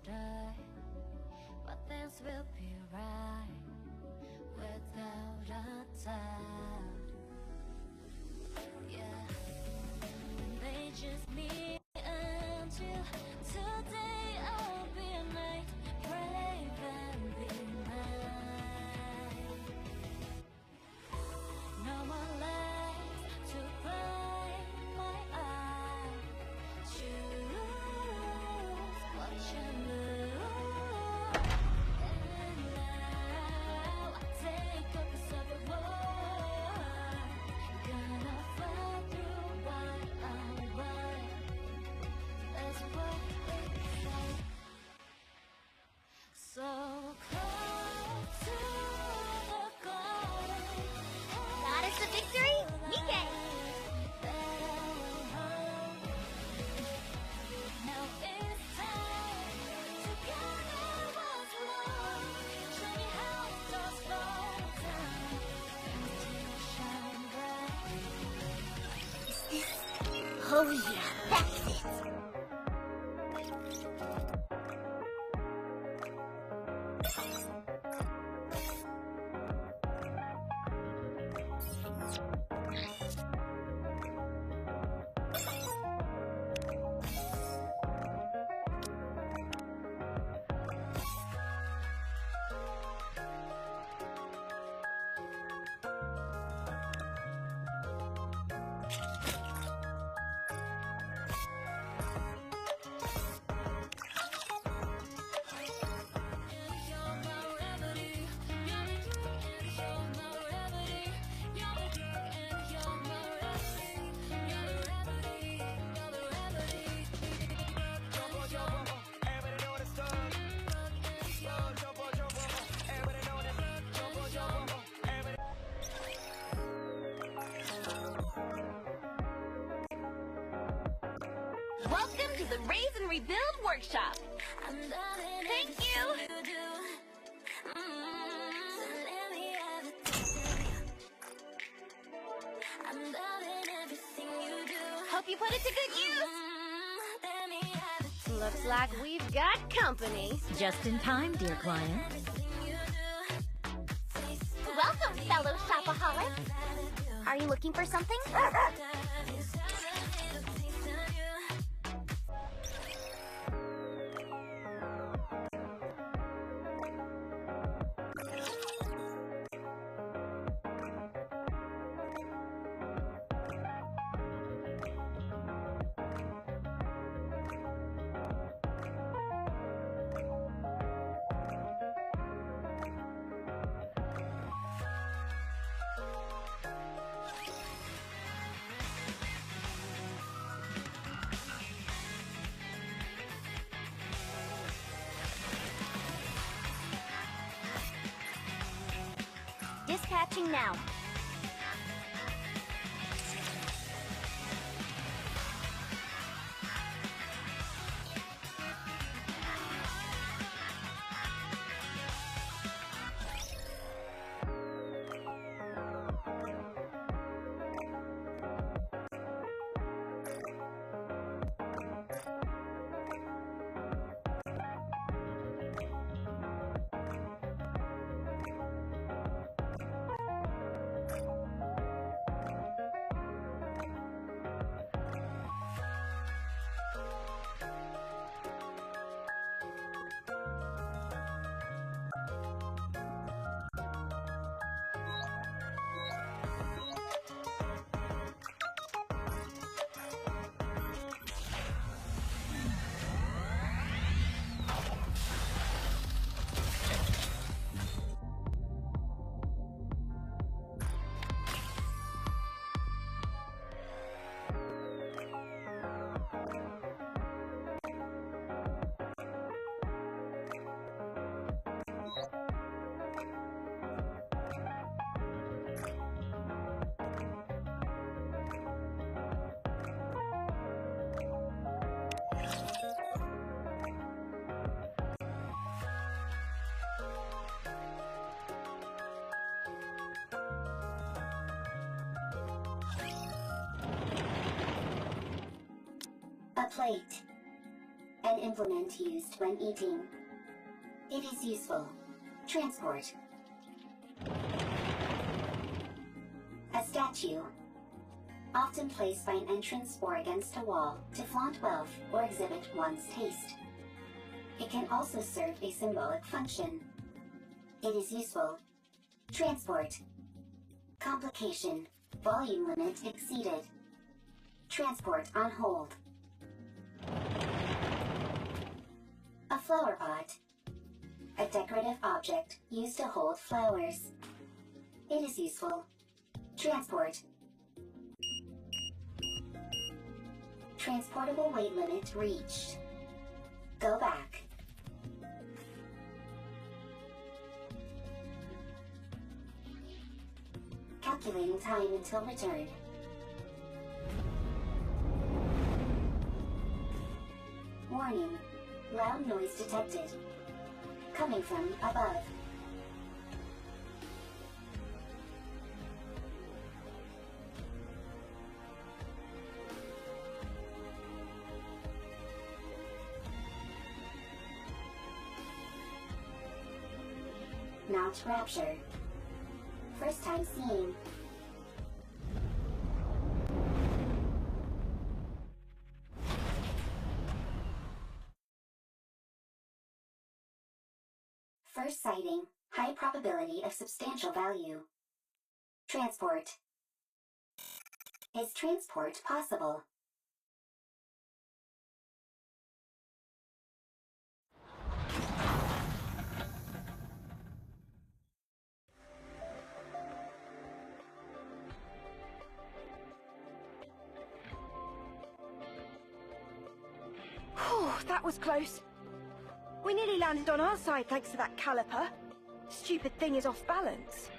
die, but things will be right without a doubt. Yeah, and they just me until today. I'll be a knight, brave and be mine. No more lies to blind my eye. Choose what you lose, and now I take up the separate war. Gonna fight through what I want. That's what it says. So close to the garden. That is the victory! Nike! Now it's time to gather what's lost. Show me how it does fall down until shine bright. Oh yeah, that's it! Welcome to the Raise and Rebuild Workshop! Thank you! Hope you put it to good use! Looks like we've got company. Just in time, dear client. Welcome, fellow shopaholics! Are you looking for something? Dispatching now. A plate. An implement used when eating. It is useful. Transport. A statue. Often placed by an entrance or against a wall to flaunt wealth or exhibit one's taste. It can also serve a symbolic function. It is useful. Transport. Complication. Volume limit exceeded. Transport on hold. A flower pot. A decorative object used to hold flowers. It is useful. Transport. Transportable weight limit reached. Go back. Calculating time until return. Warning. Loud noise detected. Coming from above. Mount Rapture. First time seeing. First sighting, high probability of substantial value. Transport. Is transport possible? Whew, that was close. We nearly landed on our side thanks to that caliper. Stupid thing is off balance.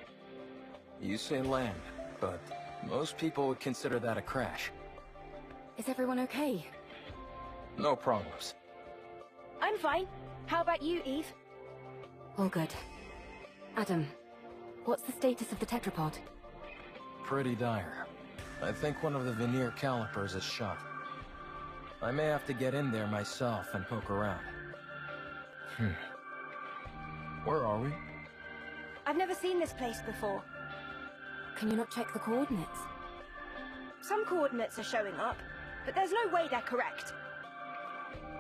You say land, but most people would consider that a crash. Is everyone okay? No problems. I'm fine. How about you, Eve? All good. Adam, what's the status of the tetrapod? Pretty dire. I think one of the veneer calipers is shot. I may have to get in there myself and poke around. Where are we? I've never seen this place before. Can you not check the coordinates? Some coordinates are showing up, but there's no way they're correct.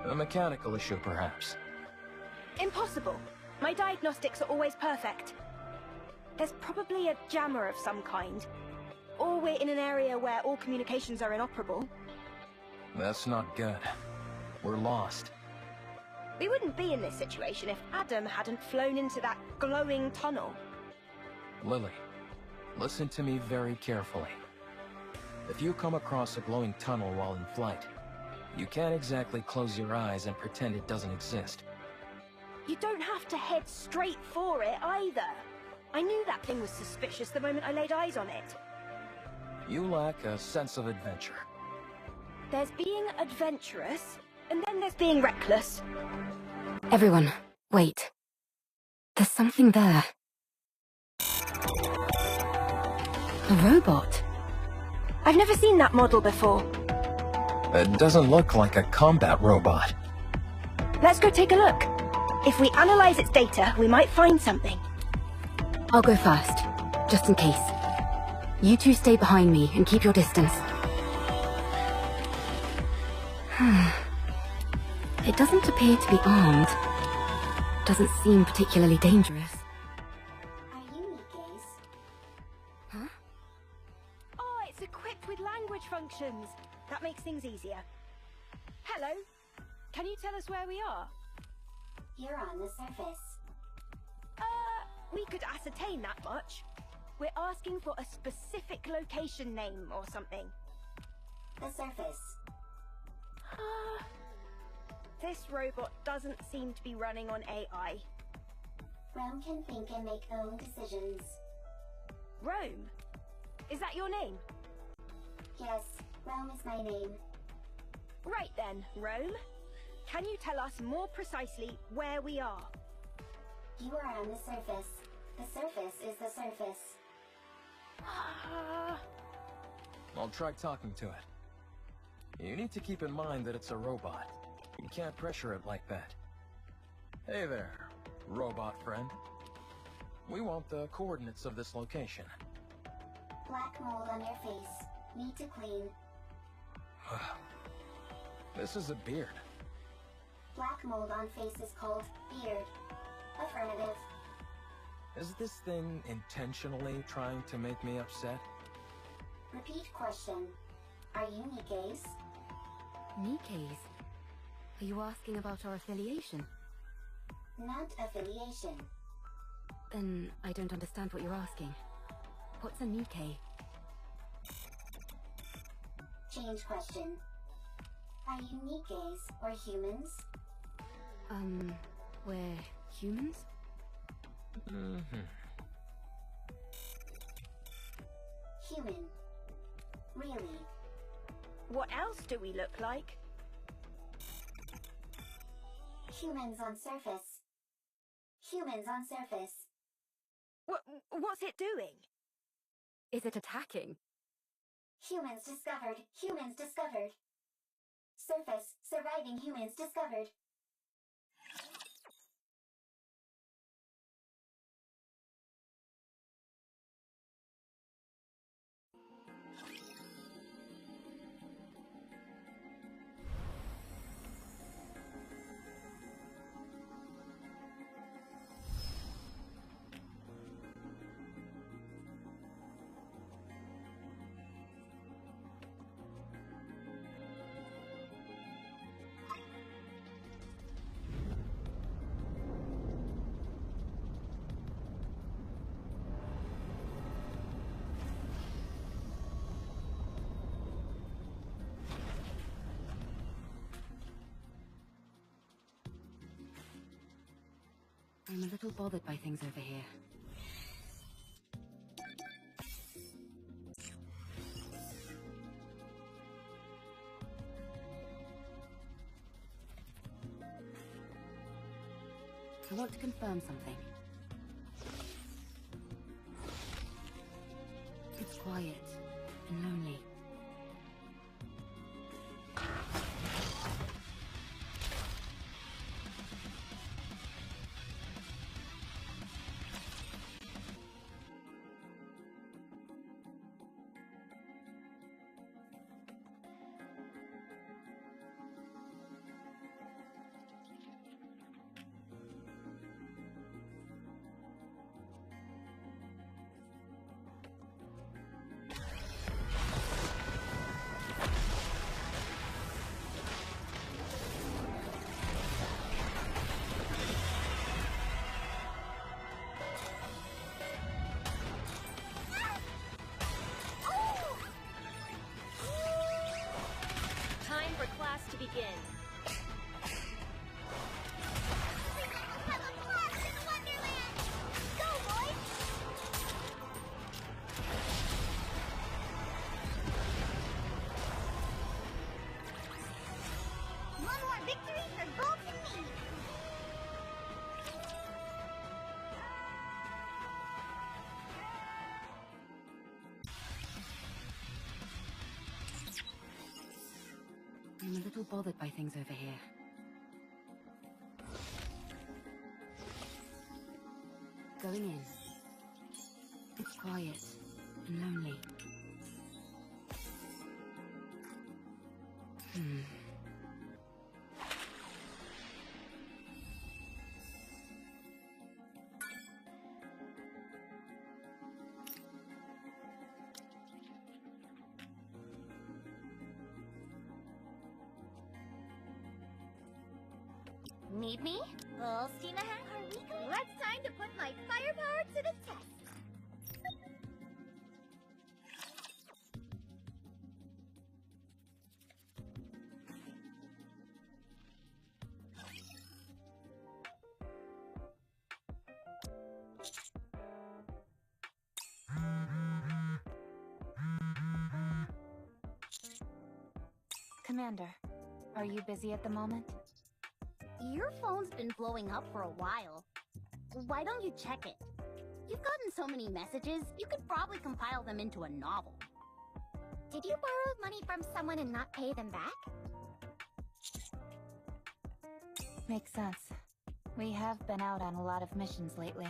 A mechanical issue, perhaps. Impossible. My diagnostics are always perfect. There's probably a jammer of some kind. Or we're in an area where all communications are inoperable. That's not good. We're lost. We wouldn't be in this situation if Adam hadn't flown into that glowing tunnel. Lily, listen to me very carefully. If you come across a glowing tunnel while in flight, you can't exactly close your eyes and pretend it doesn't exist. You don't have to head straight for it either. I knew that thing was suspicious the moment I laid eyes on it. You lack a sense of adventure. There's being adventurous, and then there's being reckless. Everyone, wait. There's something there. A robot. I've never seen that model before. It doesn't look like a combat robot. Let's go take a look. If we analyze its data, we might find something. I'll go first, just in case. You two stay behind me and keep your distance. It doesn't appear to be armed. Doesn't seem particularly dangerous. Are you Nikes? Huh? Oh, it's equipped with language functions. That makes things easier. Hello. Can you tell us where we are? You're on the surface. We could ascertain that much. We're asking for a specific location name or something. The surface. This robot doesn't seem to be running on AI. Rome can think and make own decisions. Rome? Is that your name? Yes, Rome is my name. Right then, Rome. Can you tell us more precisely where we are? You are on the surface. The surface is the surface. I'll try talking to it. You need to keep in mind that it's a robot. You can't pressure it like that. Hey there, robot friend. We want the coordinates of this location. Black mold on your face. Need to clean. This is a beard. Black mold on face is called beard. Affirmative. Is this thing intentionally trying to make me upset? Repeat question. Are you Nikkei's? Nikkei's? Are you asking about our affiliation? Not affiliation. Then I don't understand what you're asking. What's a Nikkei? Change question. Are you Nikkei's or humans? We're humans? Human. Really? What else do we look like? Humans on surface. Humans on surface. What's it doing? Is it attacking? Humans discovered. Humans discovered. Surface. Surviving humans discovered. I'm a little bothered by things over here. I want to confirm something. It's quiet and lonely. Time for class to begin. Have a blast in Wonderland! Go, boys! One more victory for Bolt and me! I'm a little bothered by things over here. Going in. It's quiet and lonely. Need me? Full steam ahead. Are we going? Let's time to put my firepower to the test. Commander, are you busy at the moment? Your phone's been blowing up for a while. Why don't you check it? You've gotten so many messages, you could probably compile them into a novel. Did you borrow money from someone and not pay them back? Makes sense. We have been out on a lot of missions lately.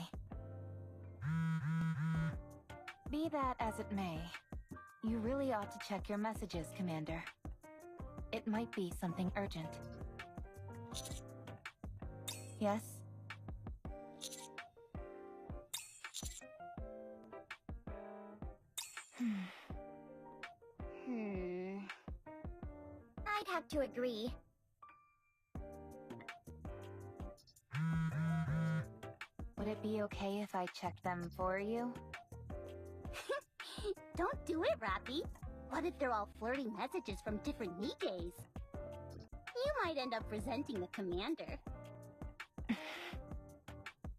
Be that as it may, you really ought to check your messages, Commander. It might be something urgent. Yes? I'd have to agree. Would it be okay if I checked them for you? Don't do it, Rappy. What if they're all flirty messages from different Nikkei's? You might end up resenting the commander.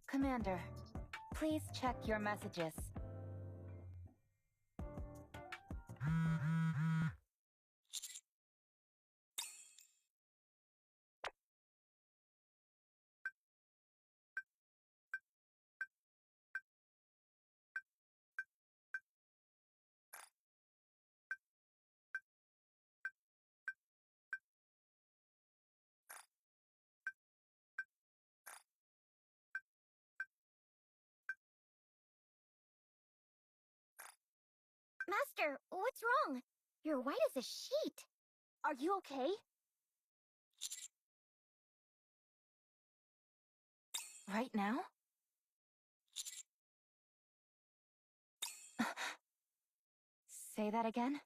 Commander, please check your messages. Master, what's wrong? You're white as a sheet. Are you okay? Right now? Say that again?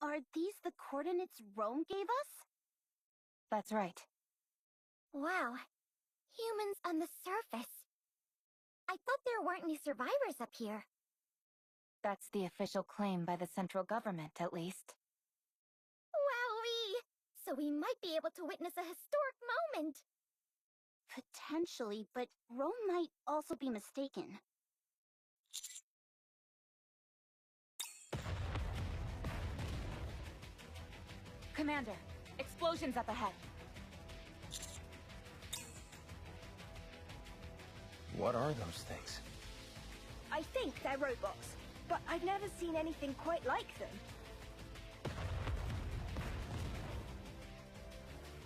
Are these the coordinates Rome gave us? That's right. Wow. Humans on the surface. I thought there weren't any survivors up here. That's the official claim by the central government, at least. Wowee! So we might be able to witness a historic moment. Potentially, but Rome might also be mistaken. Commander, explosions up ahead. What are those things? I think they're robots, but I've never seen anything quite like them.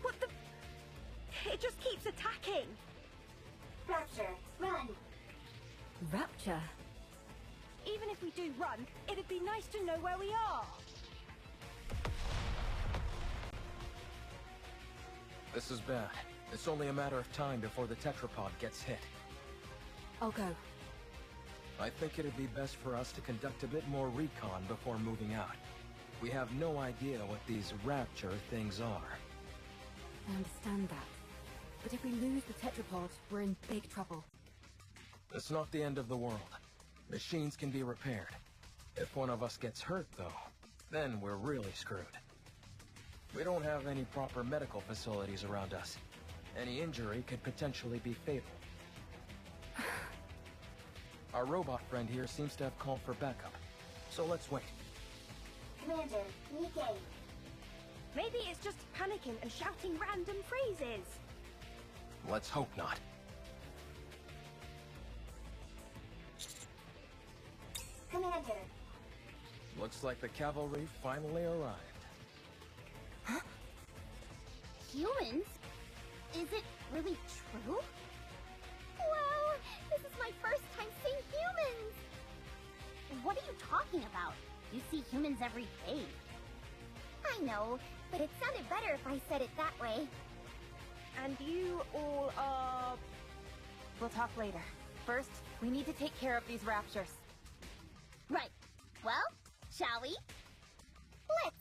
What the... It just keeps attacking! Rapture, run! Rapture? Even if we do run, it'd be nice to know where we are! This is bad. It's only a matter of time before the tetrapod gets hit. I'll go. I think it'd be best for us to conduct a bit more recon before moving out. We have no idea what these Rapture things are. I understand that. But if we lose the tetrapod, we're in big trouble. It's not the end of the world. Machines can be repaired. If one of us gets hurt, though, then we're really screwed. We don't have any proper medical facilities around us. Any injury could potentially be fatal. Our robot friend here seems to have called for backup. So let's wait. Commander, Nikkei. Maybe it's just panicking and shouting random phrases. Let's hope not. Commander, Looks like the cavalry finally arrived. Humans? Is it really true? Wow! This is my first time seeing humans! What are you talking about? You see humans every day. I know, but it sounded better if I said it that way. And you all are... We'll talk later. First, we need to take care of these raptures. Right. Well, shall we? Let's.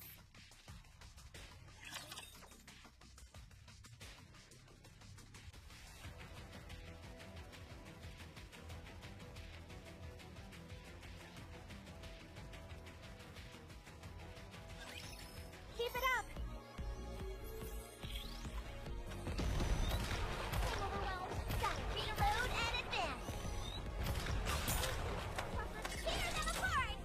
Keep it up! I'm overwhelmed. Gotta reload and advance. Tear them apart!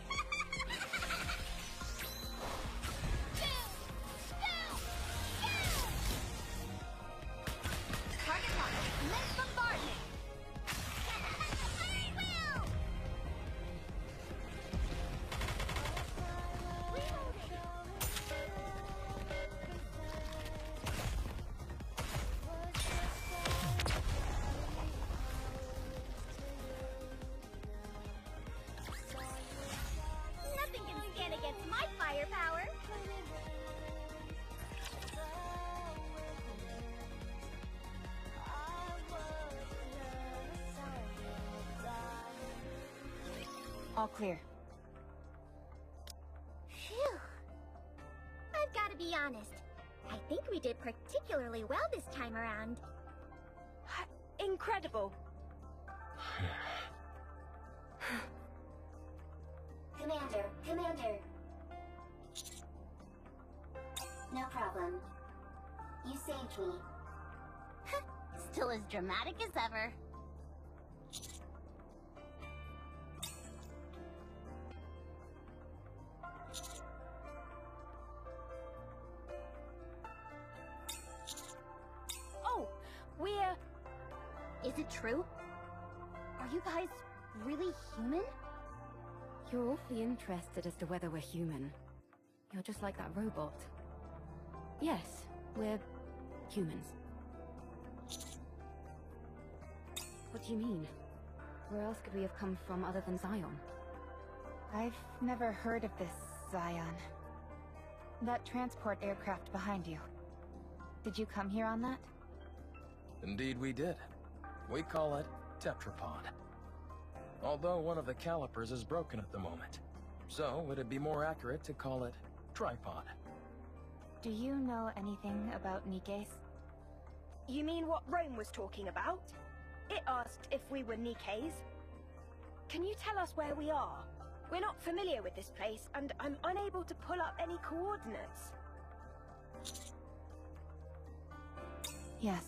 All clear. Phew. I've got to be honest. I think we did particularly well this time around. Incredible. Commander. No problem. You saved me. Still as dramatic as ever. Oh, we're... Is it true? Are you guys really human? You're awfully interested as to whether we're human. You're just like that robot. Yes, we're humans. What do you mean? Where else could we have come from other than Zion? I've never heard of this Zion. That transport aircraft behind you. Did you come here on that? Indeed we did. We call it Tetrapod. Although one of the calipers is broken at the moment. So, it'd be more accurate to call it Tripod. Do you know anything about Nikes? You mean what Rome was talking about? It asked if we were Nikes. Can you tell us where we are? We're not familiar with this place, and I'm unable to pull up any coordinates. Yes,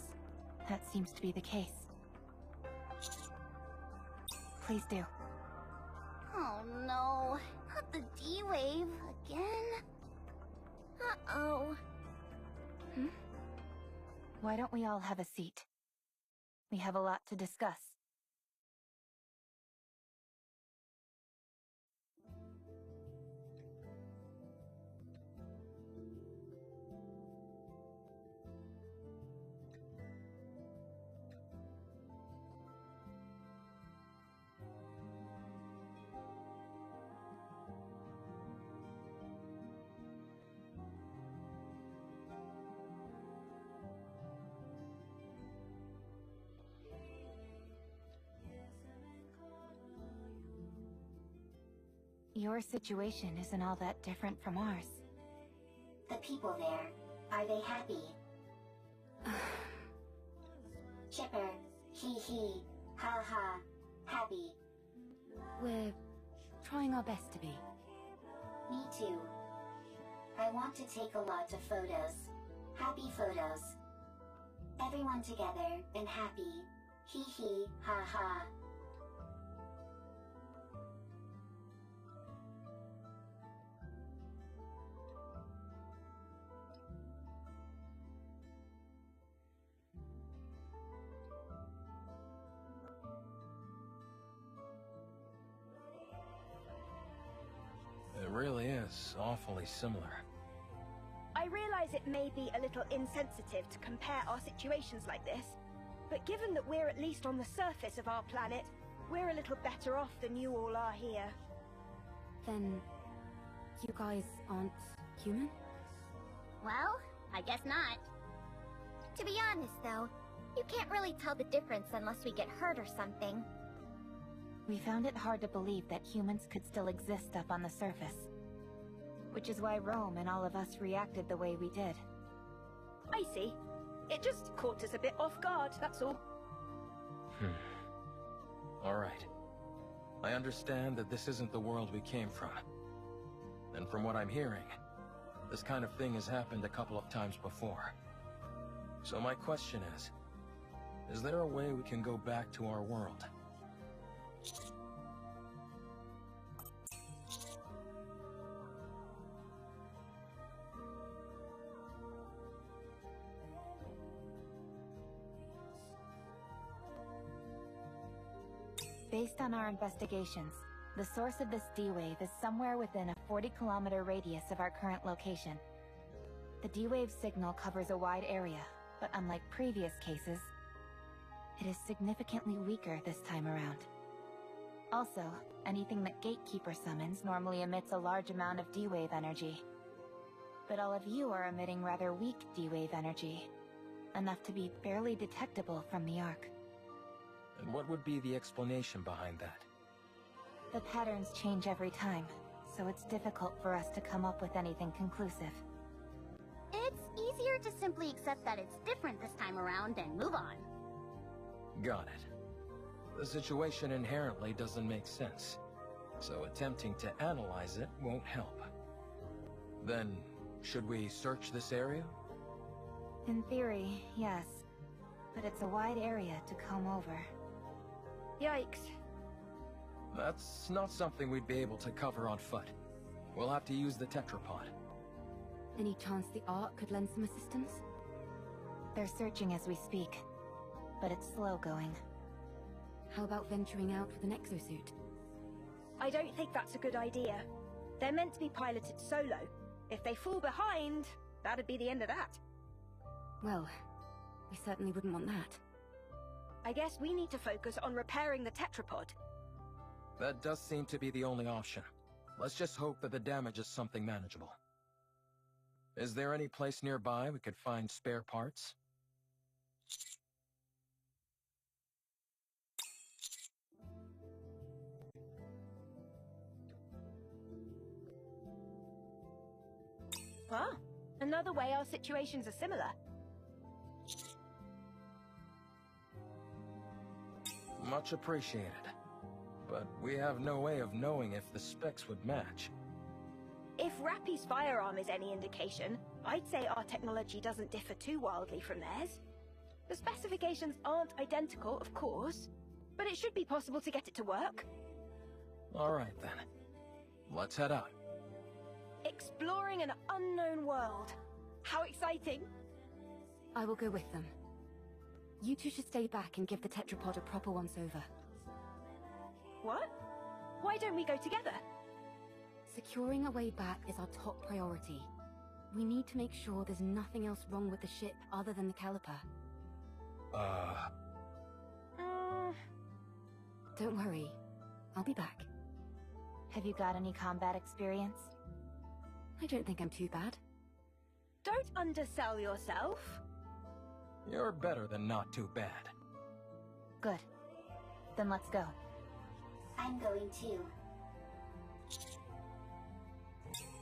that seems to be the case. Please do. Oh no, not the D-Wave again. Uh-oh. Why don't we all have a seat? We have a lot to discuss. Your situation isn't all that different from ours. The people there, are they happy? Chipper, hee, ha ha, happy. We're trying our best to be. Me too. I want to take a lot of photos. Happy photos. Everyone together and happy. Hee, ha ha. It really is awfully similar. I realize it may be a little insensitive to compare our situations like this, but given that we're at least on the surface of our planet, we're a little better off than you all are here. Then, you guys aren't human? Well, I guess not. To be honest, though, you can't really tell the difference unless we get hurt or something. We found it hard to believe that humans could still exist up on the surface. Which is why Rome and all of us reacted the way we did. I see. It just caught us a bit off guard, that's all. Alright. I understand that this isn't the world we came from. And from what I'm hearing, this kind of thing has happened a couple of times before. So my question is there a way we can go back to our world? Based on our investigations, the source of this D-Wave is somewhere within a 40-kilometer radius of our current location. The D-Wave signal covers a wide area, but unlike previous cases, it is significantly weaker this time around. Also, anything that Gatekeeper summons normally emits a large amount of D-Wave energy. But all of you are emitting rather weak D-Wave energy, enough to be barely detectable from the Ark. And what would be the explanation behind that? The patterns change every time, so it's difficult for us to come up with anything conclusive. It's easier to simply accept that it's different this time around and move on. Got it. The situation inherently doesn't make sense, so attempting to analyze it won't help. Then, should we search this area? In theory, yes. But it's a wide area to comb over. Yikes. That's not something we'd be able to cover on foot. We'll have to use the tetrapod. Any chance the Ark could lend some assistance? They're searching as we speak, but it's slow going. How about venturing out with an exosuit? I don't think that's a good idea. They're meant to be piloted solo. If they fall behind, that'd be the end of that. Well, we certainly wouldn't want that. I guess we need to focus on repairing the tetrapod. That does seem to be the only option. Let's just hope that the damage is something manageable. Is there any place nearby we could find spare parts? Ah, another way our situations are similar. Much appreciated. But we have no way of knowing if the specs would match. If Rappy's firearm is any indication, I'd say our technology doesn't differ too wildly from theirs. The specifications aren't identical, of course, but it should be possible to get it to work. Alright then. Let's head out. Exploring an unknown world. How exciting! I will go with them. You two should stay back and give the tetrapod a proper once-over. What? Why don't we go together? Securing a way back is our top priority. We need to make sure there's nothing else wrong with the ship other than the caliper. Don't worry. I'll be back. Have you got any combat experience? I don't think I'm too bad. Don't undersell yourself. You're better than not too bad. Good. Then let's go. I'm going too.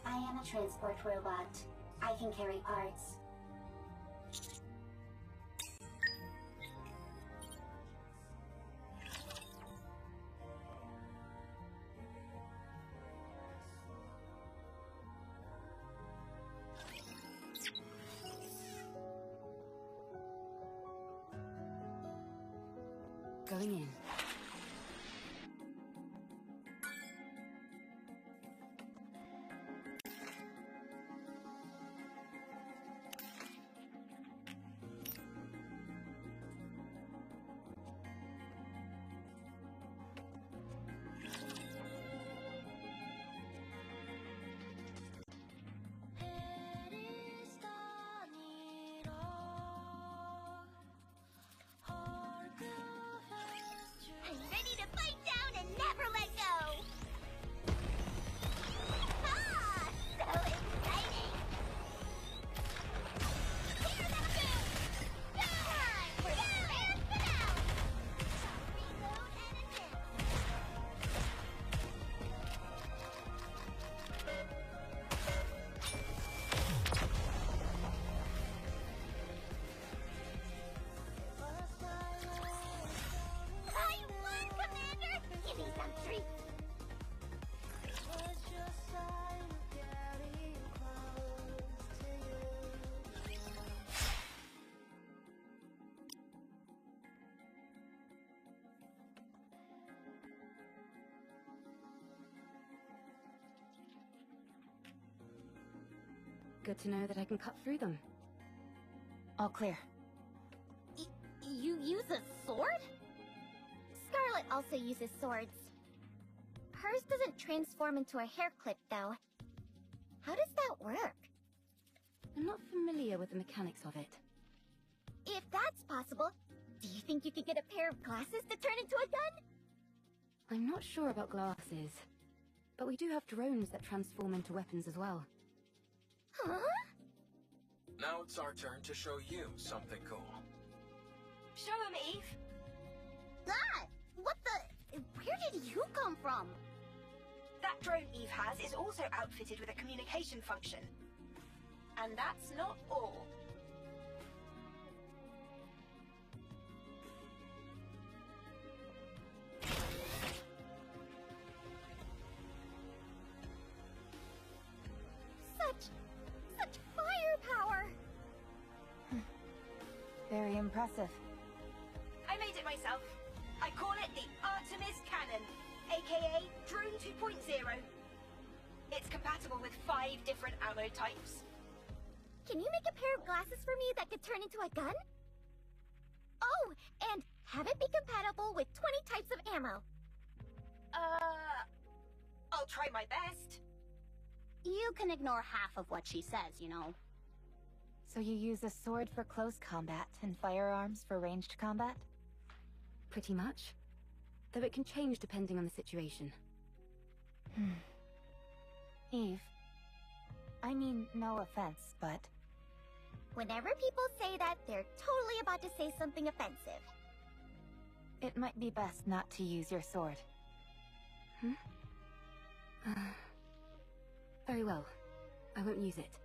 I am a transport robot. I can carry parts. Going in. I'm ready to fight down and never let go! Ah! So exciting! Hear them go! Time for and spin out! Reload and advance. I won, Commander! Give me some treats! Good to know that I can cut through them. All clear. You use a sword? Scarlet also uses swords. Hers doesn't transform into a hair clip, though. How does that work? I'm not familiar with the mechanics of it. If that's possible, do you think you could get a pair of glasses to turn into a gun? I'm not sure about glasses, but we do have drones that transform into weapons as well. Huh? Now it's our turn to show you something cool. Show 'em, Eve. Ah! What the... Where did you come from? That drone Eve has is also outfitted with a communication function. And that's not all. Such firepower! Very impressive. I made it myself. I call it the Artemis Cannon, aka Drone 2.0. It's compatible with 5 different ammo types. Can you make a pair of glasses for me that could turn into a gun? Oh, and have it be compatible with 20 types of ammo. I'll try my best. You can ignore half of what she says, you know. So you use a sword for close combat and firearms for ranged combat? Pretty much. Though it can change depending on the situation. Eve. I mean, no offense, but... Whenever people say that, they're totally about to say something offensive. it might be best not to use your sword. Very well. I won't use it.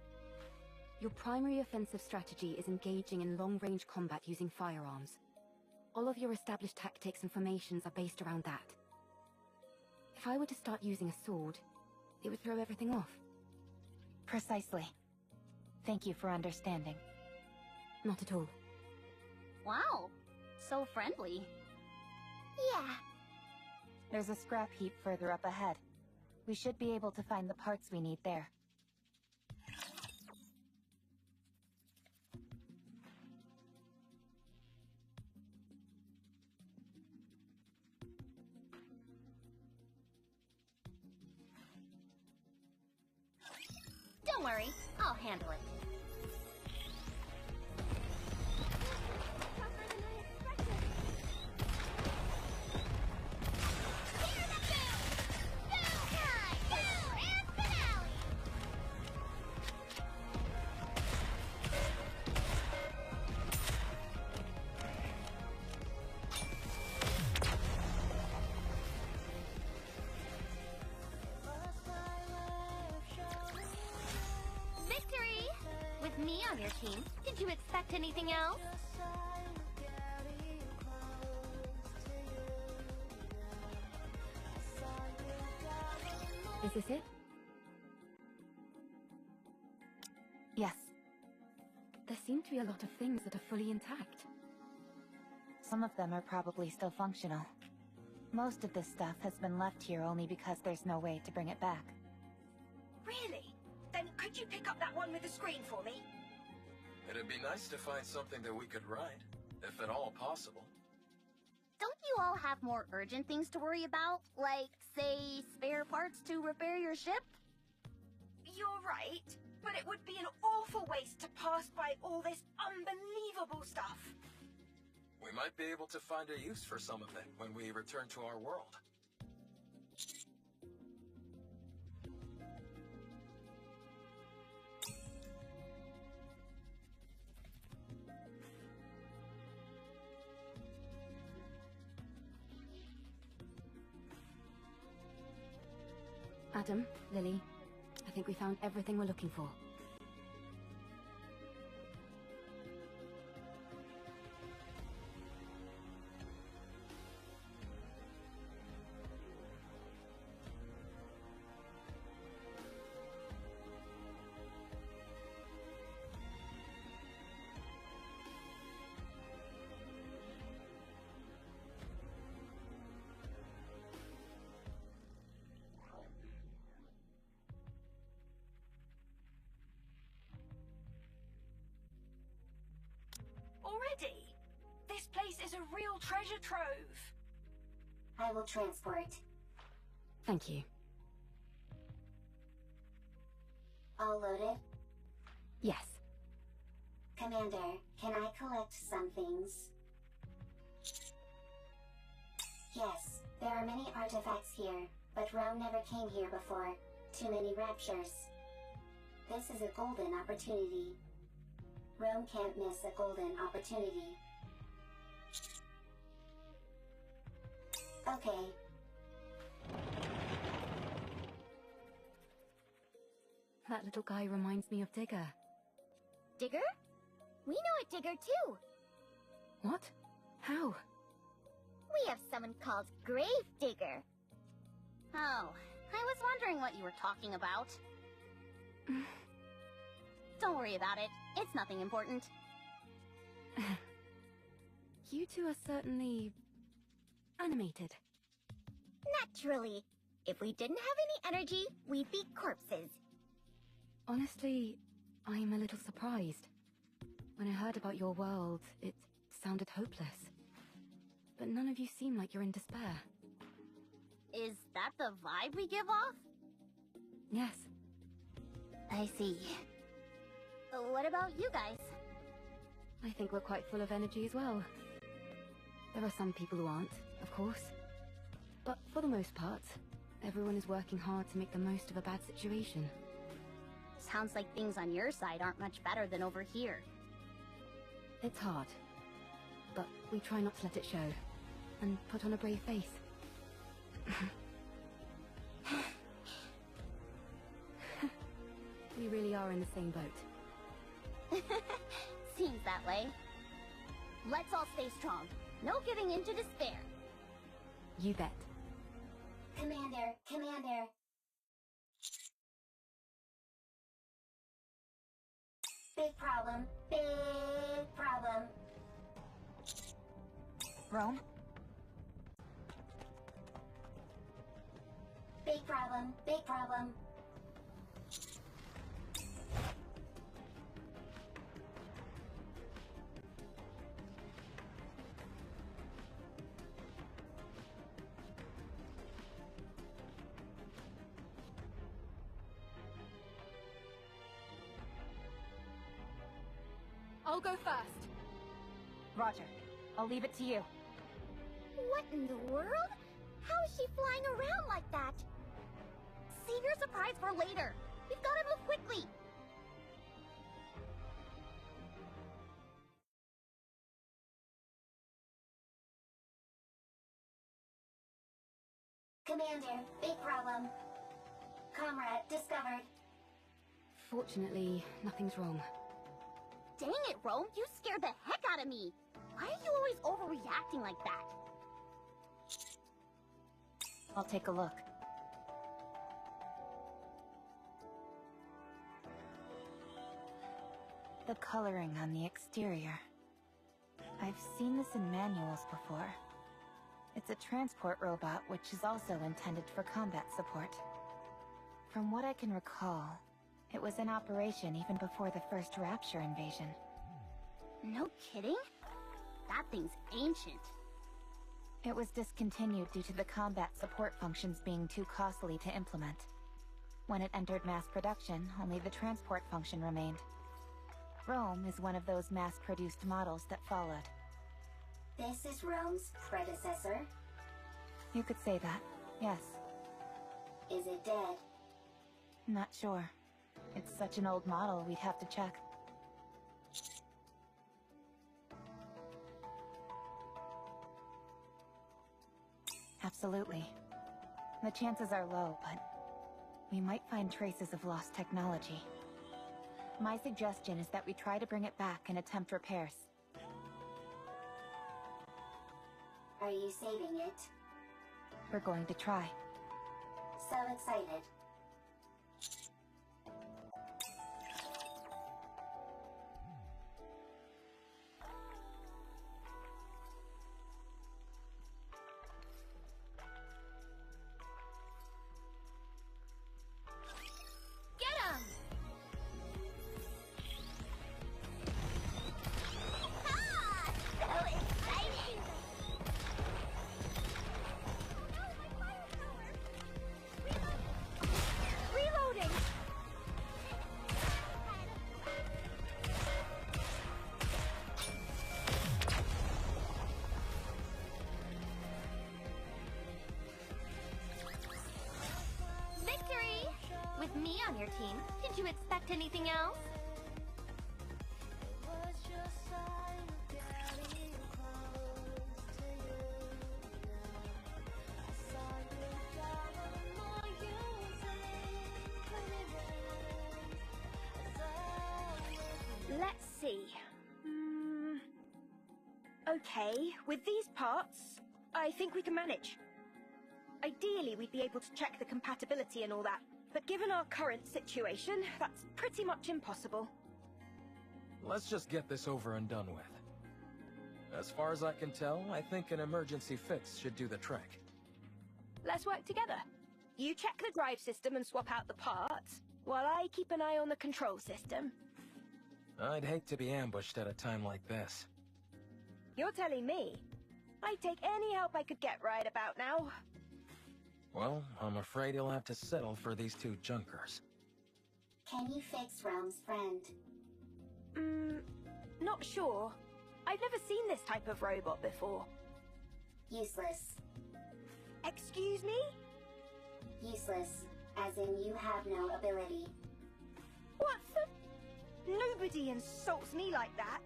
Your primary offensive strategy is engaging in long-range combat using firearms. All of your established tactics and formations are based around that. If I were to start using a sword, it would throw everything off. Precisely. Thank you for understanding. Not at all. Wow, so friendly. Yeah. There's a scrap heap further up ahead. We should be able to find the parts we need there. Don't worry, I'll handle it. Victory! With me on your team, did you expect anything else? Is this it? Yes. There seem to be a lot of things that are fully intact. Some of them are probably still functional. Most of this stuff has been left here only because there's no way to bring it back. Really? Then could you pick up that one with the screen for me? It'd be nice to find something that we could ride, if at all possible. Don't you all have more urgent things to worry about? Like, say, spare parts to repair your ship? You're right, but it would be an awful waste to pass by all this unbelievable stuff. We might be able to find a use for some of it when we return to our world. Adam, Lily, I think we found everything we're looking for. Already? This place is a real treasure trove. I will transport. Thank you. All loaded? Yes. Commander, can I collect some things? Yes, there are many artifacts here, but Rome never came here before. Too many raptures. This is a golden opportunity. Rome can't miss a golden opportunity. Okay. That little guy reminds me of Digger. Digger? We know a Digger too. What? How? We have someone called Grave Digger. Oh, I was wondering what you were talking about. Don't worry about it. It's nothing important. You two are certainly... animated. Naturally. If we didn't have any energy, we'd be corpses. Honestly, I'm a little surprised. When I heard about your world, it sounded hopeless. But none of you seem like you're in despair. Is that the vibe we give off? Yes. I see. What about you guys? I think we're quite full of energy as well. There are some people who aren't, of course. But for the most part, everyone is working hard to make the most of a bad situation. Sounds like things on your side aren't much better than over here. It's hard. But we try not to let it show. And put on a brave face. We really are in the same boat. Seems that way. Let's all stay strong. No giving in to despair. You bet. Commander, Commander. Big problem, big problem. Rome? Big problem, big problem. I'll go first. Roger. I'll leave it to you. What in the world? How is she flying around like that? Save your surprise for later. We've gotta move quickly. Commander, big problem. Comrade discovered. Fortunately, nothing's wrong. Dang it, Rome, you scared the heck out of me. Why are you always overreacting like that? I'll take a look. The coloring on the exterior. I've seen this in manuals before. It's a transport robot, which is also intended for combat support. From what I can recall, it was in operation even before the first Rapture invasion. No kidding? That thing's ancient. It was discontinued due to the combat support functions being too costly to implement. When it entered mass production, only the transport function remained. Rome is one of those mass-produced models that followed. This is Rome's predecessor. You could say that, yes. Is it dead? Not sure. It's such an old model, we'd have to check. Absolutely. The chances are low, but we might find traces of lost technology. My suggestion is that we try to bring it back and attempt repairs. Are you saving it? We're going to try. So excited. Get him! Ah! So exciting! Reloading! Victory! With me on your team, did you expect anything else? Okay, with these parts, I think we can manage. Ideally, we'd be able to check the compatibility and all that, but given our current situation, that's pretty much impossible. Let's just get this over and done with. As far as I can tell, I think an emergency fix should do the trick. Let's work together. You check the drive system and swap out the parts, while I keep an eye on the control system. I'd hate to be ambushed at a time like this. You're telling me? I'd take any help I could get right about now. Well, I'm afraid you'll have to settle for these two junkers. Can you fix Realm's friend? Not sure. I've never seen this type of robot before. Useless. Excuse me? Useless, as in you have no ability. What the? Nobody insults me like that.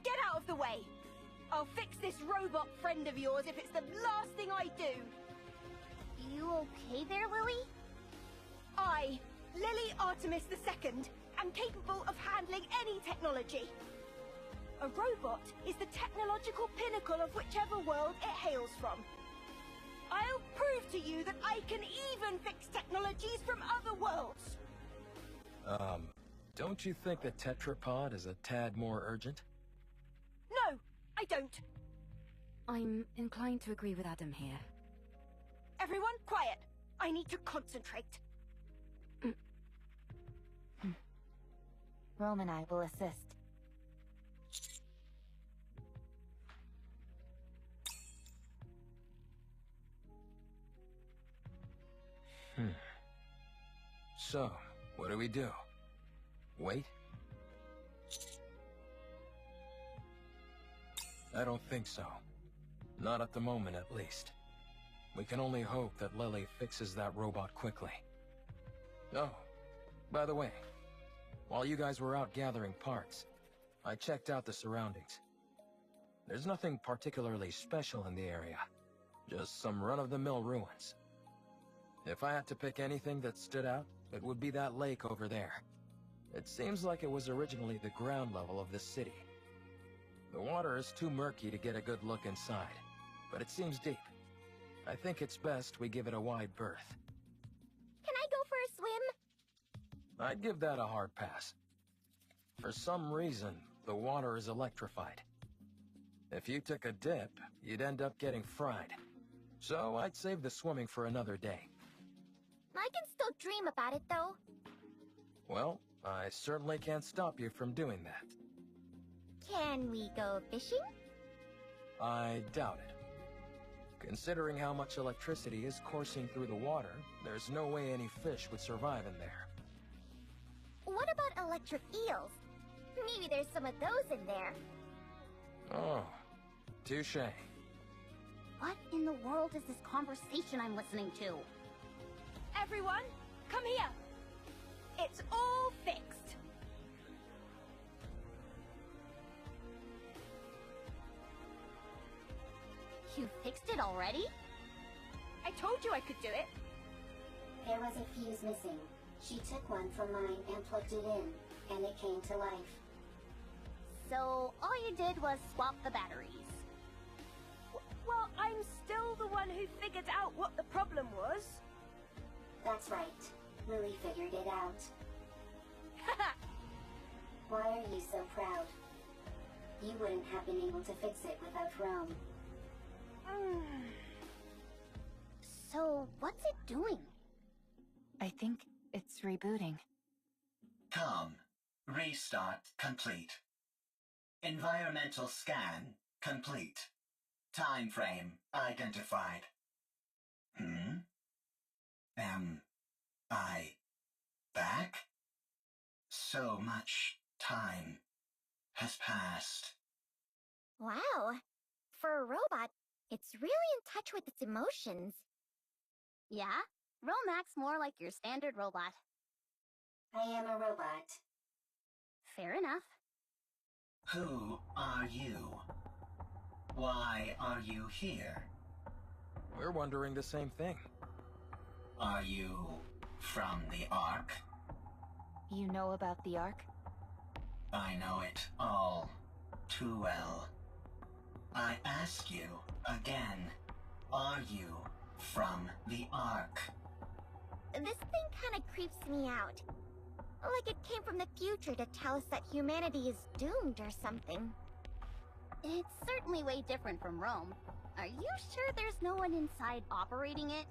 Get out of the way. I'll fix this robot friend of yours if it's the last thing I do. You okay there, Lily? I, Lily Artemis II, am capable of handling any technology. A robot is the technological pinnacle of whichever world it hails from. I'll prove to you that I can even fix technologies from other worlds. Don't you think the tetrapod is a tad more urgent? No, I don't. I'm inclined to agree with Adam here. Everyone, quiet. I need to concentrate. Rome and I will assist. So, what do we do? Wait? I don't think so. Not at the moment, at least. We can only hope that Lily fixes that robot quickly. Oh, by the way, while you guys were out gathering parts, I checked out the surroundings. There's nothing particularly special in the area, just some run-of-the-mill ruins. If I had to pick anything that stood out, it would be that lake over there. It seems like it was originally the ground level of the city. The water is too murky to get a good look inside, but it seems deep. I think it's best we give it a wide berth. Can I go for a swim? I'd give that a hard pass. For some reason, the water is electrified. If you took a dip, you'd end up getting fried. So I'd save the swimming for another day. I can still dream about it, though. Well, I certainly can't stop you from doing that. Can we go fishing? I doubt it. Considering how much electricity is coursing through the water, there's no way any fish would survive in there. What about electric eels? Maybe there's some of those in there. Oh, touché. What in the world is this conversation I'm listening to? Everyone, come here. It's all fixed. You fixed it already? I told you I could do it. There was a fuse missing. She took one from mine and plugged it in, and it came to life. So, all you did was swap the batteries. Well, I'm still the one who figured out what the problem was. That's right. Lily figured it out. Why are you so proud? You wouldn't have been able to fix it without Rome. So, what's it doing? I think it's rebooting. Com. Restart complete. Environmental scan complete. Time frame identified. Am I back? So much time has passed. Wow. For a robot, it's really in touch with its emotions. Yeah? Rome acts more like your standard robot. I am a robot. Fair enough. Who are you? Why are you here? We're wondering the same thing. Are you from the Ark? You know about the Ark? I know it all too well. I ask you again, are you from the Ark? This thing kinda creeps me out. Like it came from the future to tell us that humanity is doomed or something. It's certainly way different from Rome. Are you sure there's no one inside operating it?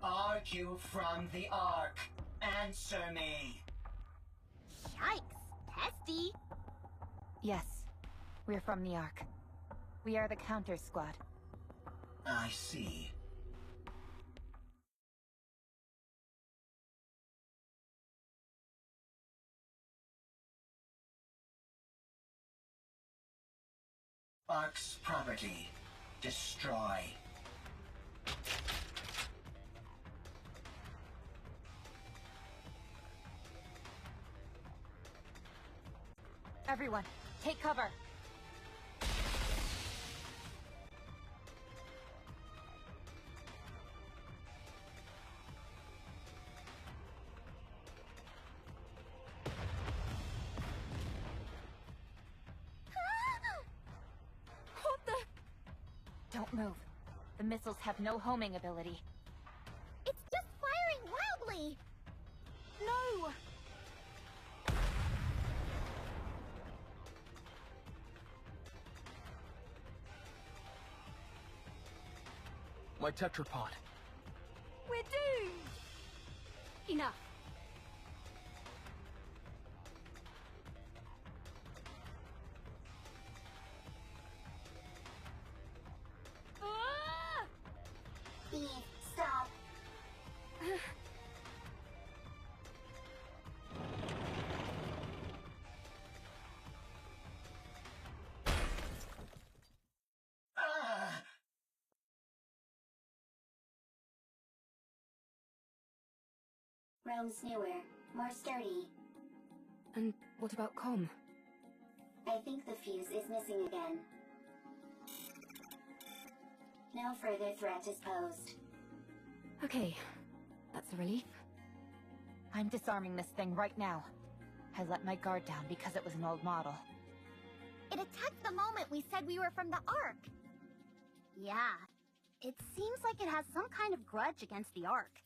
Are you from the Ark? Answer me! Yikes, testy. Yes, we're from the Ark. We are the Counter Squad. I see. Ark's property. Destroy. Everyone, take cover. What the? Don't move. The missiles have no homing ability. It's just firing wildly. No! My tetrapod. We're doomed! Enough. Ah! Eve, stop. Ah! Rome's newer, more sturdy. And what about Com? I think the fuse is missing again. No further threat is posed. Okay, that's a relief. I'm disarming this thing right now. I let my guard down because it was an old model. It attacked the moment we said we were from the Ark. Yeah, it seems like it has some kind of grudge against the Ark.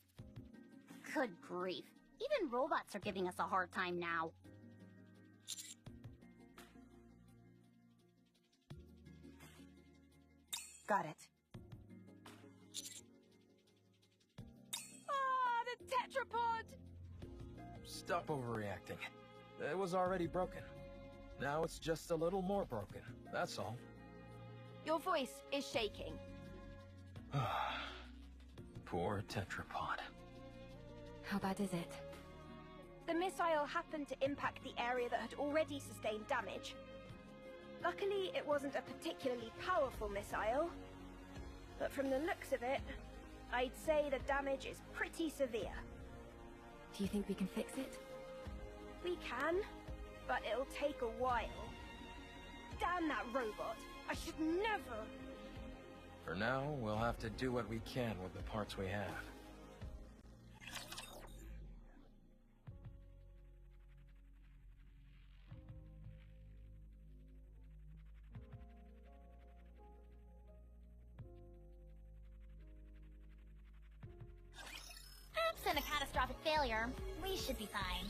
Good grief. Even robots are giving us a hard time now. Got it. Ah, the tetrapod! Stop overreacting. It was already broken. Now it's just a little more broken, that's all. Your voice is shaking. Poor tetrapod. How bad is it? The missile happened to impact the area that had already sustained damage. Luckily, it wasn't a particularly powerful missile. But from the looks of it, I'd say the damage is pretty severe. Do you think we can fix it? We can, but it'll take a while. Damn that robot! I should never... For now, we'll have to do what we can with the parts we have. Absent a catastrophic failure, we should be fine.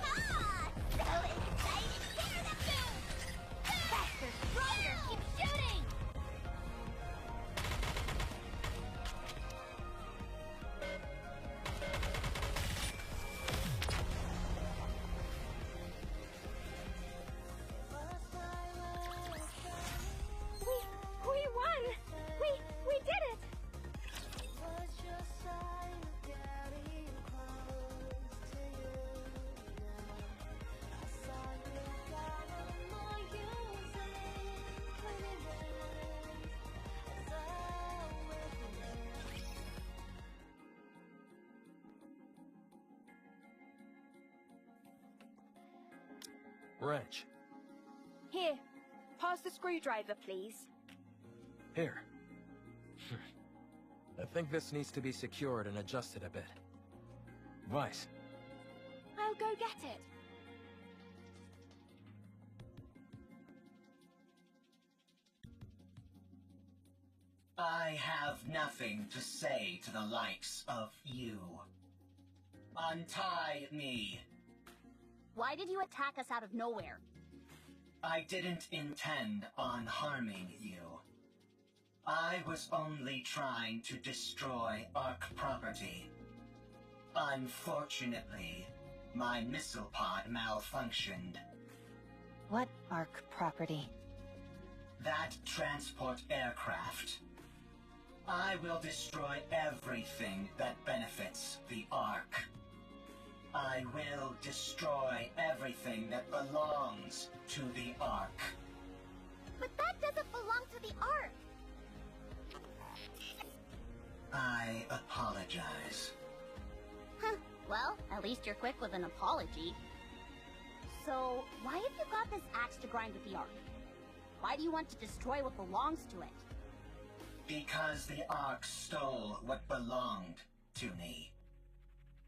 Ah! So excited! Tear them down! Faster, stronger, keep shooting! We won! We did it! Wrench. Here, pass the screwdriver, please. Here. I think this needs to be secured and adjusted a bit. Weiss. So go get it. I have nothing to say to the likes of you. Untie me. Why did you attack us out of nowhere? I didn't intend on harming you. I was only trying to destroy Ark property. Unfortunately, my missile pod malfunctioned. What Ark property? That transport aircraft. I will destroy everything that benefits the Ark. I will destroy everything that belongs to the Ark. But that doesn't belong to the Ark! I apologize. Huh. Well, at least you're quick with an apology. So, why have you got this axe to grind with the Ark? Why do you want to destroy what belongs to it? Because the Ark stole what belonged to me.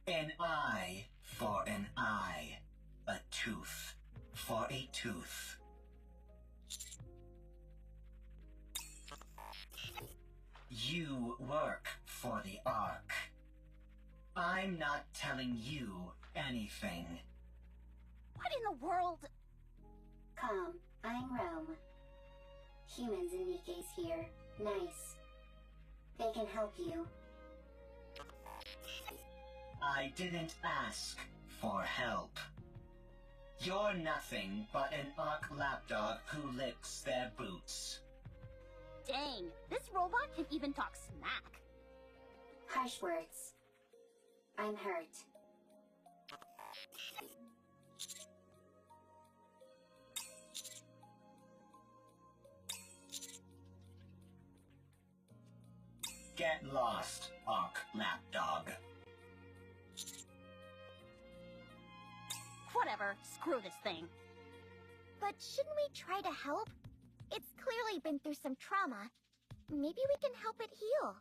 An eye for an eye. A tooth for a tooth. You work for the Ark. I'm not telling you anything. What in the world? Calm, I'm Rome. Humans and Nikkei's here. Nice. They can help you. I didn't ask for help. You're nothing but an Ark lapdog who licks their boots. Dang, this robot can even talk smack. Harsh words. I'm hurt. Get lost, Ark lapdog. Whatever, screw this thing. But shouldn't we try to help? It's clearly been through some trauma. Maybe we can help it heal.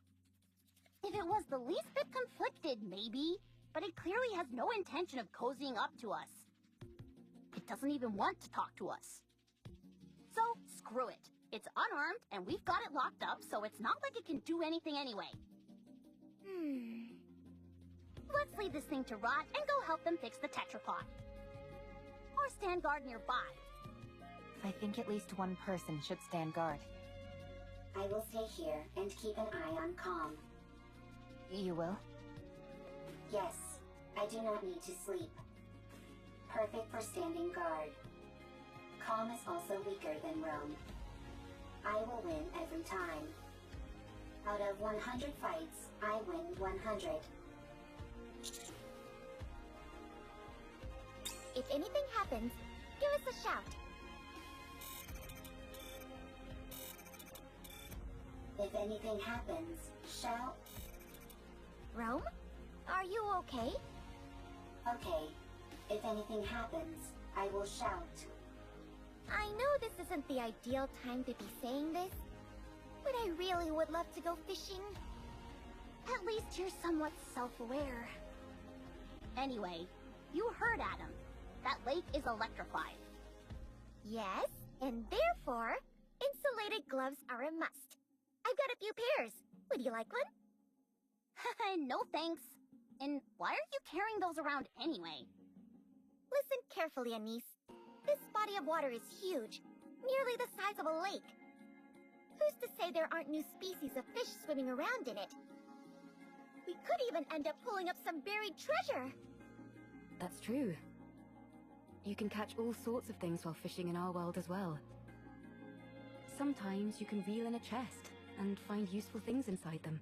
If it was the least bit conflicted, maybe. But it clearly has no intention of cozying up to us. It doesn't even want to talk to us. So, screw it. It's unarmed, and we've got it locked up, so it's not like it can do anything anyway. Let's leave this thing to rot and go help them fix the tetrapod. Or stand guard nearby. I think at least one person should stand guard. I will stay here and keep an eye on Calm. You will? Yes, I do not need to sleep. Perfect for standing guard. Calm is also weaker than Rome. I will win every time. Out of 100 fights, I win 100. If anything happens, give us a shout. If anything happens, shout. Rome? Are you okay? Okay. If anything happens, I will shout. I know this isn't the ideal time to be saying this, but I really would love to go fishing. At least you're somewhat self-aware. Anyway, you heard Adam. That lake is electrified. Yes, and therefore, insulated gloves are a must. I've got a few pairs. Would you like one? No thanks. And why are you carrying those around anyway? Listen carefully, Anise. This body of water is huge, nearly the size of a lake. Who's to say there aren't new species of fish swimming around in it? We could even end up pulling up some buried treasure. That's true. You can catch all sorts of things while fishing in our world as well. Sometimes you can reel in a chest and find useful things inside them.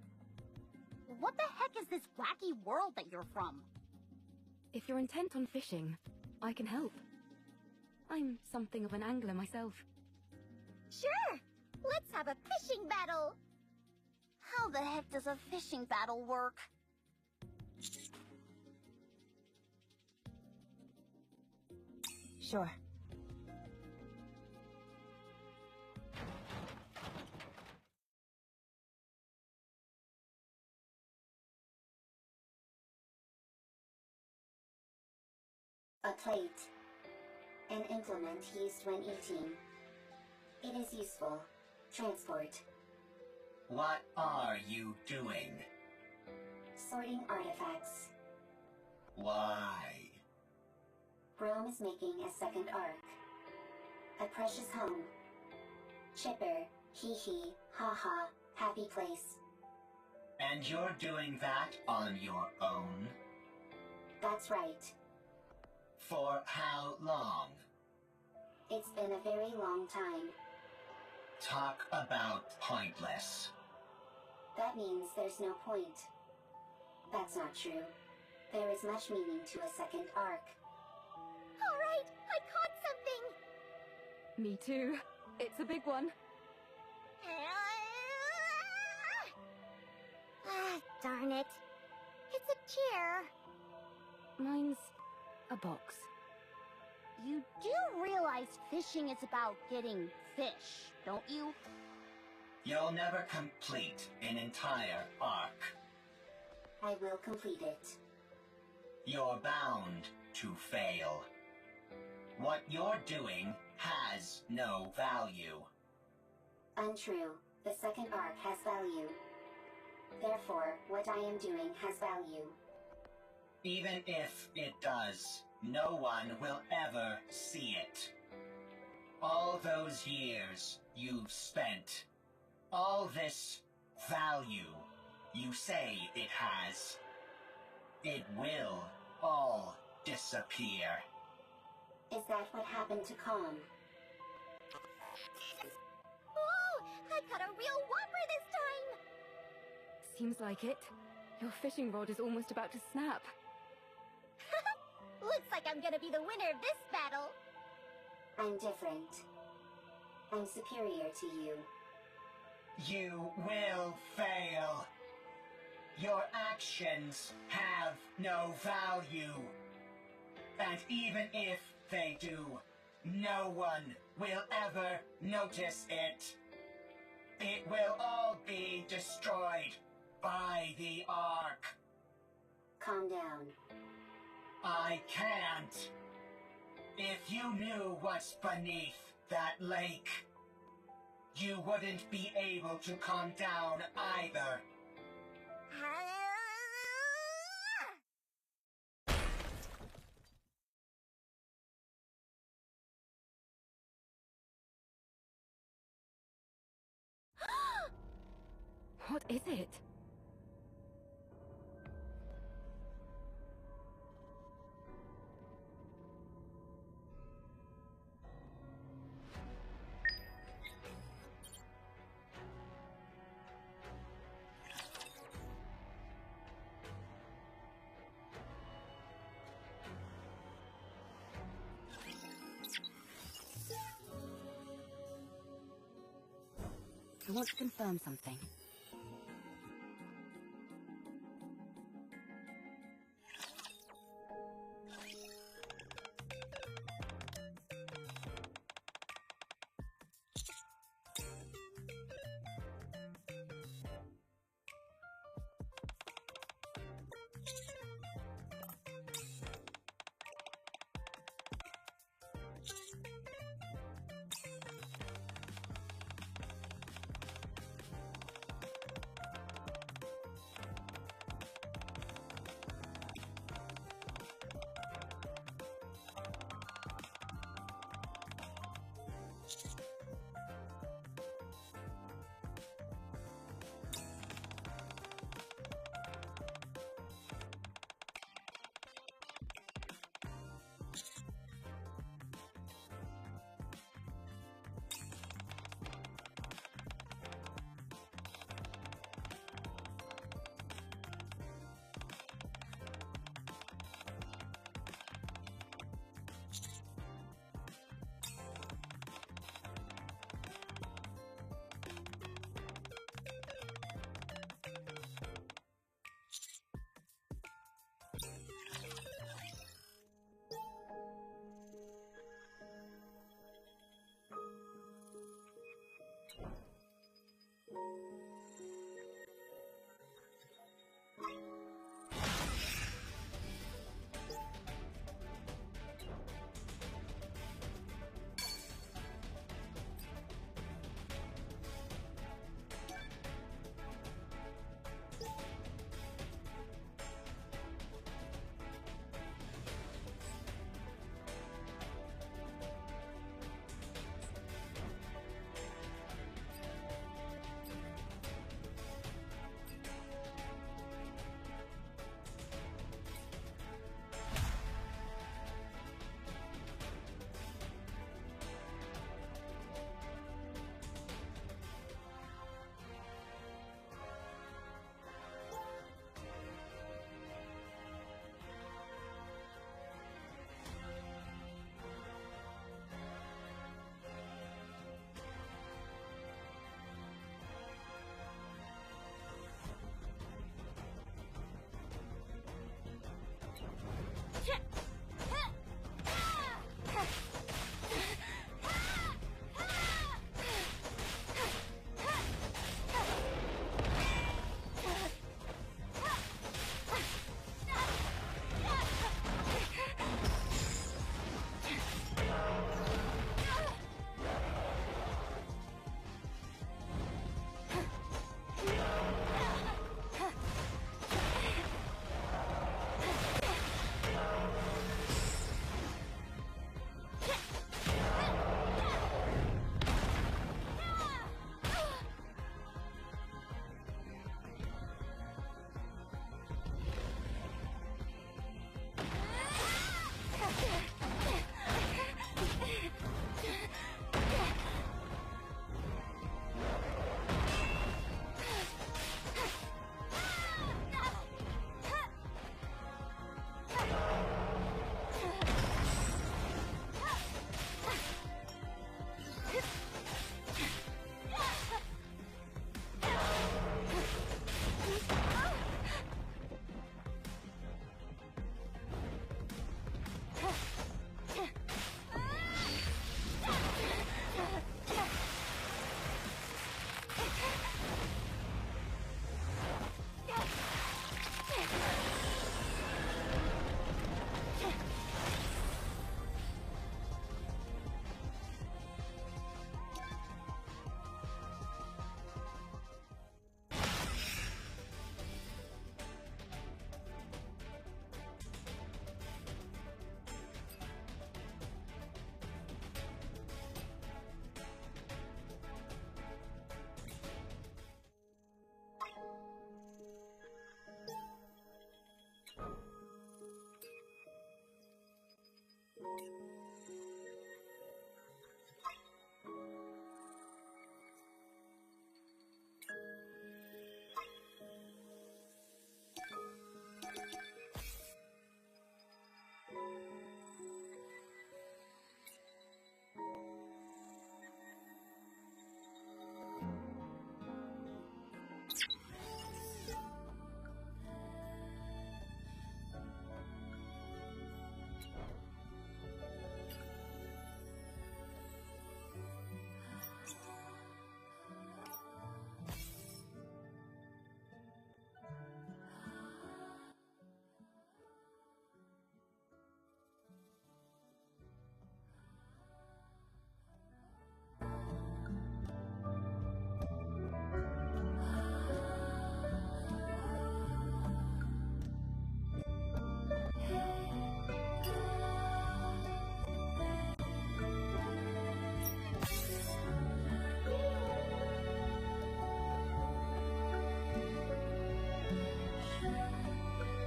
What the heck is this wacky world that you're from? If you're intent on fishing, I can help. I'm something of an angler myself. Sure! Let's have a fishing battle! How the heck does a fishing battle work? Sure. A plate. An implement used when eating. It is useful. Transport. What are you doing? Sorting artifacts. Why? Rome is making a second arc. A precious home. Chipper, hee hee, ha ha, happy place. And you're doing that on your own? That's right. For how long? It's been a very long time. Talk about pointless. That means there's no point. That's not true. There is much meaning to a second arc. Alright, I caught something! Me too. It's a big one. Ah, darn it. It's a chair. Mine's a box. You do realize fishing is about getting fish, don't you? You'll never complete an entire arc. I will complete it. You're bound to fail. What you're doing has no value. Untrue. The second arc has value. Therefore, what I am doing has value. Even if it does, no one will ever see it. All those years you've spent, all this value you say it has, it will all disappear. Is that what happened to Calm? Oh, I caught a real whopper this time! Seems like it. Your fishing rod is almost about to snap. Looks like I'm gonna be the winner of this battle. I'm different. I'm superior to you. You will fail. Your actions have no value. And even if they do, no one will ever notice it. It will all be destroyed by the Ark. Calm down. I can't. If you knew what's beneath that lake, you wouldn't be able to calm down either. What is it? I want to confirm something.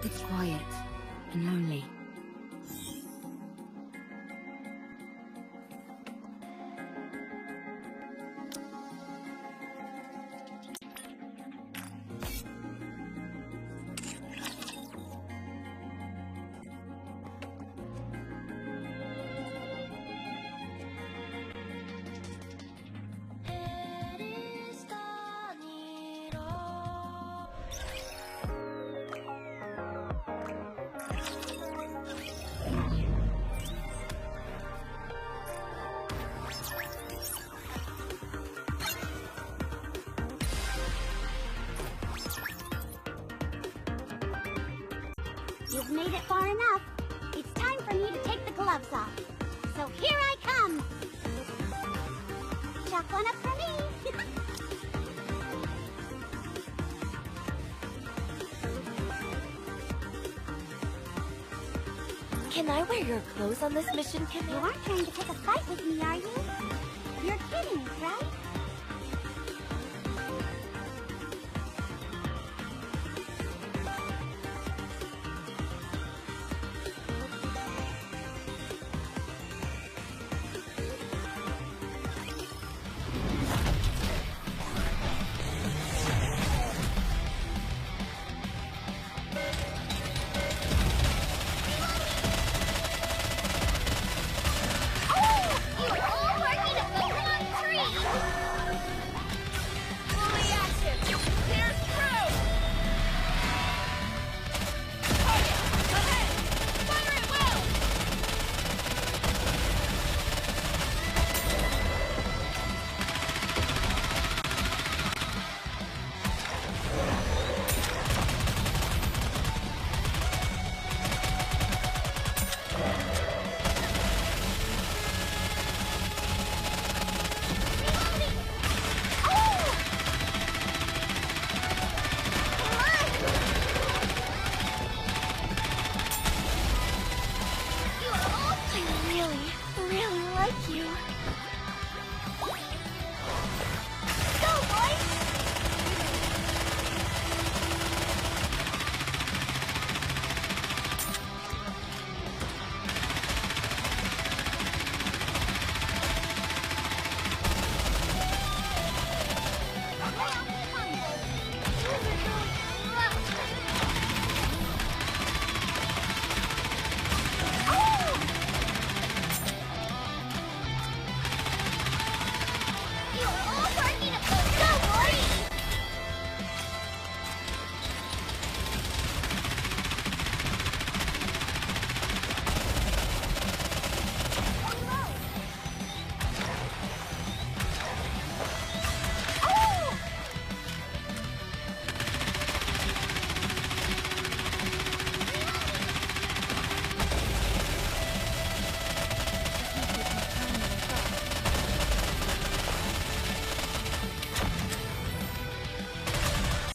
It's quiet and lonely. You've made it far enough. It's time for me to take the gloves off. So here I come. Chuck one up for me. Can I wear your clothes on this mission, You Camille? aren't trying to pick a fight with me, are you? You're kidding, right?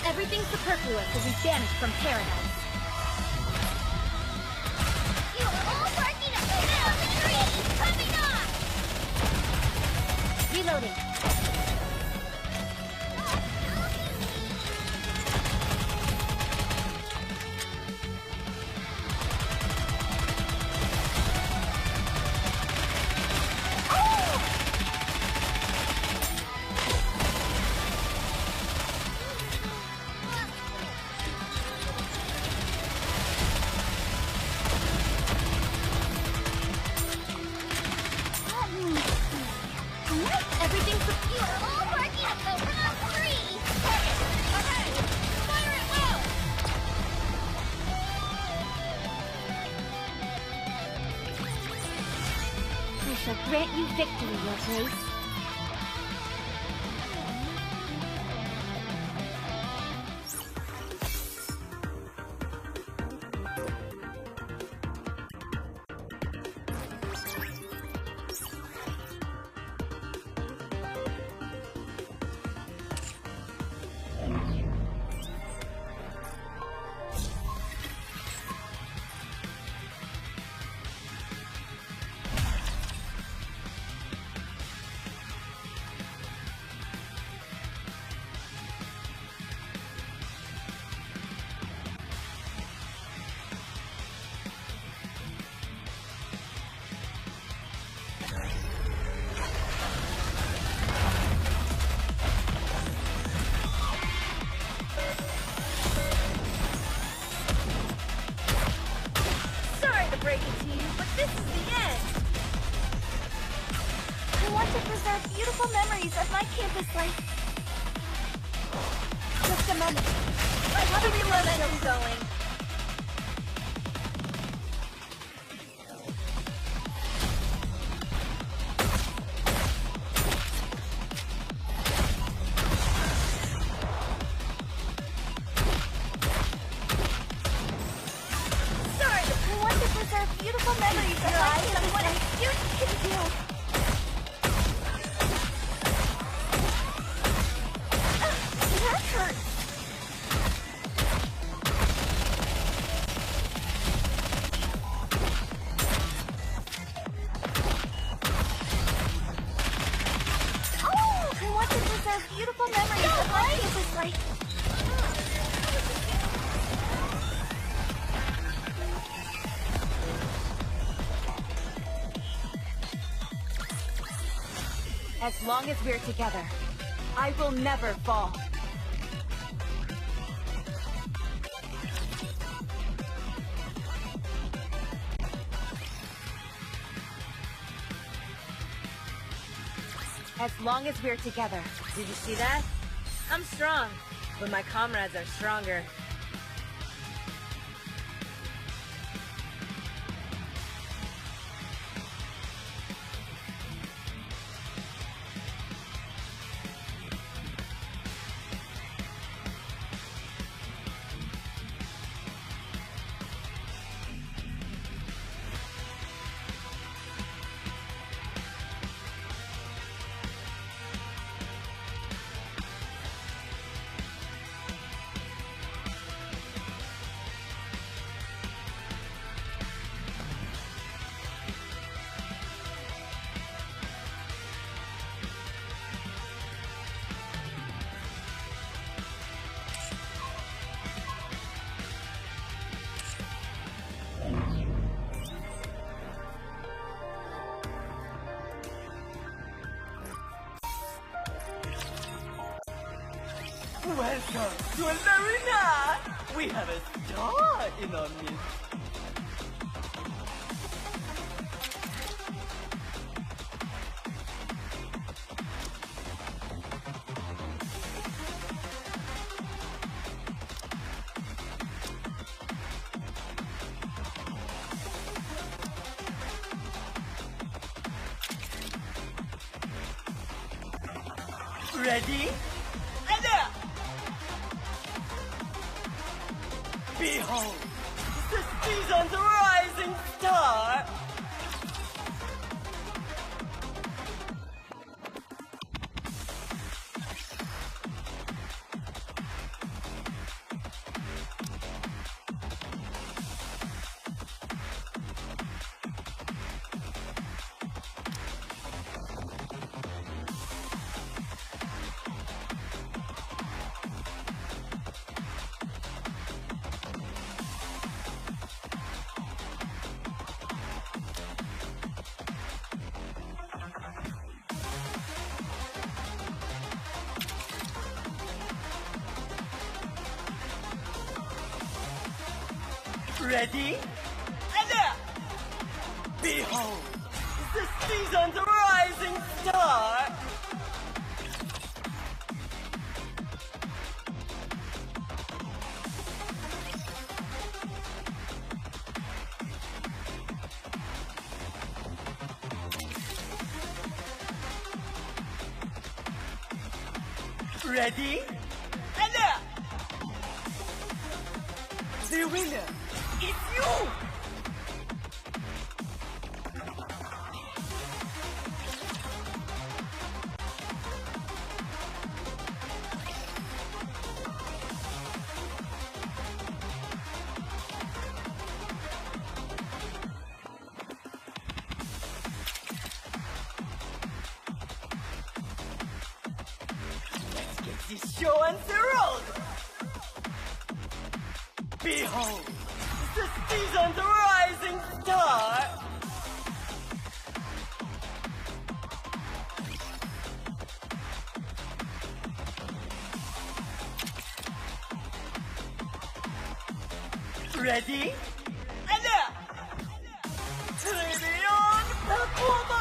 Everything superfluous will be banished from paradise. You are all barking up the middle of the tree! Coming off! Reloading. shall grant you victory, Your Grace. Sorry to break it to you, but this is the end. I want to preserve beautiful memories of my campus life. Just a moment. I have a momentum going. Sorry, I want to preserve beautiful memories of my campus life. You can do. That hurts. Oh, I want to preserve beautiful memories of my campus life. As long as we're together, I will never fall. As long as we're together. Did you see that? I'm strong, but my comrades are stronger. Welcome to an arena! We have a star in our midst. Ready? And up! Behold, the season's rising star! Ready? And up! Behold, the season's rising star! Ready? And now! The winner is you! Let's get this show on the road! Behold, the season's rising star! Ready? And now! Trillion performance!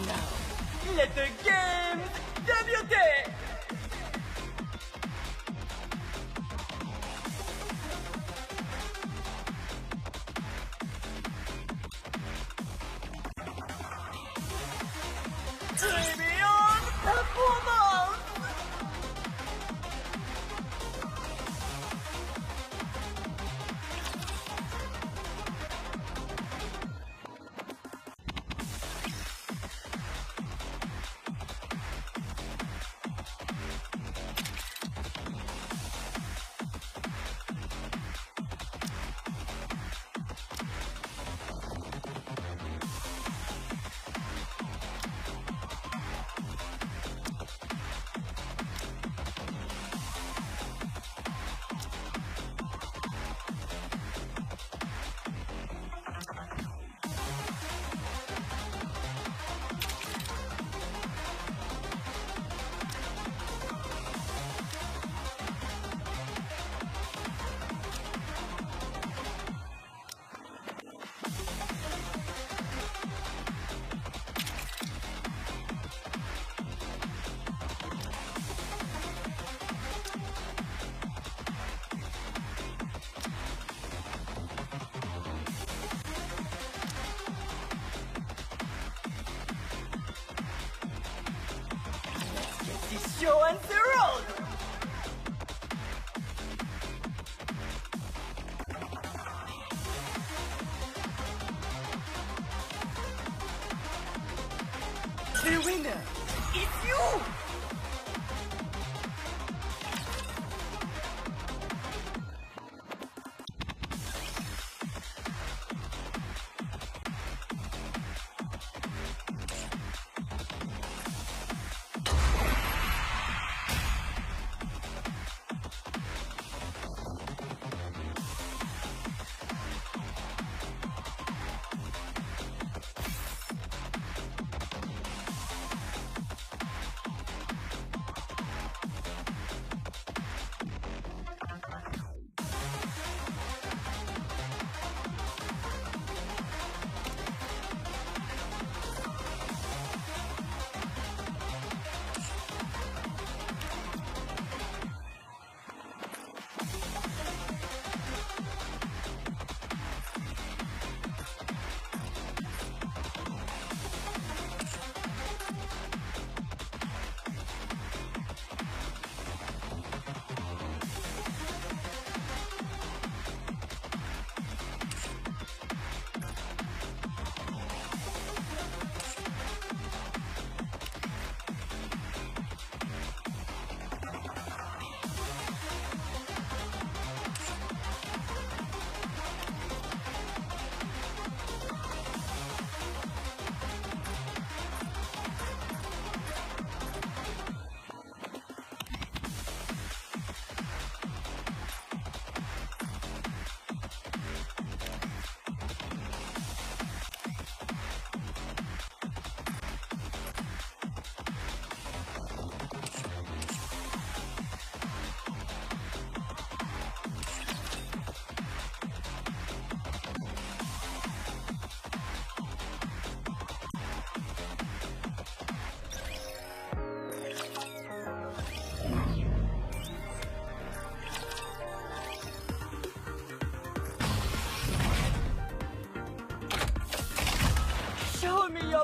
Now, let the games debute! Trillion performance! This show on the road! The winner is you!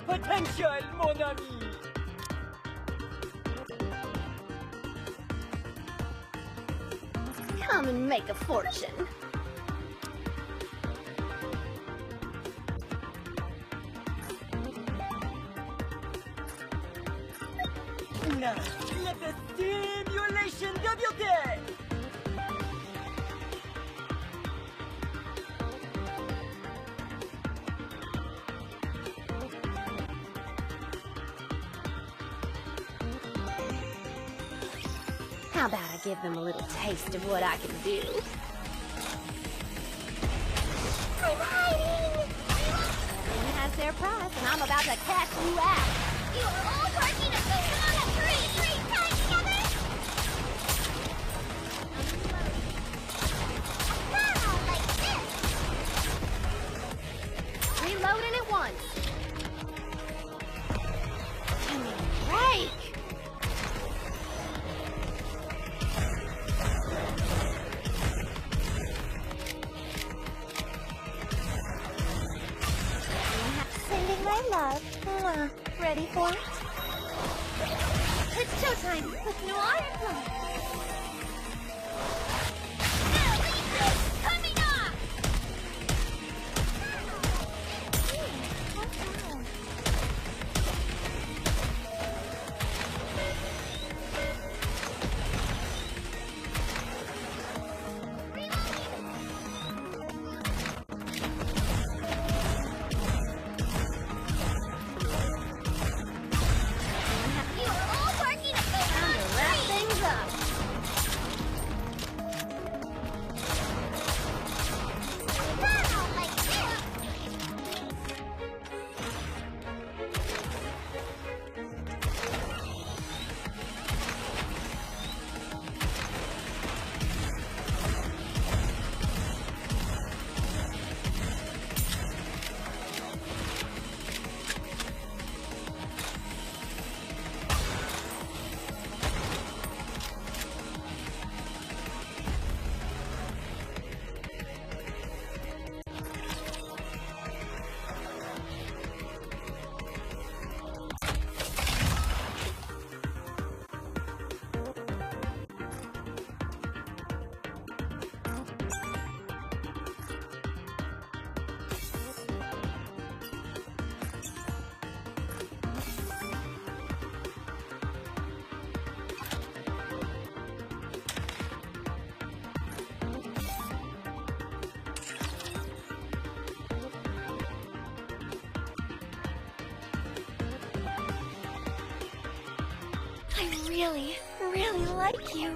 your potential, mon ami! Come and make a fortune. Now, let the stimulation débuter! How about I give them a little taste of what I can do? I'm hiding! Everyone has their price, and I'm about to catch you out. You are all working to come on a three time together! Wow, like this! Reloading at once. Give me a break! Sending my love. Ready for it? It's showtime with Noir and Blood. Coming off! You are all working to go time to wrap things up. Wow, like this! I really, really like you.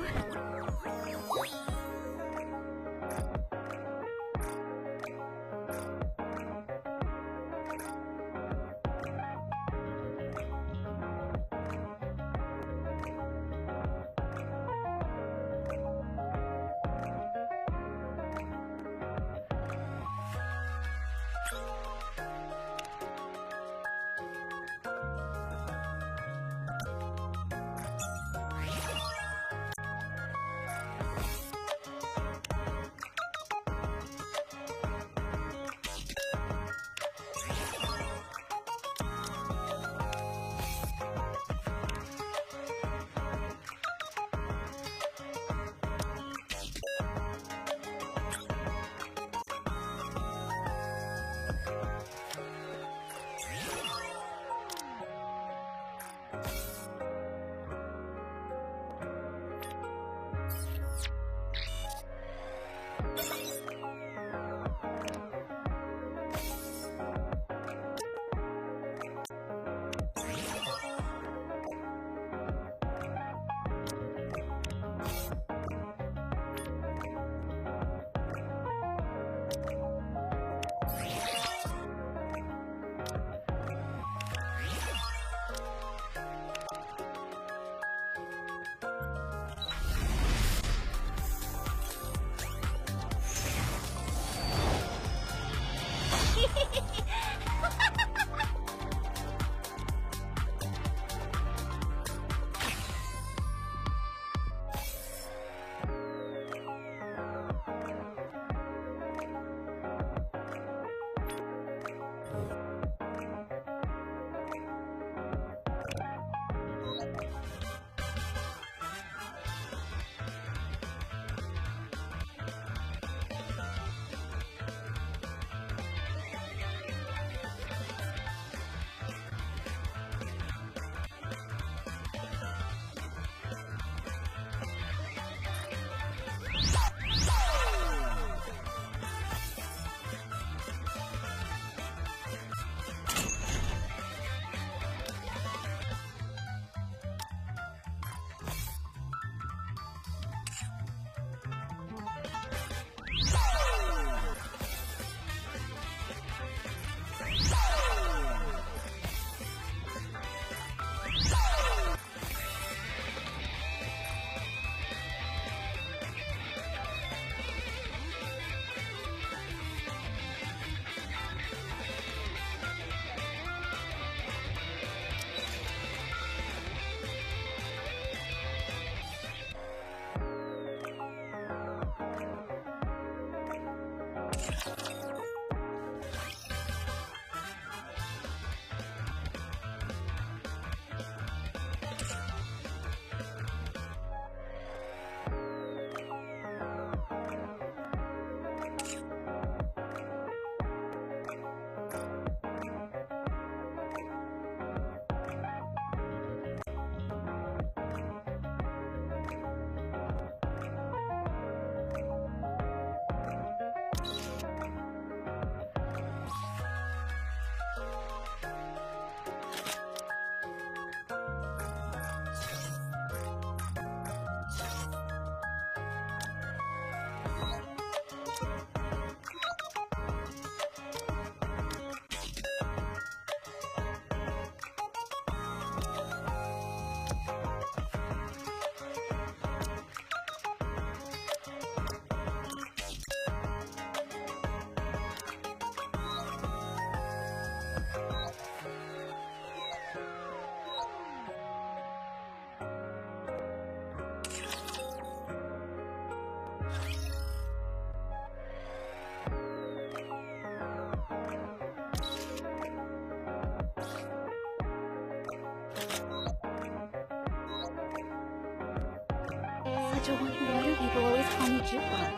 Why do people always call me Jukebox?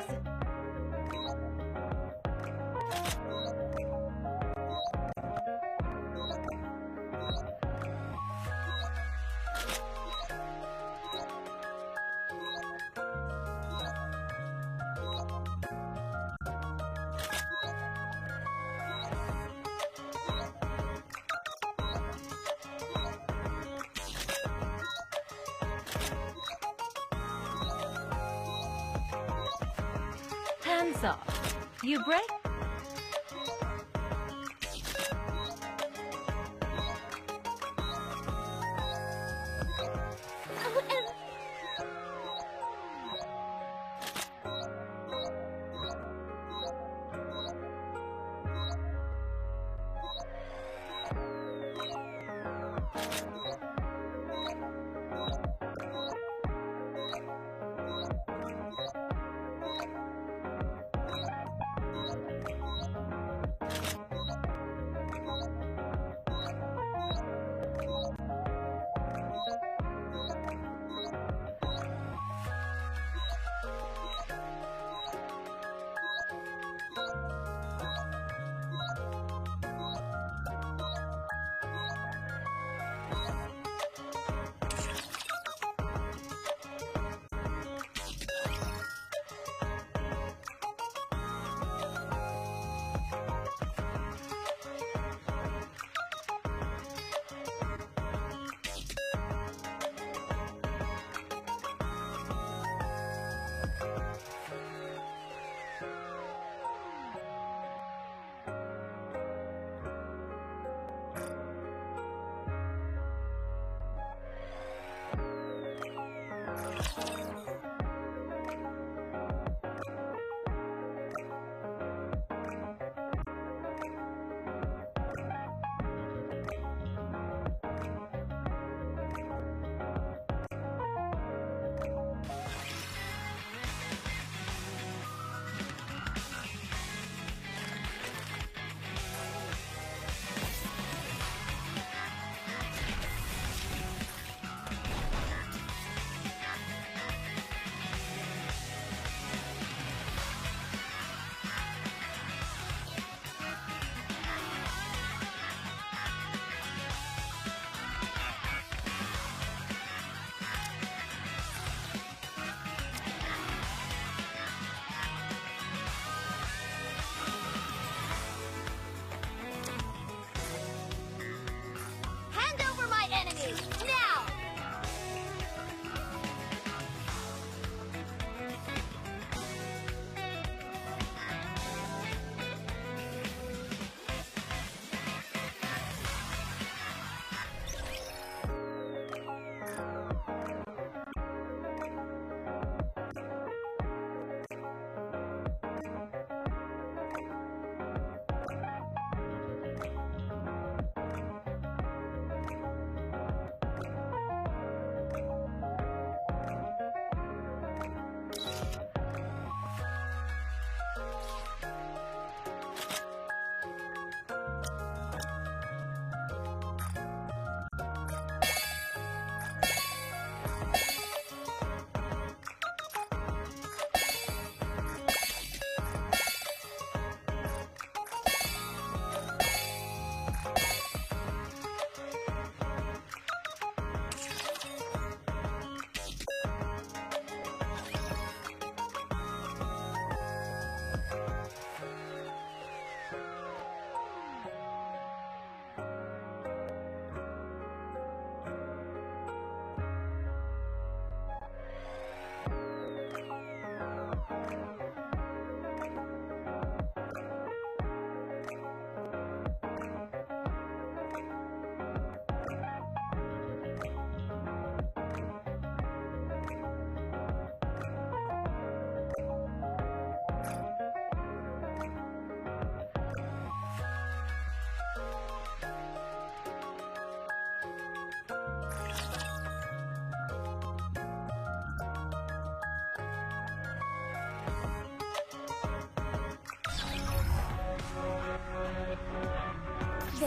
Hands off. You break?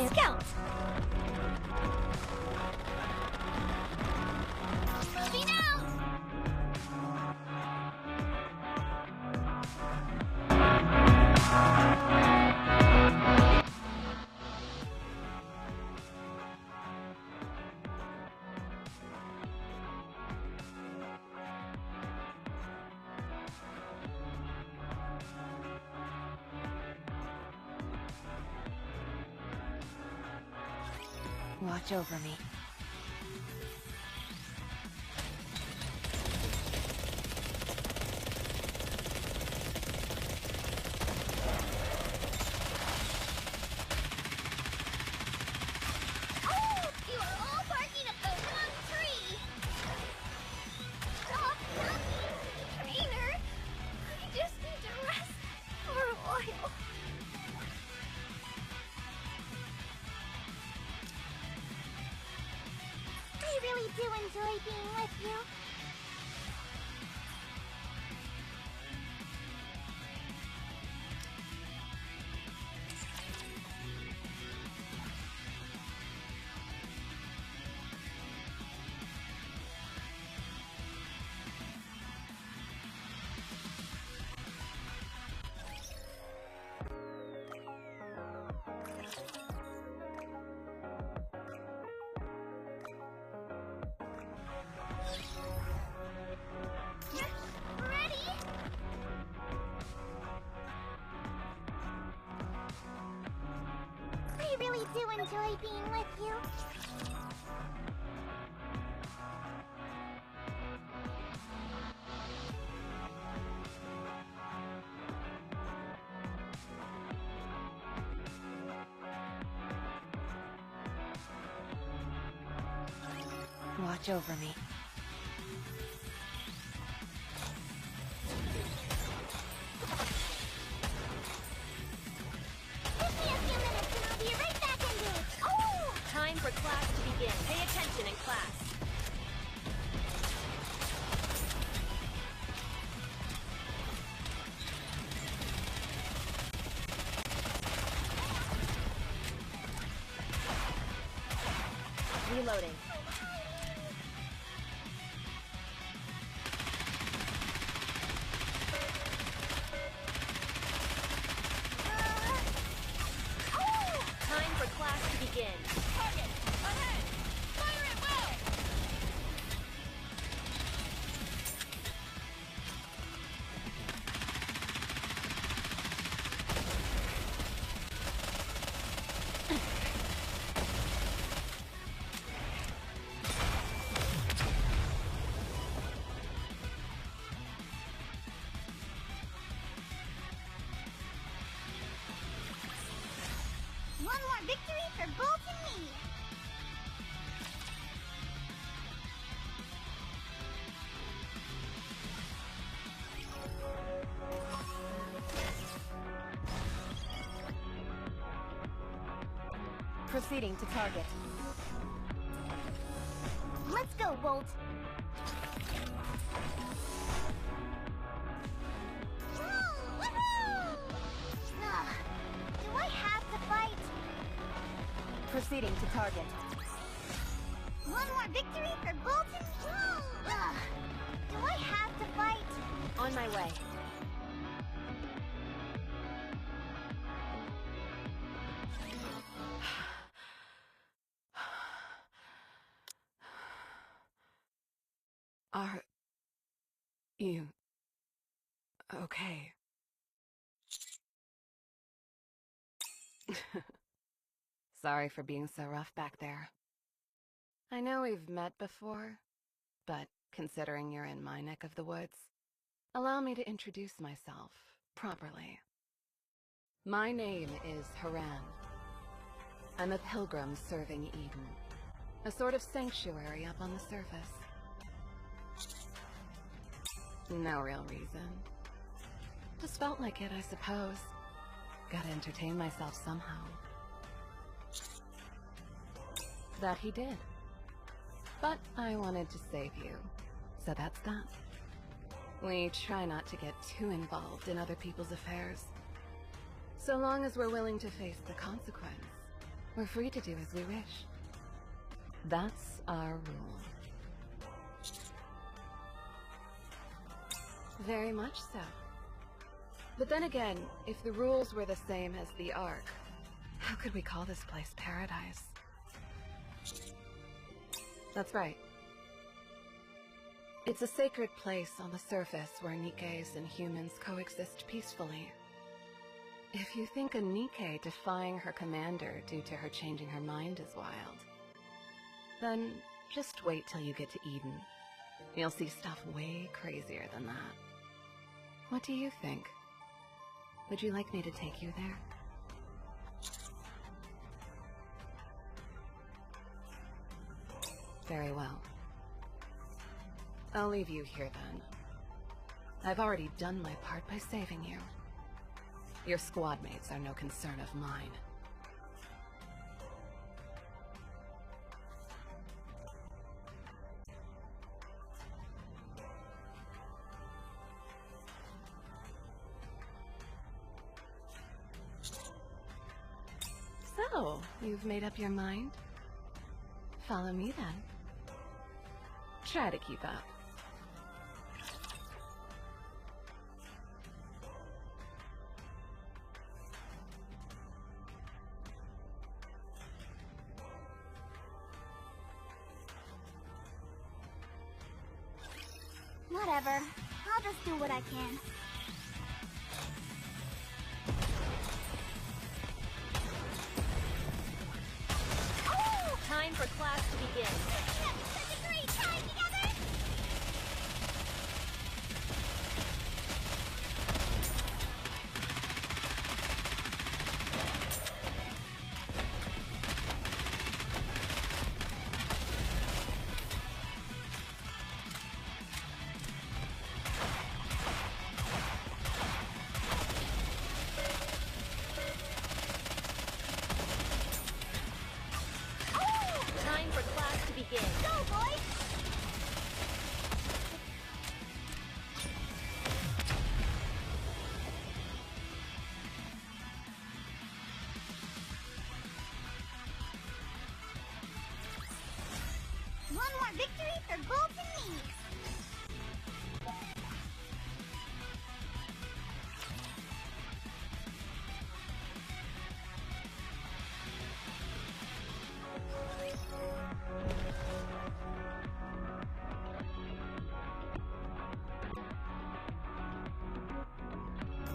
Scout! Moving out! Watch over me. Oh, you are all barking up the wrong tree! Stop talking, trainer! I just need to rest for a while. I really do enjoy being with you. Ready? I really do enjoy being with you. Watch over me. Give me a few minutes and I'll be right back into it. Oh! Time for class to begin. Pay attention in class. Reloading. Time for class to begin. Target! Ahead! Fire it well! One more victory for Bolt and me. Proceeding to target. Let's go, Bolt. Woohoo! Ugh, do I have to fight? Proceeding to target. One more victory for Bolton. Ugh, do I have to fight? On my way. Are you okay? Sorry for being so rough back there. I know we've met before, but considering you're in my neck of the woods, allow me to introduce myself properly. My name is Haran. I'm a pilgrim serving Eden, a sort of sanctuary up on the surface. No real reason. Just felt like it, I suppose. Gotta entertain myself somehow. That he did. But I wanted to save you, so that's that. We try not to get too involved in other people's affairs. So long as we're willing to face the consequence, we're free to do as we wish. That's our rule. Very much so. But then again, if the rules were the same as the Ark, how could we call this place paradise? That's right. It's a sacred place on the surface where Nikes and humans coexist peacefully. If you think a Nike defying her commander due to her changing her mind is wild, Then just wait till you get to Eden. You'll see stuff way crazier than that. What do you think? Would you like me to take you there? Very well. I'll leave you here then. I've already done my part by saving you. Your squad mates are no concern of mine. So, you've made up your mind? Follow me then. Try to keep up. Whatever. I'll just do what I can. Time for class to begin. Such a great time together! Time for class to begin. Go, boys! One more victory for Bolt and me!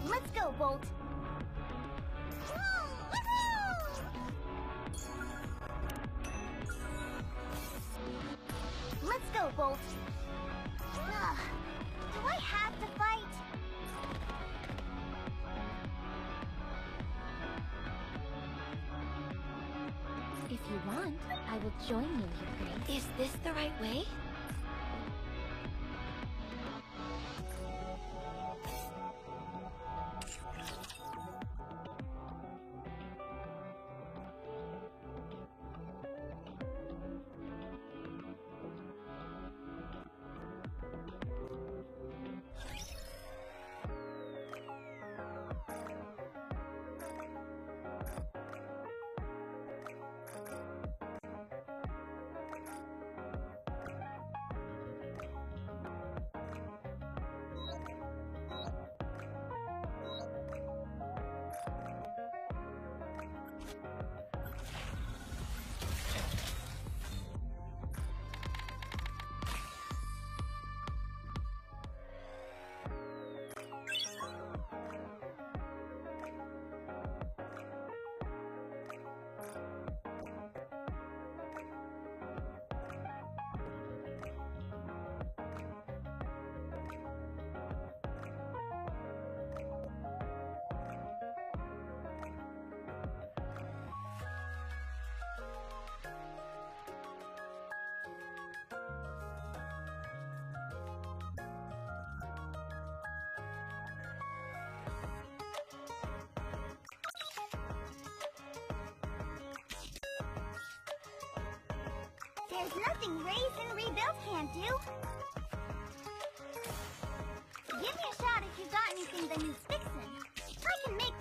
Let's go, Bolt! Let's go, Bolt! Ugh, do I have to fight? If you want, I will join you, Your Grace. Is this the right way? There's nothing Raise and Rebuild can't do. Give me a shot if you got anything that needs fixing. I can make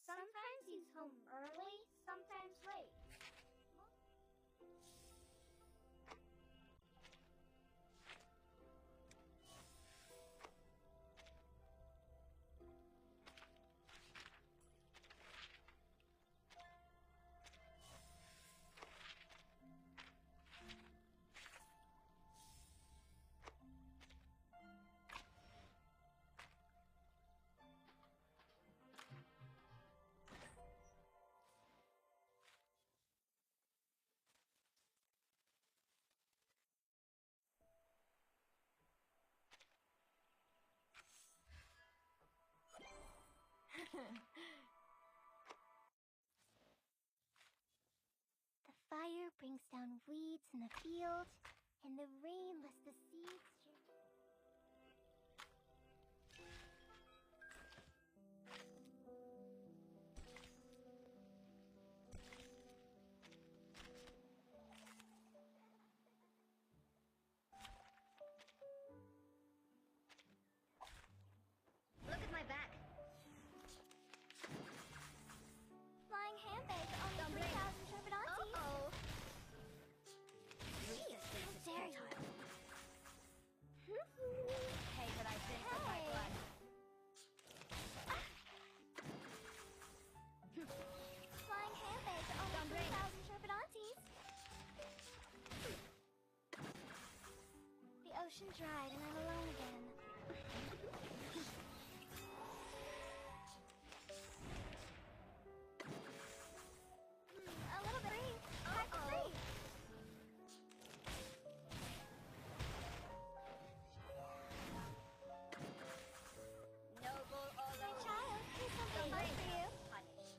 Sometimes he's home early, sometimes late. The fire brings down weeds in the field, and the rain lets the seeds Look at my back. Flying handbags only 3,000 turbidantes. Uh-oh. How dare you? Hey, but I think with my blood. Flying handbags only 3,000 turbidantes. The ocean dried and I'm alone again. A little bit free. Back to free. Noble My Olo. child, here's something fun for you. Punished.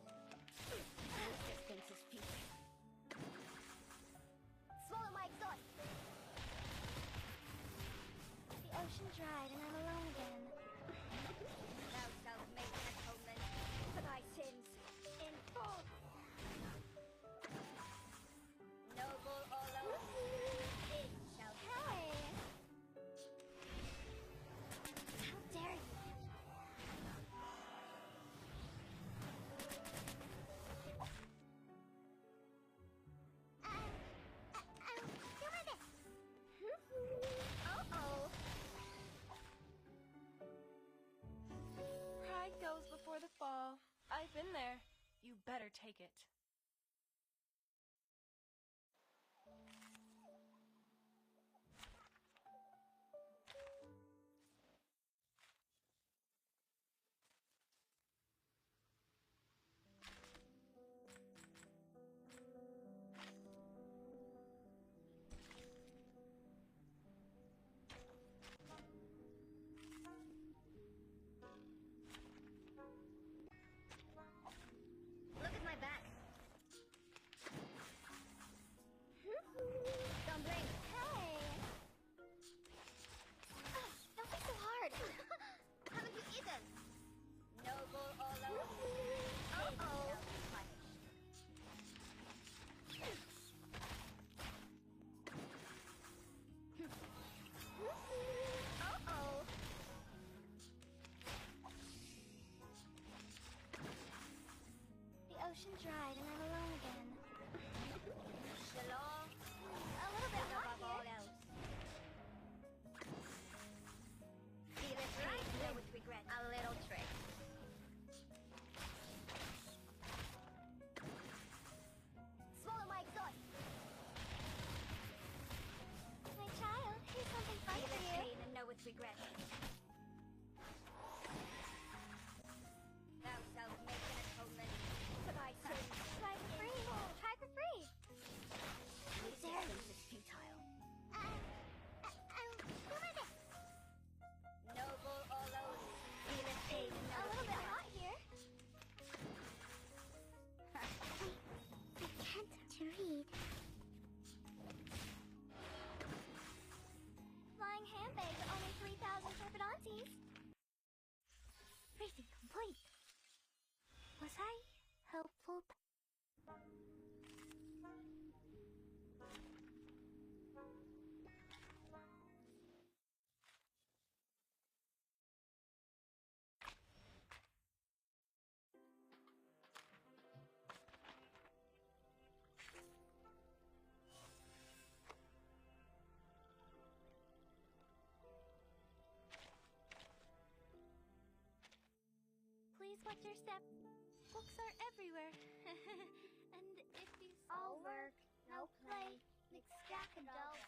Resistance is peace. Swallow my exhaust. The ocean dried and I'm alone again. Thou shalt make atonement for thy sins in full. Noble Olo, it shall be. Hey! How dare you? I'm doing it! Uh-oh. Pride goes before the fall. I've been there. You better take it. Look at my back. Please watch your step. Books are everywhere. And if you... All work, no play, makes Jack a dull boy.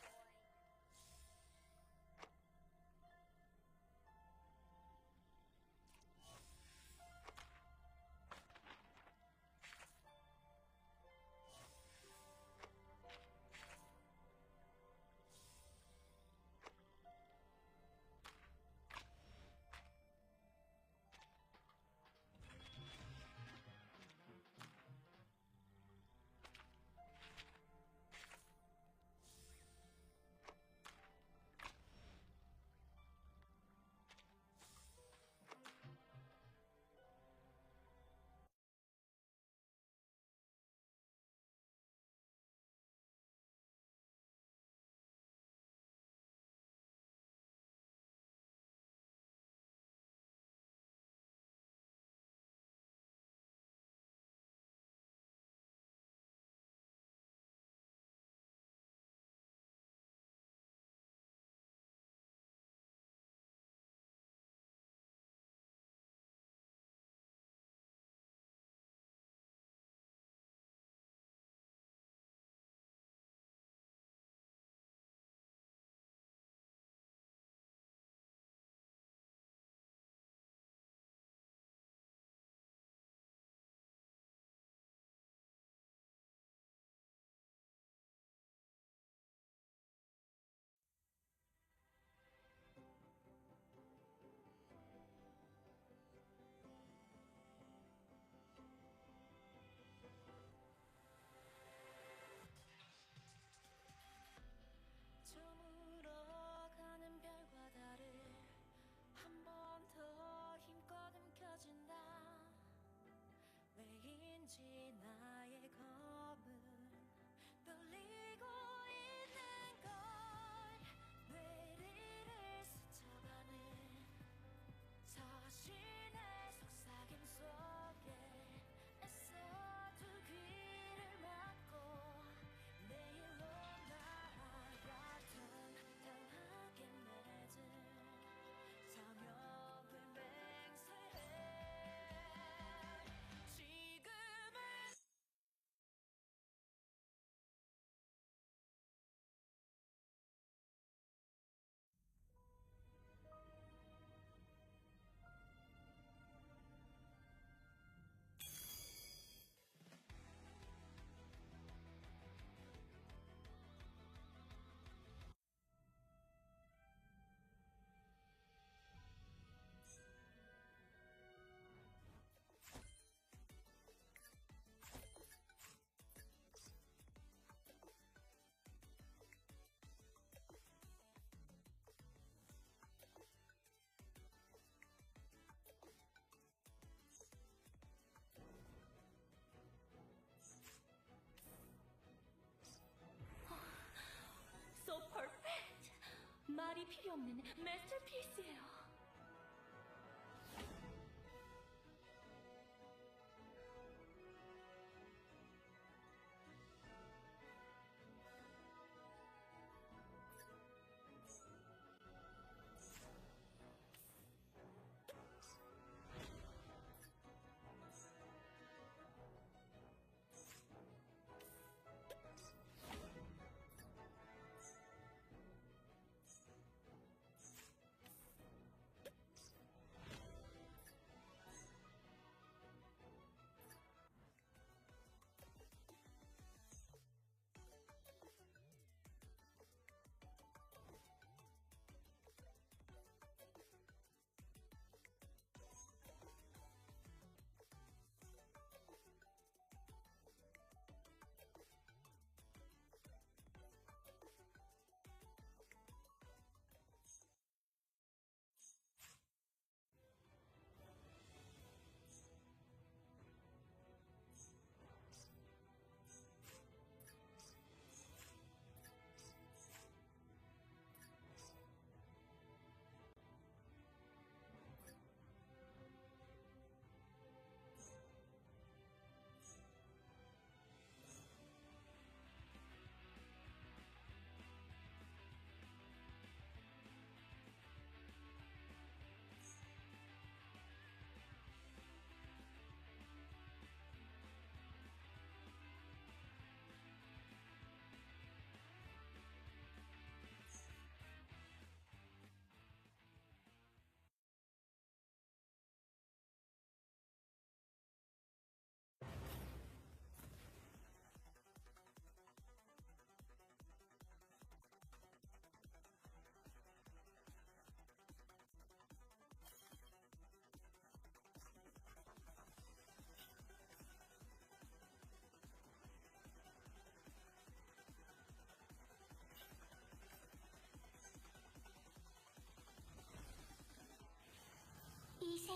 저물어가는 별과 달을 한 번 더 힘껏 움켜쥔다. 왜인지 나의 검은 떨리고 있는 걸. 뇌리를 스쳐가는 자신의 속삭임 속에 애써 두 귀를 막고 내일로 나아가던 강하게 맺은 사명을 맹세해. 지금은 So perfect. 말이 필요 없는 마스터피스예요.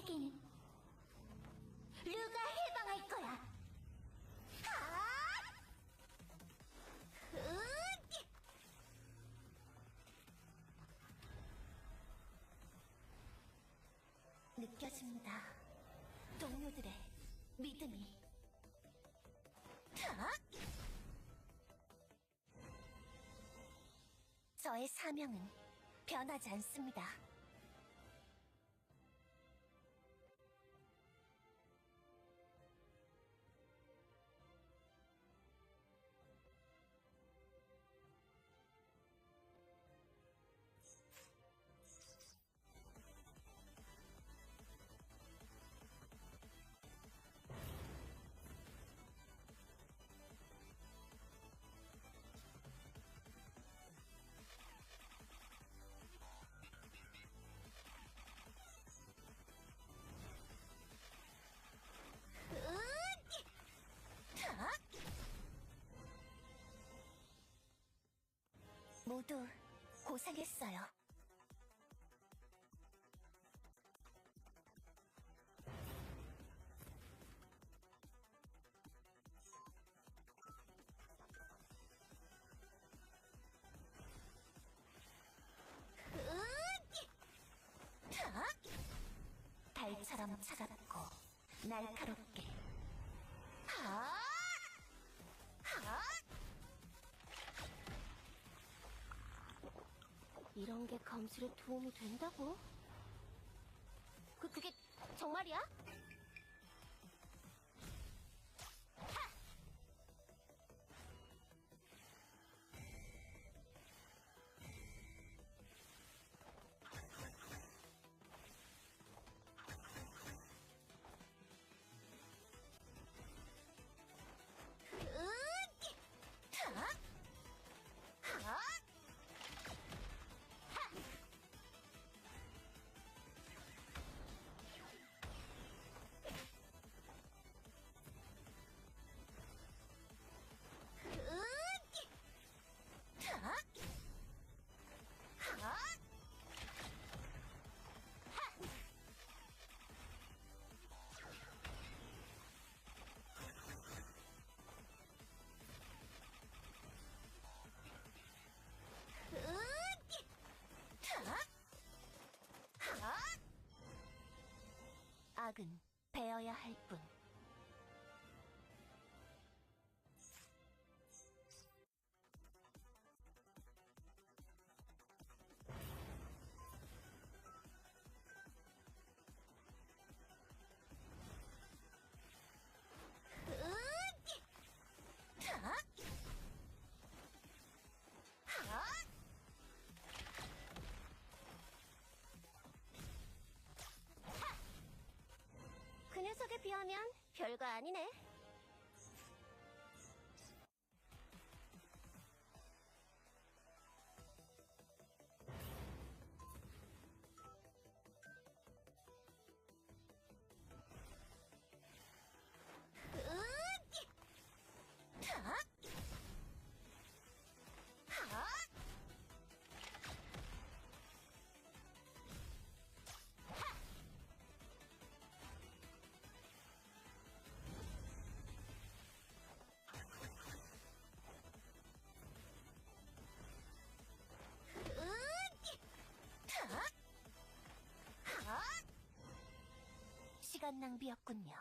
너에겐 류가 해방할 거야. 아! 느껴집니다. 동료들의 믿음이. 저의 사명은 변하지 않습니다. 모두 고생했어요. 달처럼 차갑고 날카롭게. 이런 게 감술에 도움이 된다고? 그게 정말이야? 악은 베어야 할 뿐. 그 녀석에 비하면 별거 아니네. 시간 낭비였군요.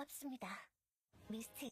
고맙습니다. 미스트.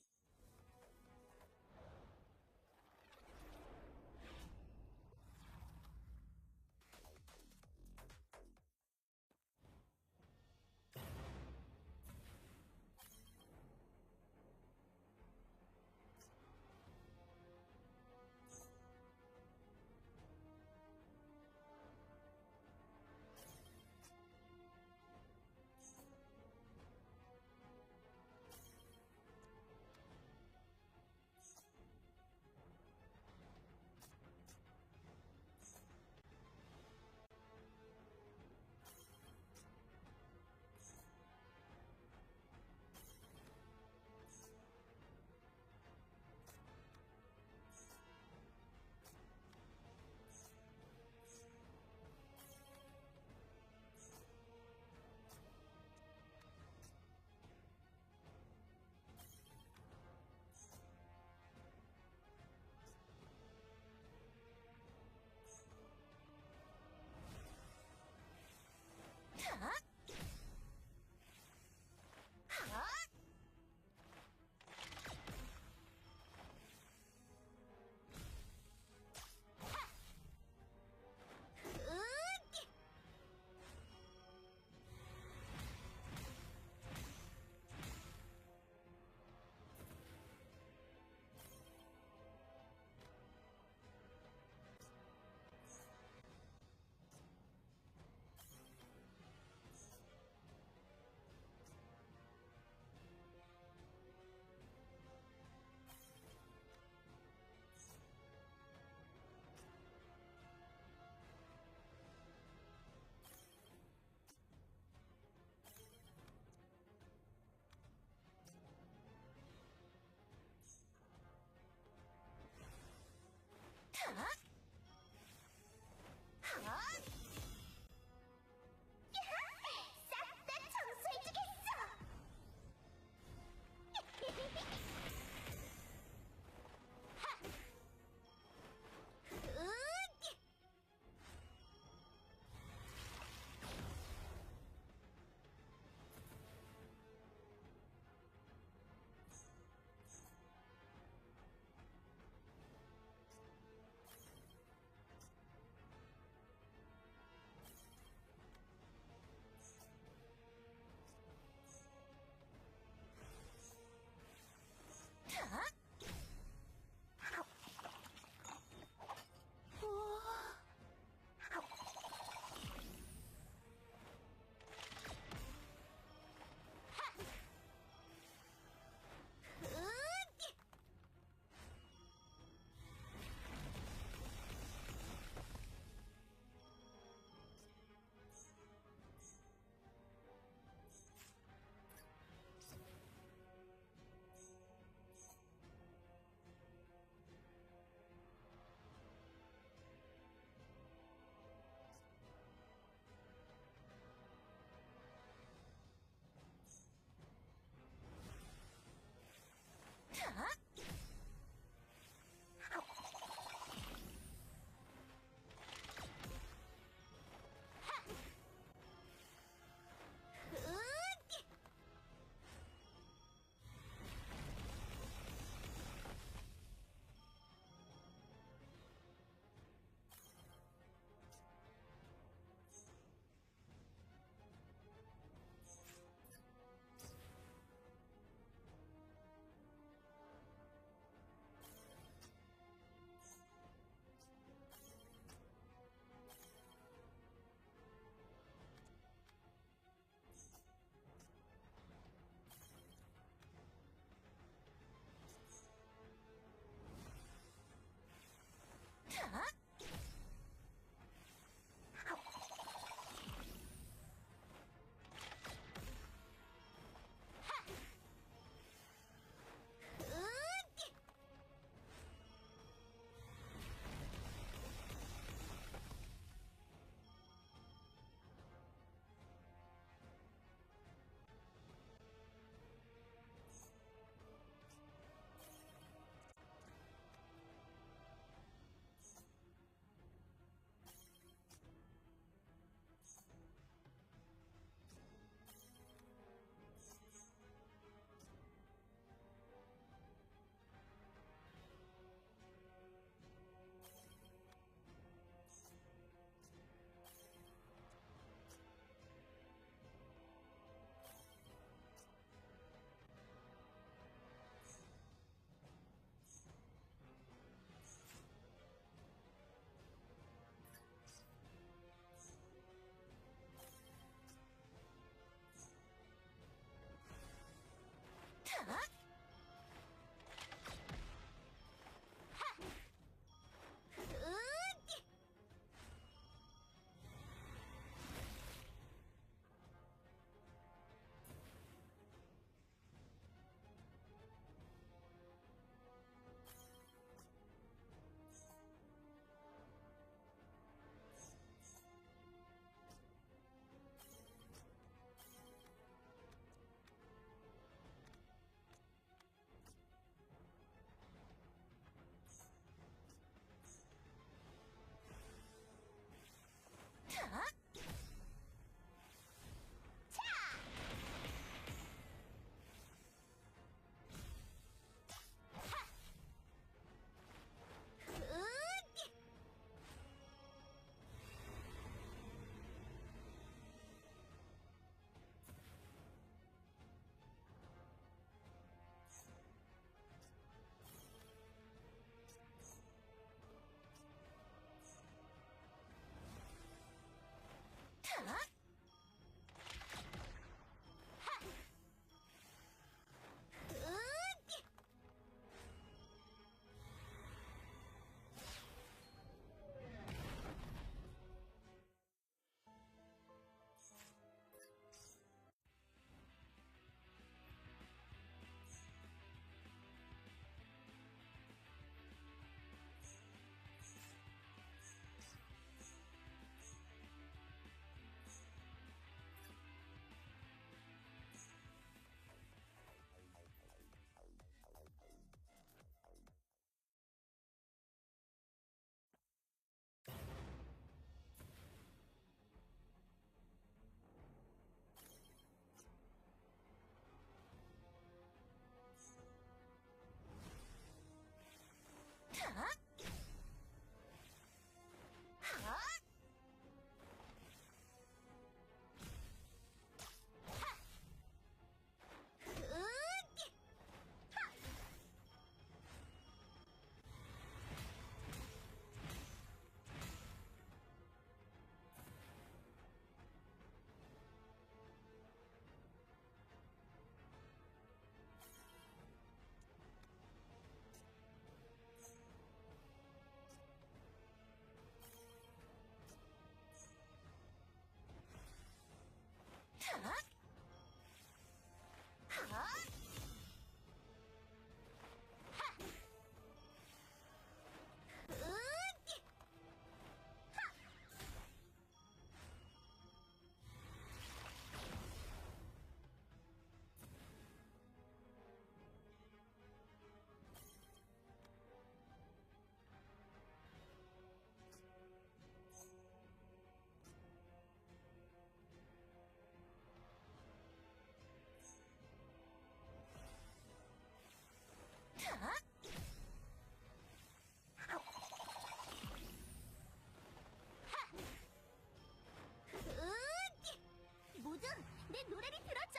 내 노래를 들어줘.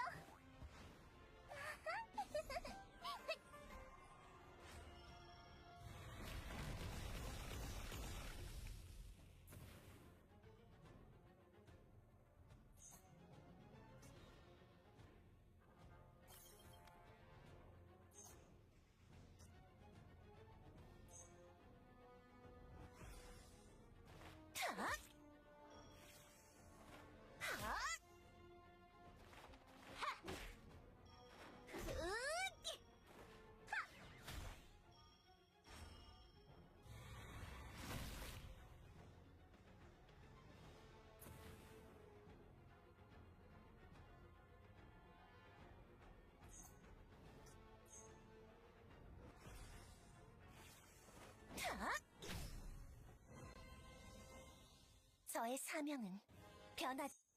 저의 사명은 변하지.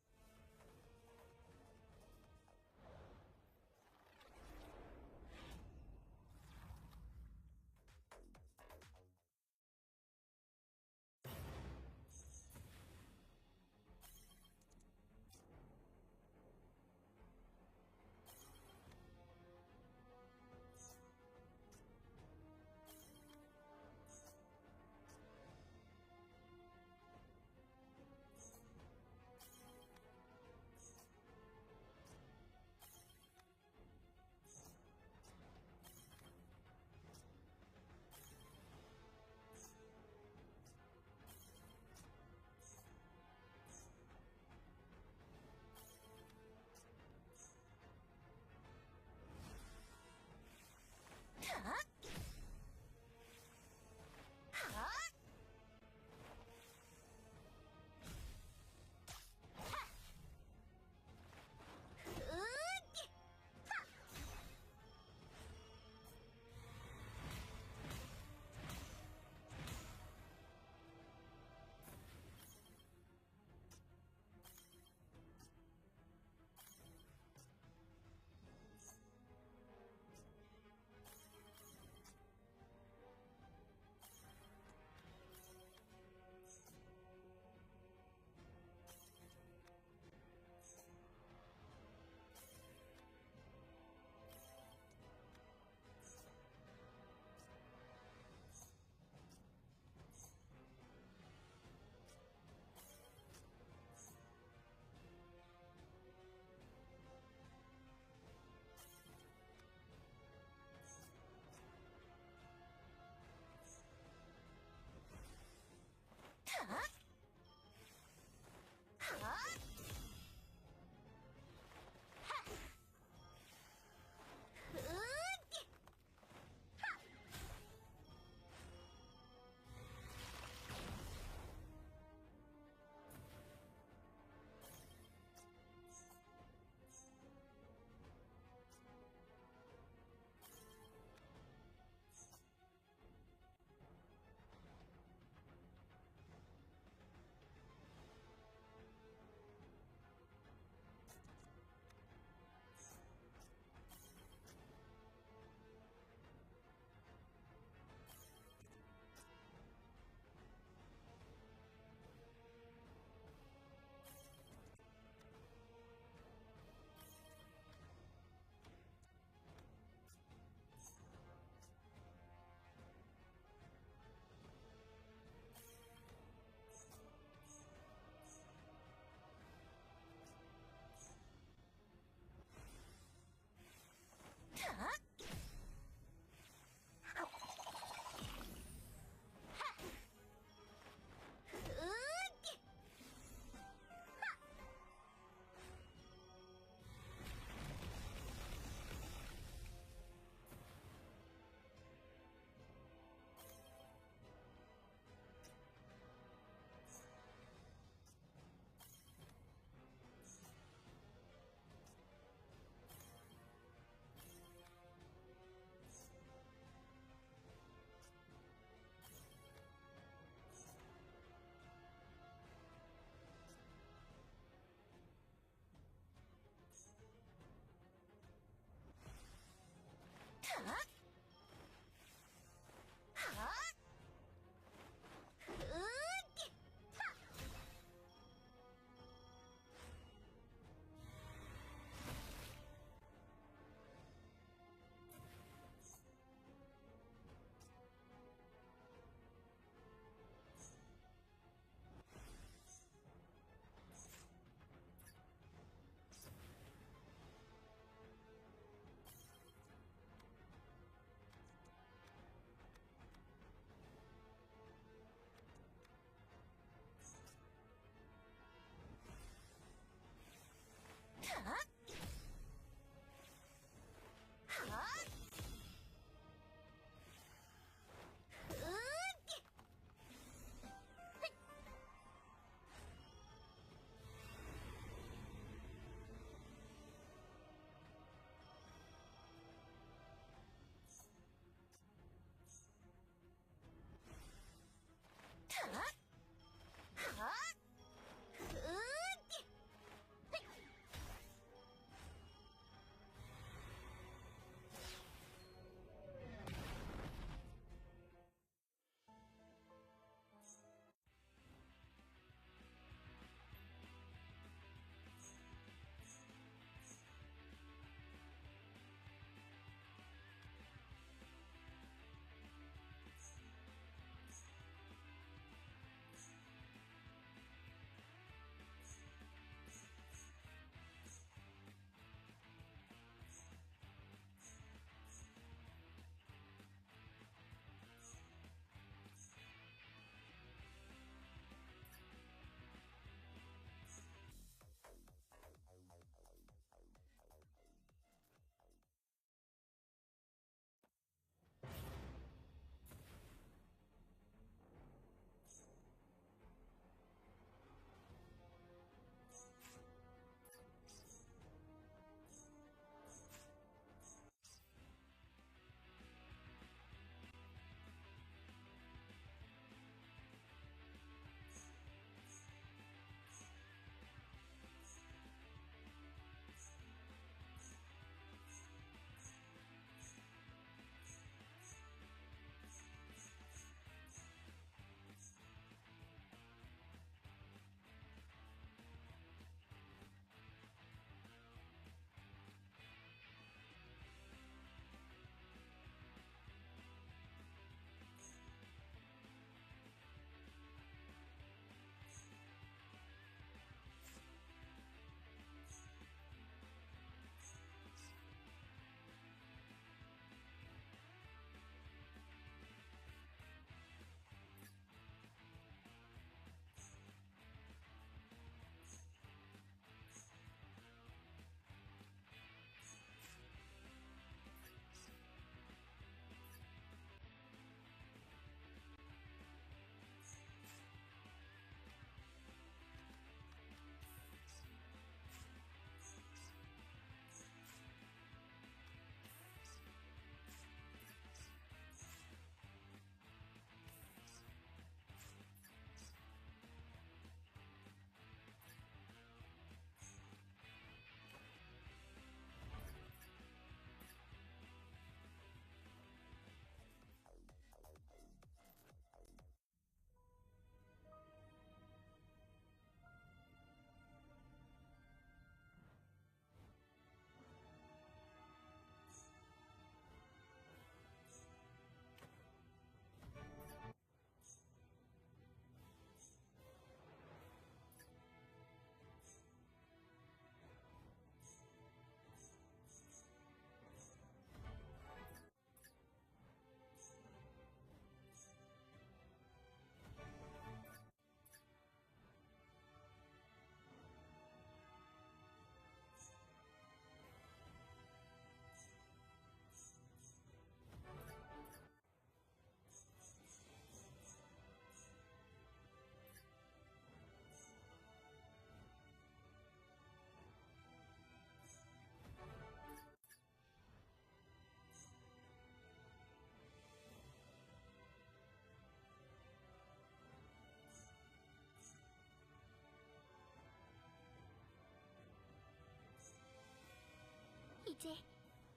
이제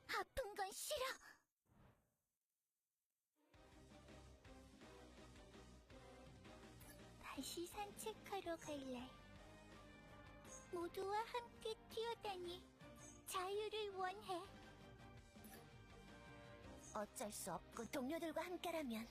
아픈 건 싫어. 다시 산책하러 갈래. 모두와 함께 뛰어다니 자유를 원해. 어쩔 수 없고 동료들과 함께라면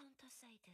카운터 사이드.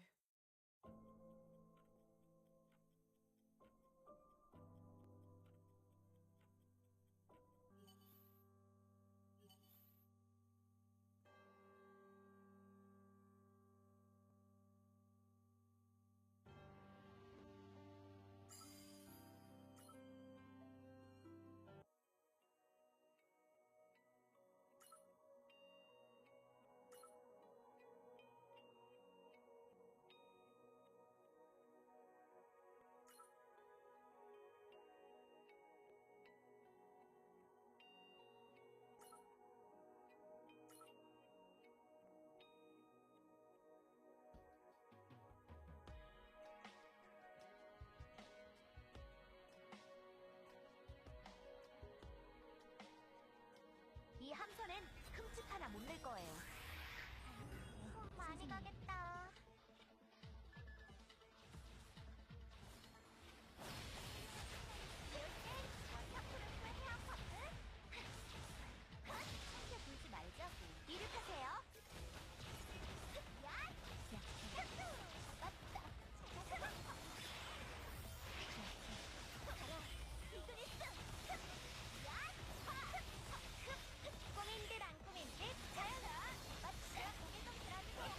될 거예요. 손 많이 가겠다. 챙겨보지 말자고. 이륙하세요. 야! 잡았다. 이그리스! 야! 꾸민 듯 안 꾸민 듯 자연아! 맞다. 고개 좀 들어주세요.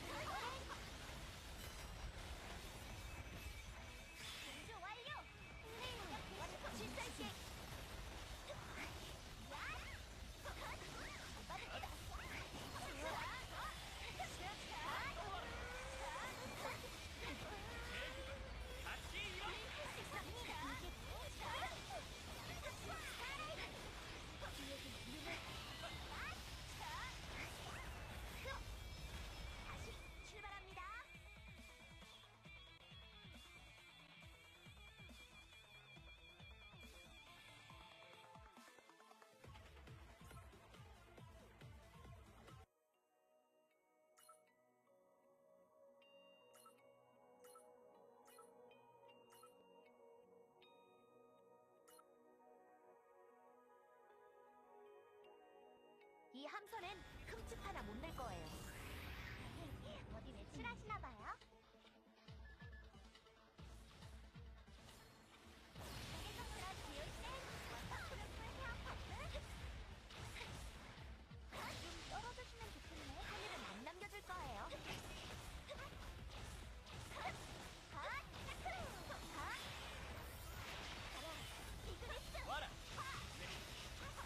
공주 완료! 완료! 질살게! 야! 맞다. 다시 출발합니다. 이 함선엔 흠집 하나 못 낼 거예요. 어디 외출하시나봐요? 좀 떨어주시면 좋겠네. 하늘은 안 남겨줄 거예요. 와라!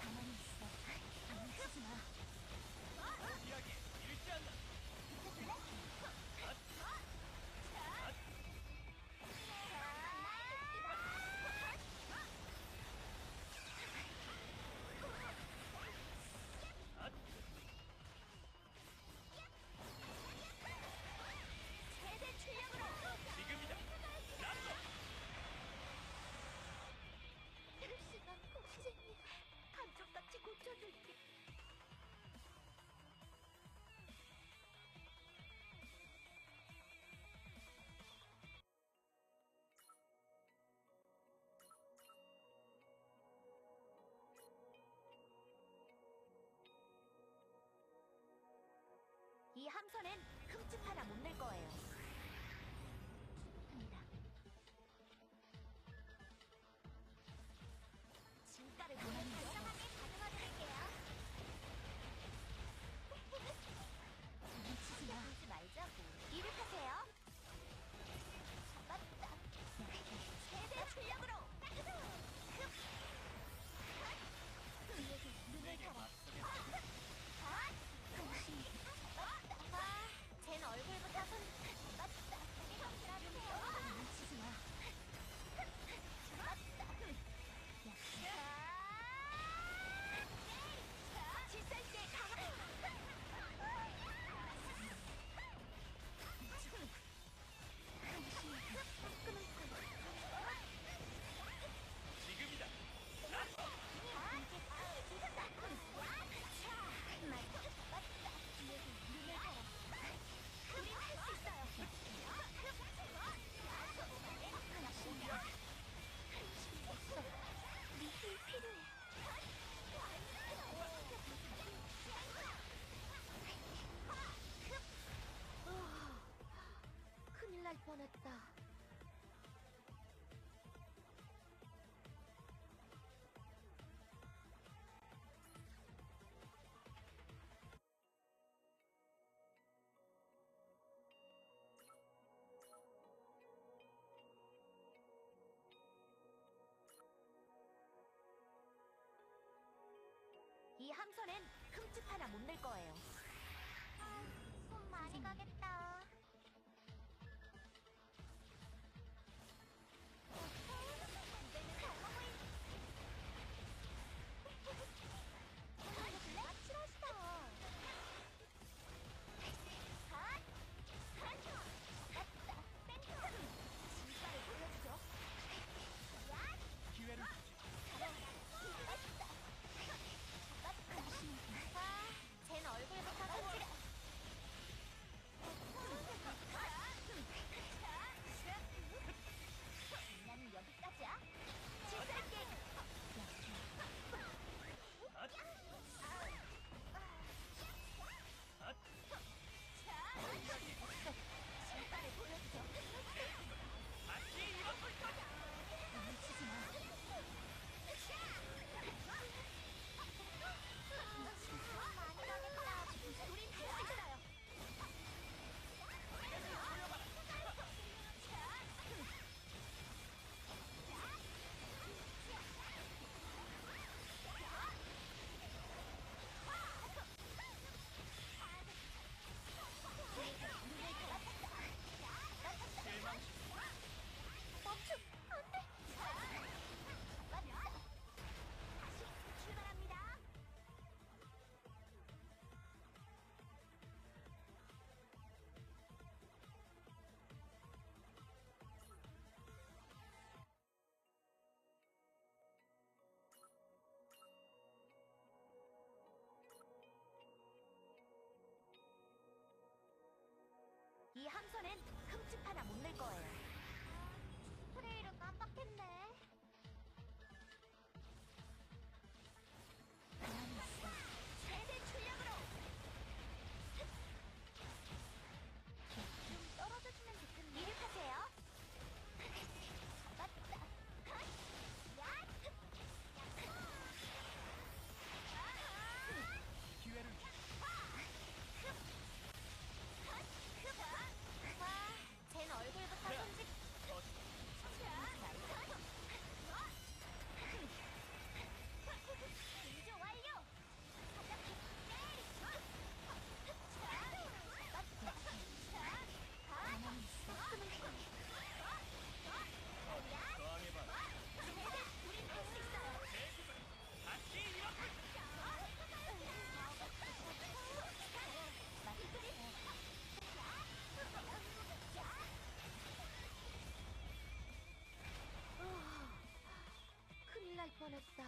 가만히 있어. 멈추지 마. 무리하게 이르지 않나! 최대 출력으로! 지금이다! 나서! 시간 고생이 감쪽같이 고쳐줄게. 이 함선엔 흠집 하나 못 낼 거예요. 합니다. 진가를 가만히 다양하게 가져가드릴게요. 뭉치지 마. 보지 말자고. 이륙하세요. 잡았다. 최대 출력으로. 우리에게 눈을 가라. 쟨 얼굴부터 손. 맞다. 성질하주세요. 뭉치지 마. 맞다. 질살게 지금이다! 눈을 가라. 우린 할 수 있어요. 리필 필요해. 큰일 날 뻔했다. 이 함선엔 흠집 하나 못 낼 거예요. 손 많이 가겠다. 이제는 잘하고 있. 아찔하시다. 맞다. 뺑겨. 진가를 보여주죠. 기회를 쟨 얼굴부터 손. 뻔했다.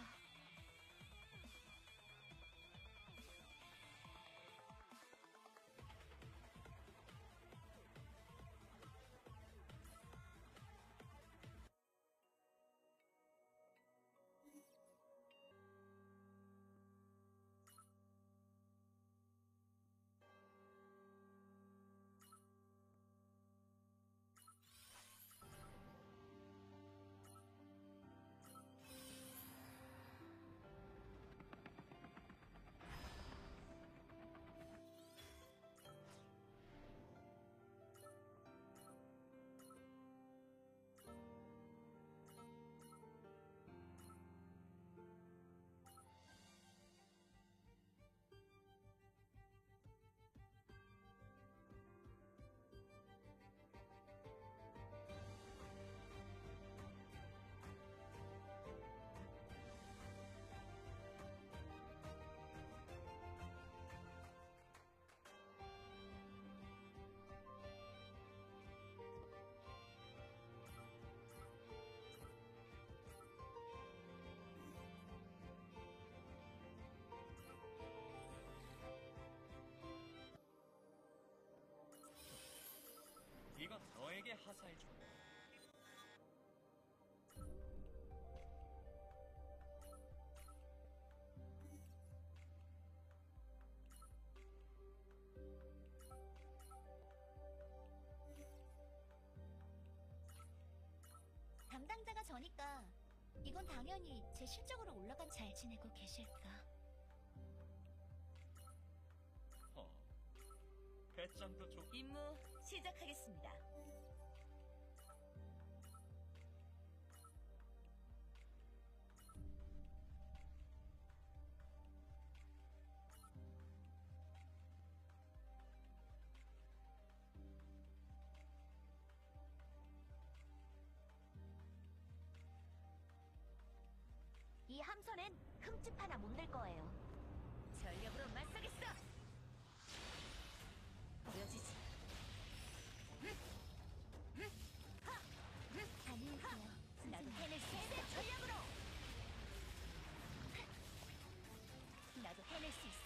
이건 너에게 하사해줘. 담당자가 저니까 이건 당연히 제 실적으로 올라간 잘 지내고 계실까? 배짱도 좋. 임무 시작하겠습니다. 이 함선엔 흠집 하나 못 낼 거예요. 전력으로 맞서겠어! 보여주지. 안녕하세요. 나도 해낼 수 있어. 전력으로! 나도 해낼 수 있어.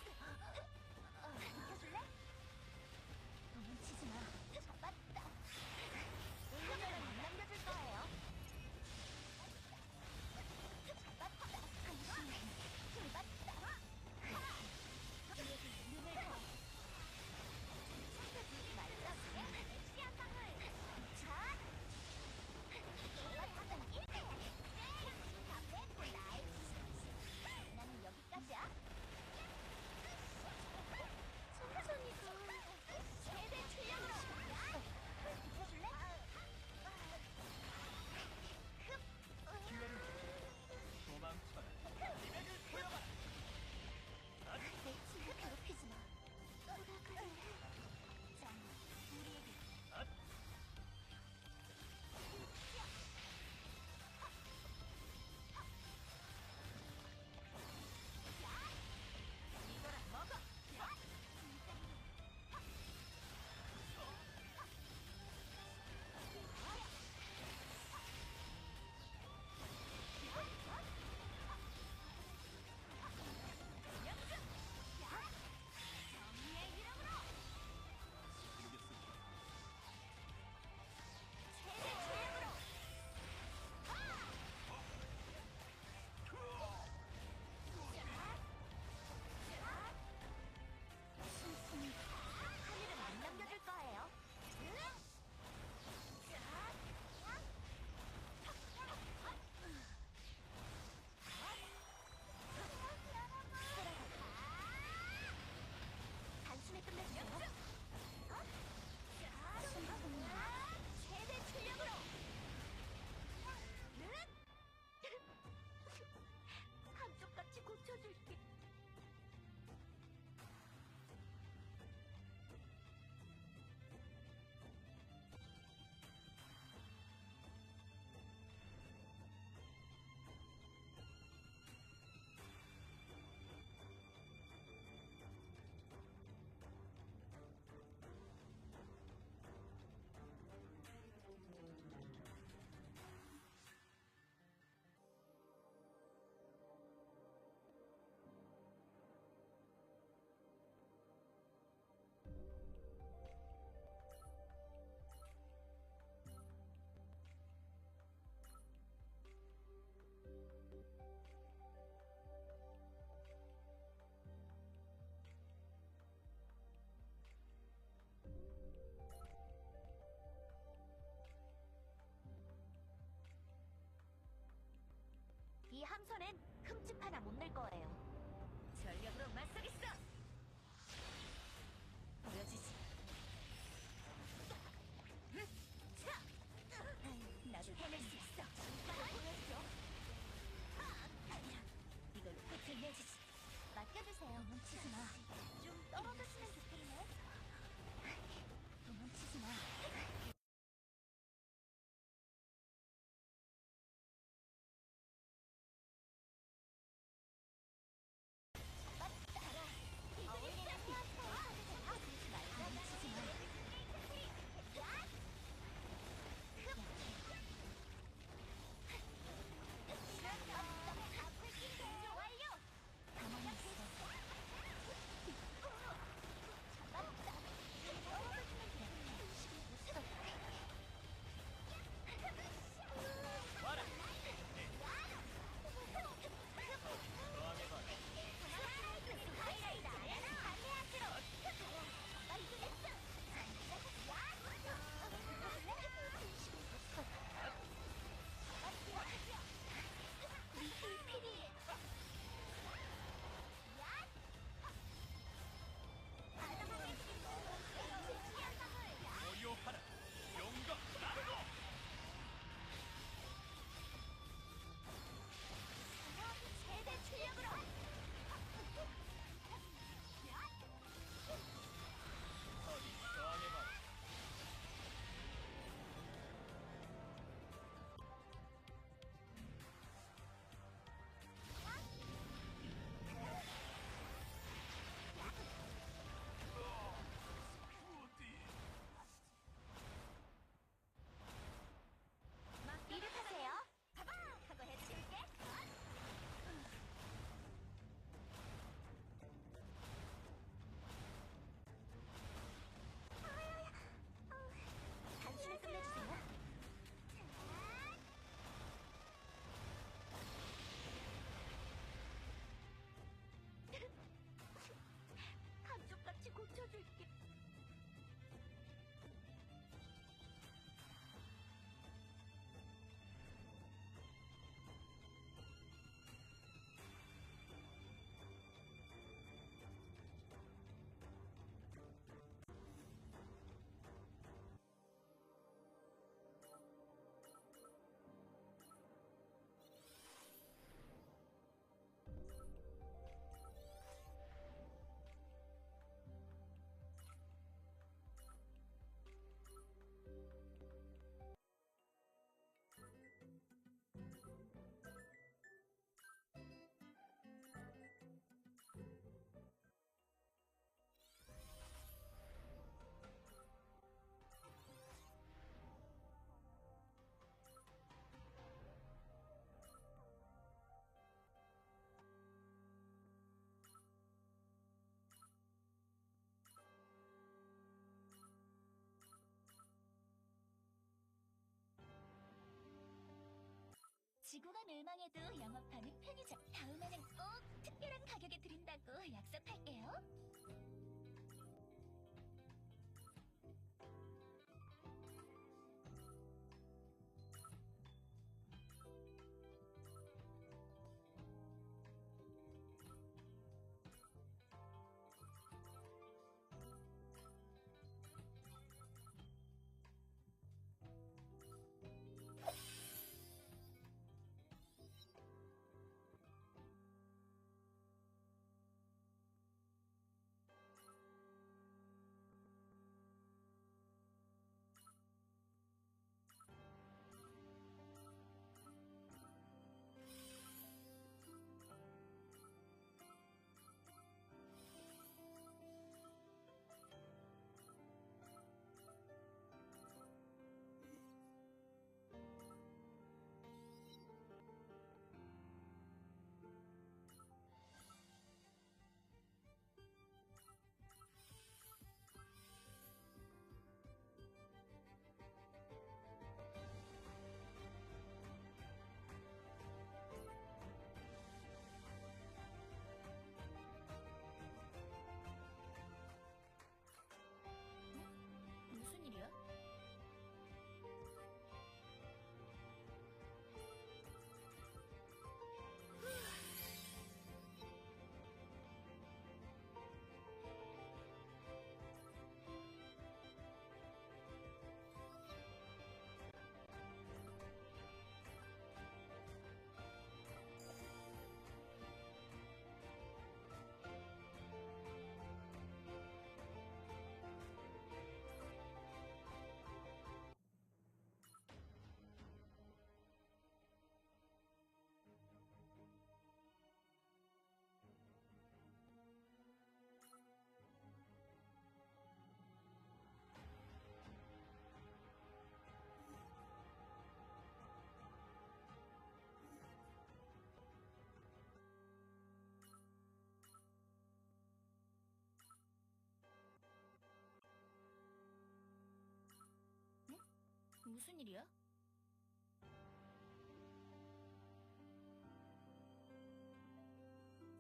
비켜줄래? 도망치지 마. 잡았다. 운명을 안 남겨줄 거예요. 잡았다. 한심해. 잡았다. 눈을 할 거예요. 전력으로 맞서겠어. 보여주지. 자, 나도 해낼 수 있어. 보여줘. 이걸로 끝을 내주지. 맡겨주세요. 도망치지 마. 좀 떨어졌으면 좋겠네. 도망치지 마. 어울리는 헤어스타일 찾으세요. 도망치지 마. 완료! 가만히 있어. 와라! 저항해봐. 고요하라! 용감 나르고! 최대 출력으로! 어디 저항해봐. 이륙하세요. 가봐! 하고 해치울게. 당신을 끝내주세요. 감쪽같이 고쳐줄게. 지구가 멸망해도 영업하는 편의점. 다음에는 꼭 특별한 가격에 드린다고 약속할게요. 무슨 일이야?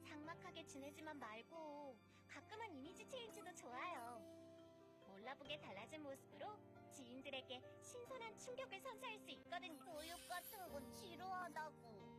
삭막하게 지내지만 말고 가끔은 이미지 체인지도 좋아요. 몰라보게 달라진 모습으로 지인들에게 신선한 충격을 선사할 수 있거든. 교육 같은 건 지루하다고.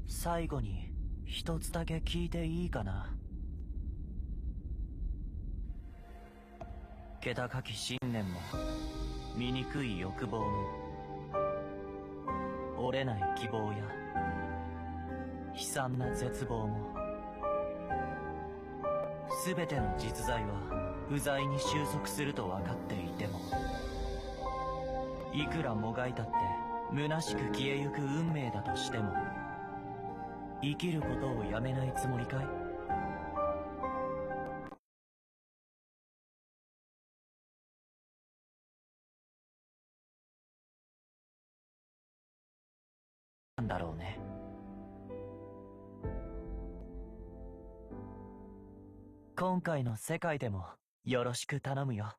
最後に一つだけ聞いていいかな。気高き信念も醜い欲望も折れない希望や悲惨な絶望も全ての実在は不在に収束すると分かっていても、いくらもがいたって虚しく消えゆく運命だとしても、生きることをやめないつもりかい？なんだろうね。今回の世界でもよろしく頼むよ。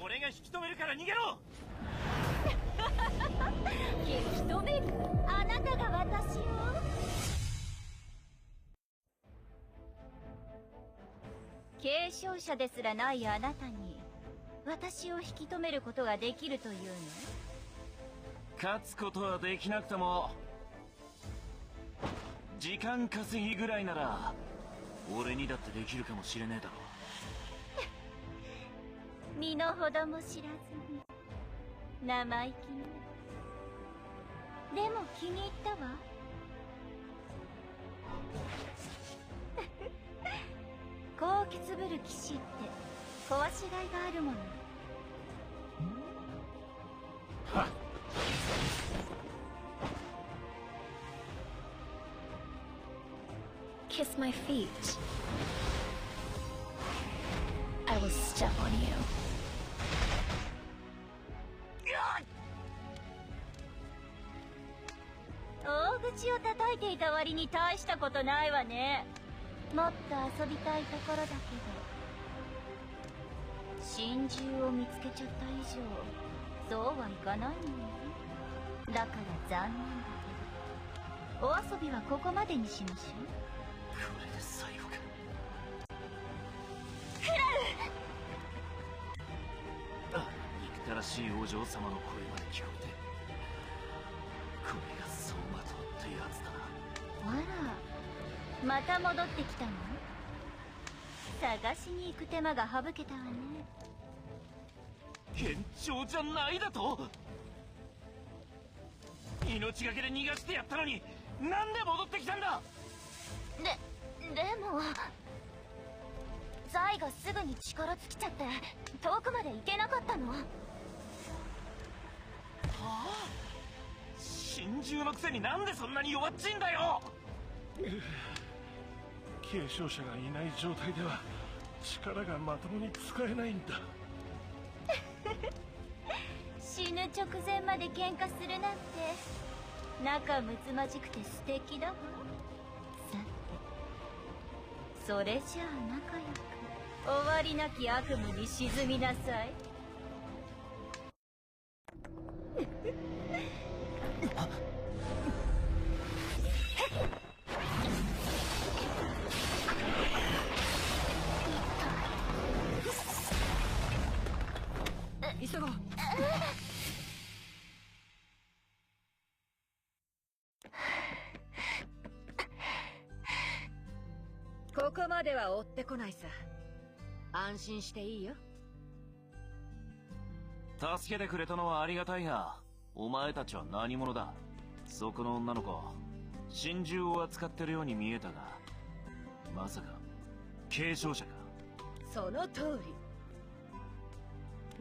俺が引き止めるから逃げろ。引き止める？あなたが私を？継承者ですらないあなたに私を引き止めることができるというの？勝つことはできなくても時間稼ぎぐらいなら俺にだってできるかもしれねえだろ。身の程も知らずに生意気ね。でも気に入ったわ。こうけつぶる騎士って壊しがいがあるもの。はっ。kiss my feet. I will step on you. 大口を叩いていた割に大したことないわね。もっと遊びたいところだけど、真珠を見つけちゃった以上そうはいかないのよ。だから残念だけど、お遊びはここまでにしましょう。これで最後か。クラル！あ、憎たらしいお嬢様の声まで聞こえて、これが走馬灯ってやつだな。あら、また戻ってきたの？探しに行く手間が省けたわね。幻聴じゃないだと？命がけで逃がしてやったのに、なんで戻ってきたんだ？でもザイがすぐに力尽きちゃって遠くまで行けなかったの。はあ？真珠のくせになんでそんなに弱っちいんだよ。継承者がいない状態では力がまともに使えないんだ。死ぬ直前まで喧嘩するなんて仲睦まじくて素敵だわ。さて、それじゃあ仲良く終わりなき悪夢に沈みなさい。急ごう。ここまでは追ってこないさ。安心していいよ。助けてくれたのはありがたいが、お前たちは何者だ？そこの女の子、真珠を扱ってるように見えたが、まさか継承者か？その通り。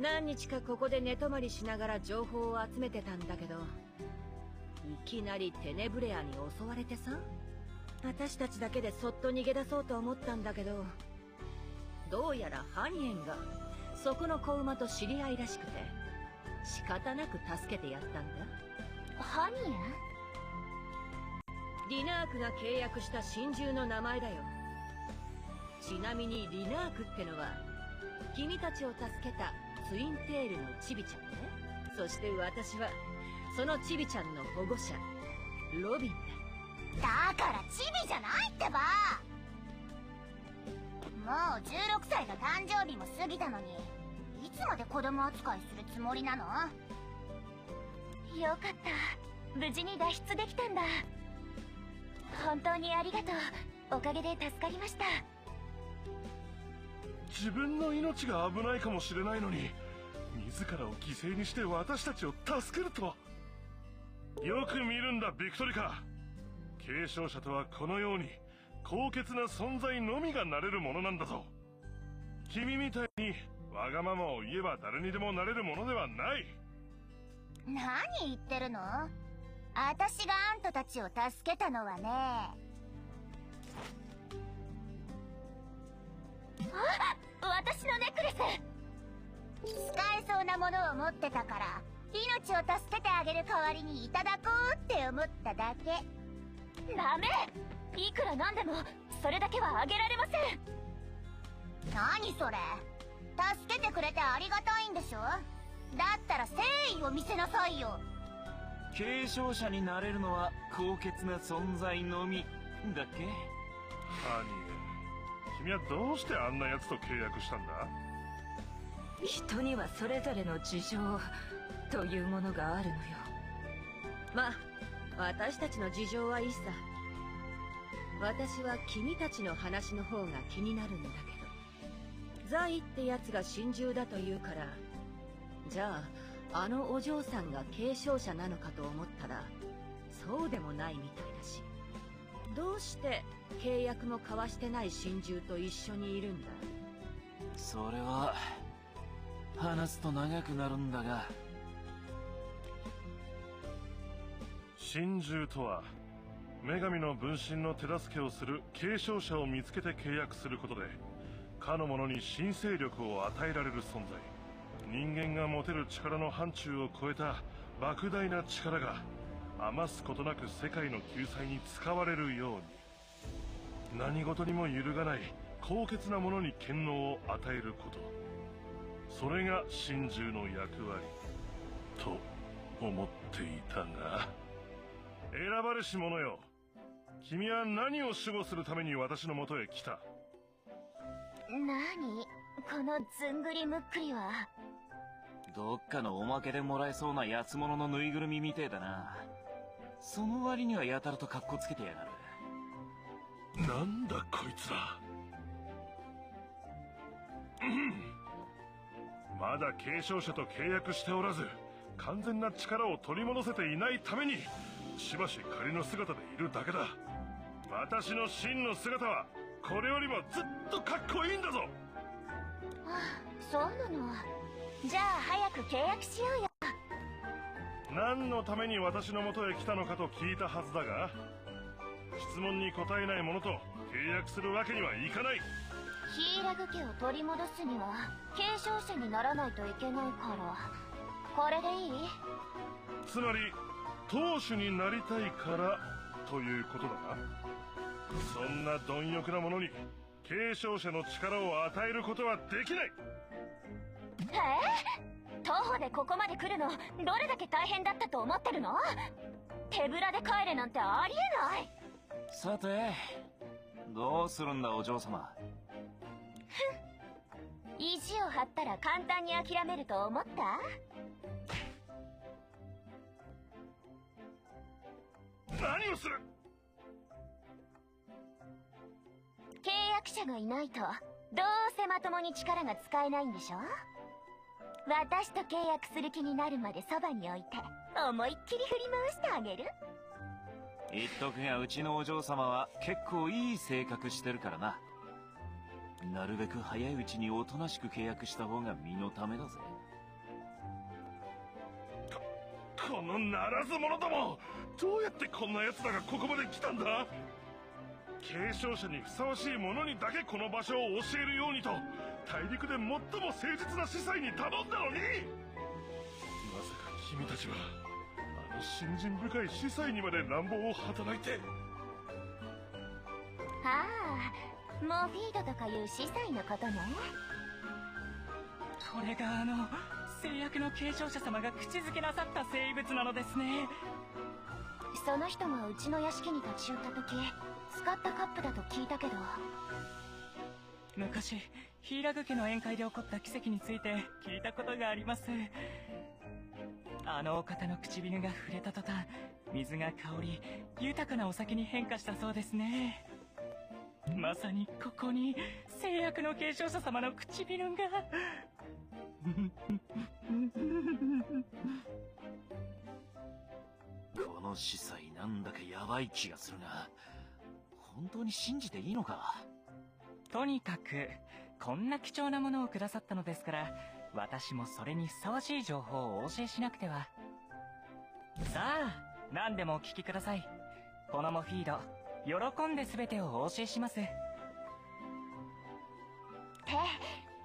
何日かここで寝泊まりしながら情報を集めてたんだけど、いきなりテネブレアに襲われてさ、私たちだけでそっと逃げ出そうと思ったんだけど、どうやらハニエンがそこの子馬と知り合いらしくて、仕方なく助けてやったんだ。ハニエン？リナークが契約した真珠の名前だよ。ちなみにリナークってのは君たちを助けたツインテールのチビちゃんね。そして私はそのチビちゃんの保護者ロビンだ。だからチビじゃないってば。もう16歳の誕生日も過ぎたのに、いつまで子供扱いするつもりなの？よかった、無事に脱出できたんだ。本当にありがとう。おかげで助かりました。自分の命が危ないかもしれないのに、自らを犠牲にして私たちを助けるとは。よく見るんだビクトリカ。継承者とはこのように高潔な存在のみがなれるものなんだぞ。君みたいにわがままを言えば誰にでもなれるものではない。何言ってるの？私があんたたちを助けたのはね。あ、私のネックレス！使えそうなものを持ってたから、命を助けてあげる代わりにいただこうって思っただけ。ダメ！いくらなんでもそれだけはあげられません。何それ？助けてくれてありがたいんでしょ？だったら誠意を見せなさいよ。継承者になれるのは高潔な存在のみだっけ？ハニー、君はどうしてあんな奴と契約したんだ？人にはそれぞれの事情というものがあるのよ。まあ私たちの事情はいいさ。私は君たちの話の方が気になるんだけど、ザイってやつが真珠だと言うから、じゃああのお嬢さんが継承者なのかと思ったらそうでもないみたいだし、どうして契約も交わしてない真珠と一緒にいるんだ？それは話すと長くなるんだが、真珠とは女神の分身の手助けをする継承者を見つけて契約することで、かの者に神聖力を与えられる存在。人間が持てる力の範疇を超えた莫大な力が余すことなく世界の救済に使われるように、何事にも揺るがない高潔なものに権能を与えること、それが神獣の役割と思っていたが、選ばれし者よ、君は何を守護するために私のもとへ来た？何このずんぐりむっくりは。どっかのおまけでもらえそうな安物のぬいぐるみみてえだな。その割にはやたらとカッコつけてやがる。なんだこいつら。まだ継承者と契約しておらず、完全な力を取り戻せていないためにしばし仮の姿でいるだけだ。私の真の姿はこれよりもずっとかっこいいんだぞ。あ、そうなの。じゃあ早く契約しようよ。何のために私の元へ来たのかと聞いたはずだが、質問に答えない者と契約するわけにはいかない。ヒイラグ家を取り戻すには継承者にならないといけないから、これでいい？つまり当主になりたいからということだな。そんな貪欲な者に継承者の力を与えることはできない。徒歩でここまで来るのどれだけ大変だったと思ってるの？手ぶらで帰れなんてありえない。さて、どうするんだお嬢様。意地を張ったら簡単に諦めると思った？何をする？契約者がいないとどうせまともに力が使えないんでしょ？私と契約する気になるまでそばに置いて思いっきり振り回してあげる。言っとくが、うちのお嬢様は結構いい性格してるからな。なるべく早いうちにおとなしく契約した方が身のためだぜ。このならず者ども、どうやってこんな奴らがここまで来たんだ？継承者にふさわしい者にだけこの場所を教えるようにと大陸で最も誠実な司祭に頼んだのに、まさか君たちはあの信心深い司祭にまで乱暴を働いて。ああ、モフィードとかいう司祭のことね。これが制約の継承者様が口づけなさった生物なのですね。その人がうちの屋敷に立ち寄った時使ったカップだと聞いたけど。昔ヒイラグ家の宴会で起こった奇跡について聞いたことがあります。あのお方の唇が触れた途端、水が香り豊かなお酒に変化したそうですね。まさにここに制約の継承者様の唇がこの司祭なんだかヤバい気がするが、本当に信じていいのか？とにかくこんな貴重なものをくださったのですから、私もそれにふさわしい情報をお教えしなくては。さあ、何でもお聞きください。このモフィード、喜んで全てをお教えします。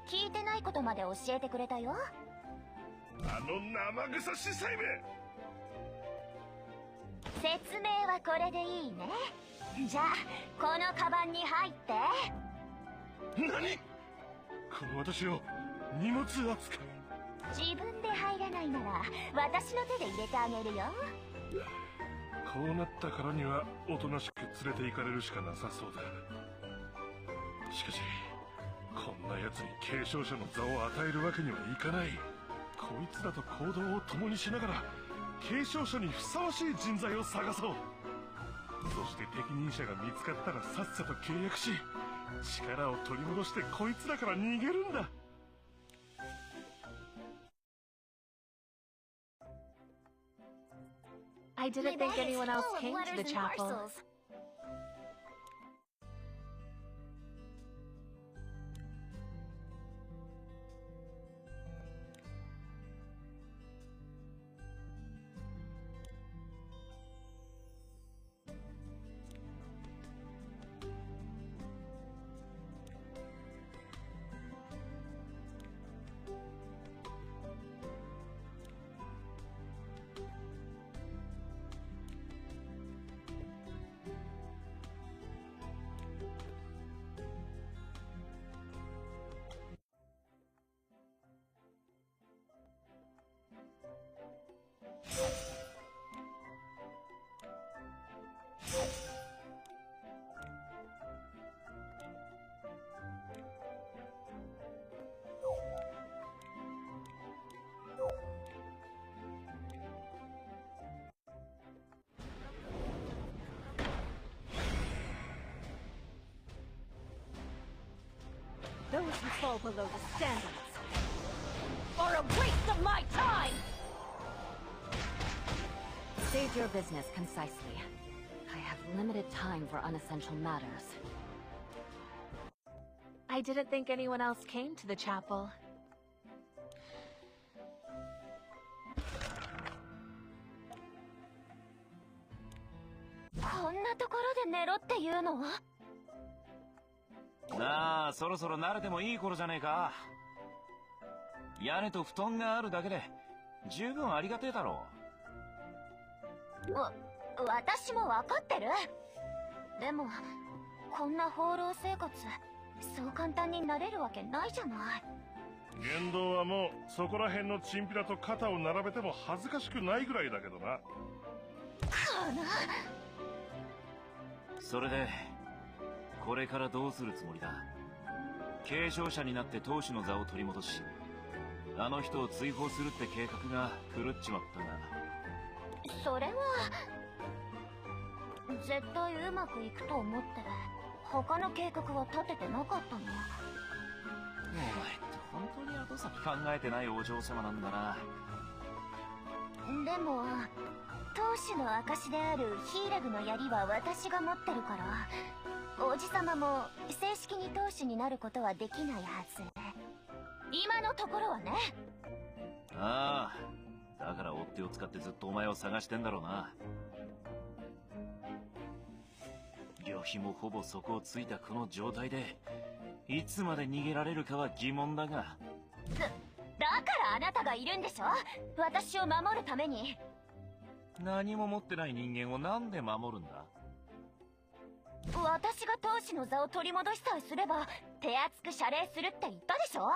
聞いてないことまで教えてくれたよ。あの生臭司祭め。説明はこれでいいね。じゃあこのカバンに入って。何？この私を荷物扱い？自分で入らないなら私の手で入れてあげるよ。こうなったからにはおとなしく連れて行かれるしかなさそうだ。しかしこんな奴に継承者の座を与えるわけにはいかない。こいつらと行動を共にしながら継承者にふさわしい人材を探そう。そして適任者が見つかったらさっさと契約し、力を取り戻してこいつらから逃げるんだ。I didn't think anyone else came to the chapel. you fall below the standards. Or a waste of my time! State your business concisely. I have limited time for unessential matters. I didn't think anyone else came to the chapel.「なあ、そろそろ慣れてもいい頃じゃねえか。屋根と布団があるだけで十分ありがてえだろう。私もわかってる。でもこんな放浪生活そう簡単になれるわけないじゃない。言動はもうそこら辺のチンピラと肩を並べても恥ずかしくないぐらいだけどな。それでこれからどうするつもりだ。継承者になって当主の座を取り戻し、あの人を追放するって計画が狂っちまったが。それは絶対うまくいくと思って他の計画は立ててなかったの。お前って本当に後先考えてないお嬢様なんだな。でも当主の証であるヒーラグの槍は私が持ってるから、王子様も正式に当主になることはできないはず。今のところはね。ああ、だから追っ手を使ってずっとお前を探してんだろうな。旅費もほぼ底をついたこの状態でいつまで逃げられるかは疑問だが。だからあなたがいるんでしょ、私を守るために。何も持ってない人間をなんで守るんだ。私が当主の座を取り戻しさえすれば手厚く謝礼するって言ったでしょ。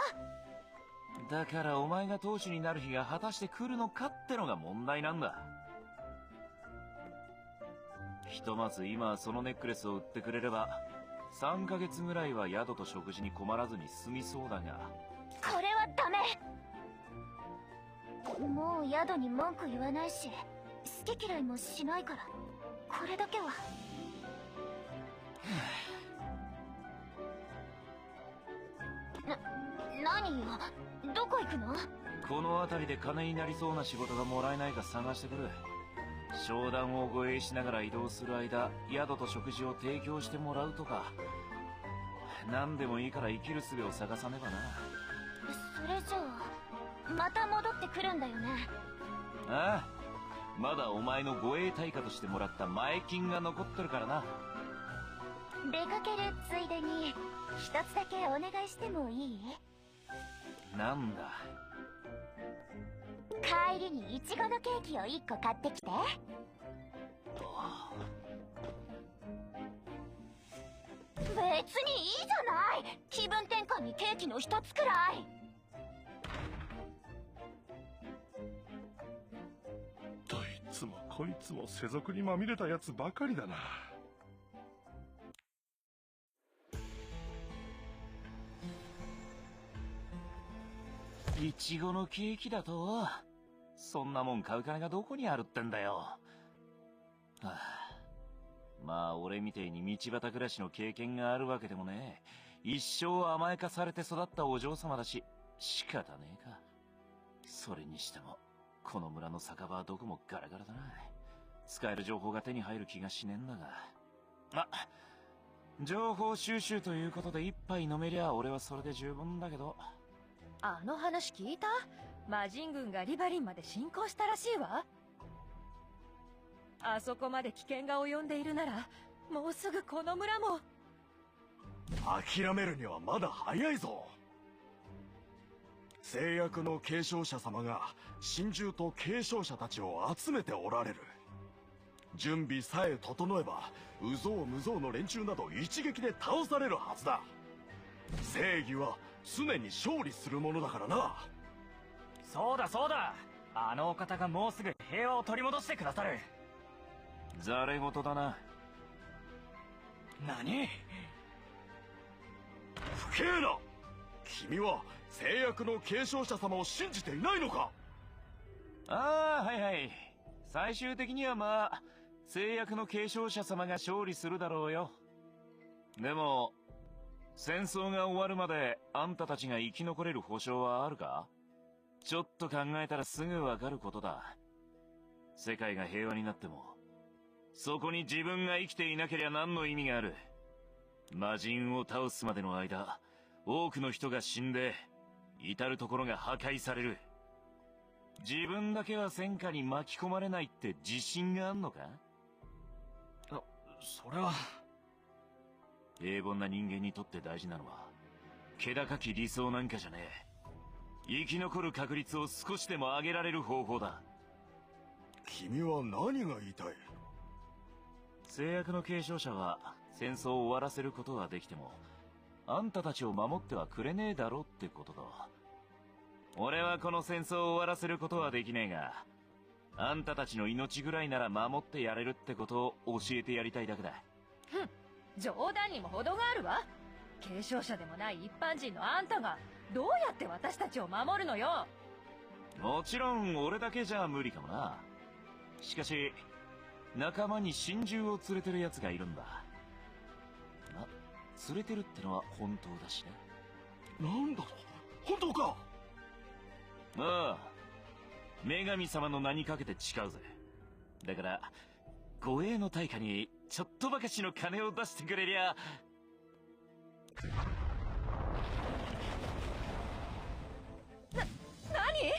だからお前が当主になる日が果たして来るのかってのが問題なんだ。ひとまず今そのネックレスを売ってくれれば3ヶ月ぐらいは宿と食事に困らずに済みそうだが。これはダメ。もう宿に文句言わないし好き嫌いもしないから、これだけは。何よ、どこ行くの？この辺りで金になりそうな仕事がもらえないか探してくる。商談を護衛しながら移動する間、宿と食事を提供してもらうとか、何でもいいから生きる術を探さねばな。それじゃあまた戻ってくるんだよね。ああ、まだお前の護衛対価としてもらった前金が残ってるからな。出かけるついでに一つだけお願いしてもいい？なんだ。帰りにイチゴのケーキを1個買ってきて。別にいいじゃない、気分転換にケーキの一つくらい。どいつもこいつも世俗にまみれたやつばかりだな。イチゴのケーキだと？そんなもん買う金がどこにあるってんだよ。はあ、まあ俺みてえに道端暮らしの経験があるわけでもねえ。一生甘やかされて育ったお嬢様だし仕方ねえか。それにしてもこの村の酒場はどこもガラガラだな。使える情報が手に入る気がしねえんだが。ま、情報収集ということで一杯飲めりゃ俺はそれで十分だけど。あの話聞いた？魔人軍がリバリンまで侵攻したらしいわ。あそこまで危険が及んでいるならもうすぐこの村も。諦めるにはまだ早いぞ。制約の継承者様が神獣と継承者たちを集めておられる。準備さえ整えば有象無象の連中など一撃で倒されるはずだ。正義は常に勝利するものだからな。そうだそうだ、あのお方がもうすぐ平和を取り戻してくださる。ざれ言だな。何？不敬な！君は制約の継承者様を信じていないのか？ああ、はいはい。最終的にはまあ制約の継承者様が勝利するだろうよ。でも戦争が終わるまであんたたちが生き残れる保証はあるか？ちょっと考えたらすぐわかることだ。世界が平和になっても、そこに自分が生きていなけりゃ何の意味がある。魔人を倒すまでの間、多くの人が死んで、至る所が破壊される。自分だけは戦火に巻き込まれないって自信があんのか？それは。平凡な人間にとって大事なのは、気高き理想なんかじゃねえ。生き残る確率を少しでも上げられる方法だ。君は何が言いたい？制約の継承者は戦争を終わらせることはできても、あんたたちを守ってはくれねえだろってことだ。俺はこの戦争を終わらせることはできねえが、あんたたちの命ぐらいなら守ってやれるってことを教えてやりたいだけだ。ふん、冗談にも程があるわ。継承者でもない一般人のあんたがどうやって私たちを守るのよ。もちろん俺だけじゃ無理かもな。しかし仲間に神獣を連れてる奴がいるんだ。ま、連れてるってのは本当だしね。なんだと？本当か？ああ、女神様の名にかけて誓うぜ。だから護衛の対価にちょっとばかしの金を出してくれりゃ。何？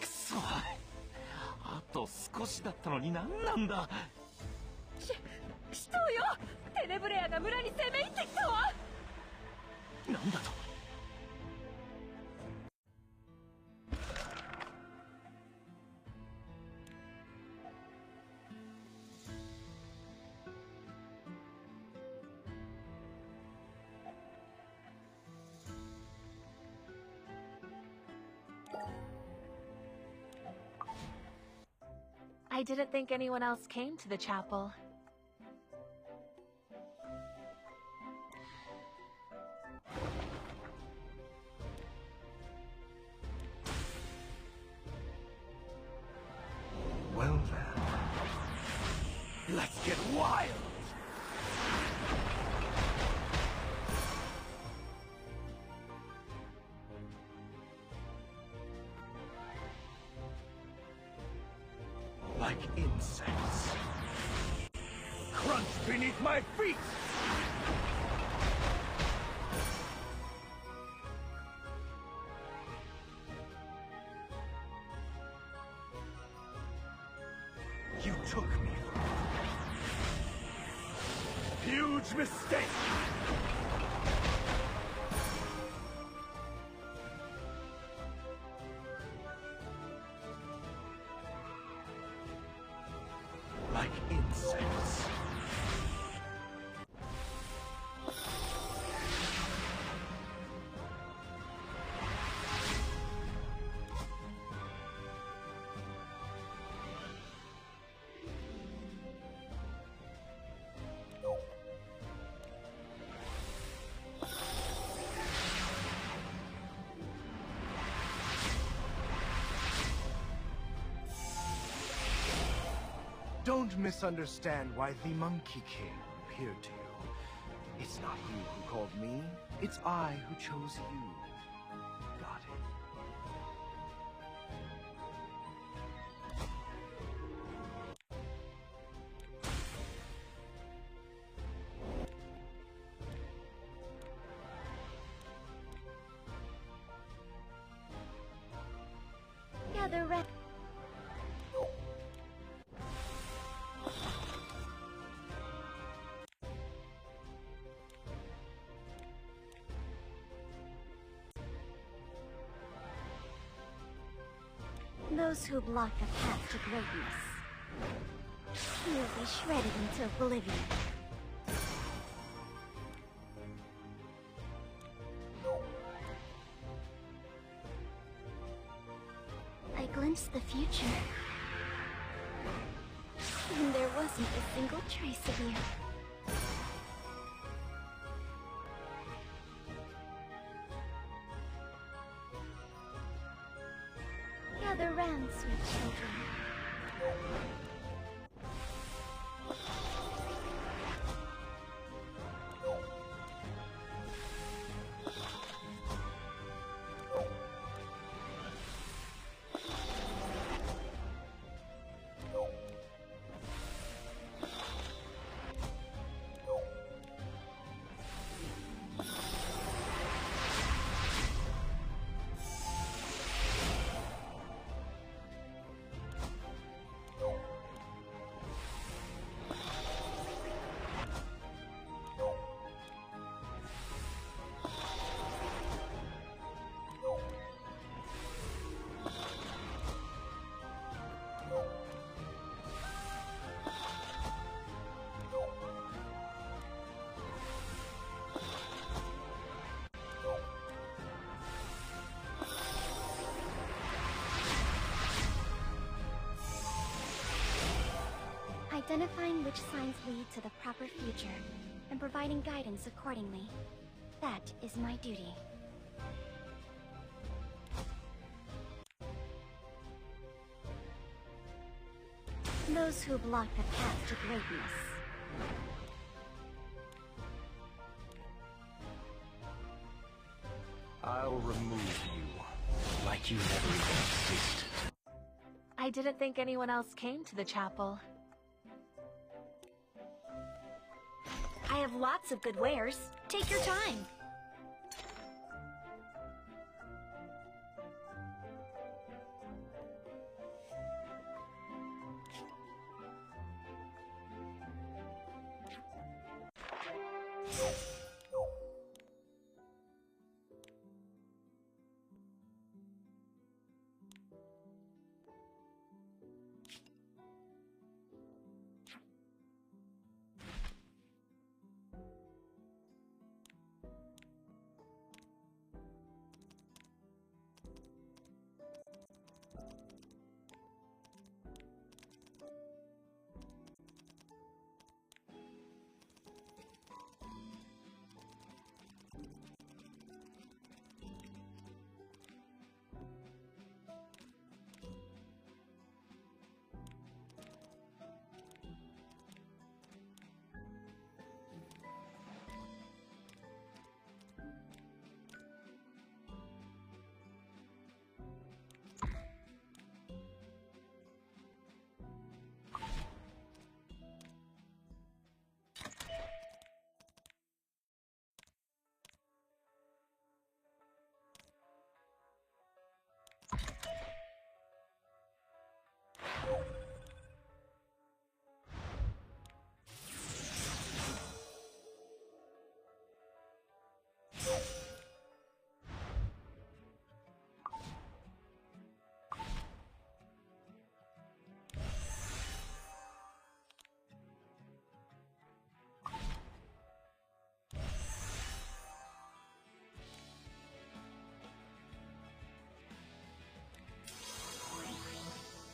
くそ、あと少しだったのに何なんだ。使徒よ、テネブレアが村に攻め入ってきたわ。なんだと？I didn't think anyone else came to the chapel. Well then, let's get wild! Like insects, crunch beneath my feet! You took me from me. Huge mistake! Like insects. Don't misunderstand why the Monkey King appeared to you. It's not you who called me, it's I who chose you. Got it? Gather round. Those who block the path to greatness will be shredded into oblivion. I glimpsed the future, and there wasn't a single trace of you. Gather round, sweet children. Identifying which signs lead to the proper future, and providing guidance accordingly. That is my duty. Those who block the path to greatness. I'll remove you, like you never even existed. I didn't think anyone else came to the chapel. I have lots of good wares. Take your time.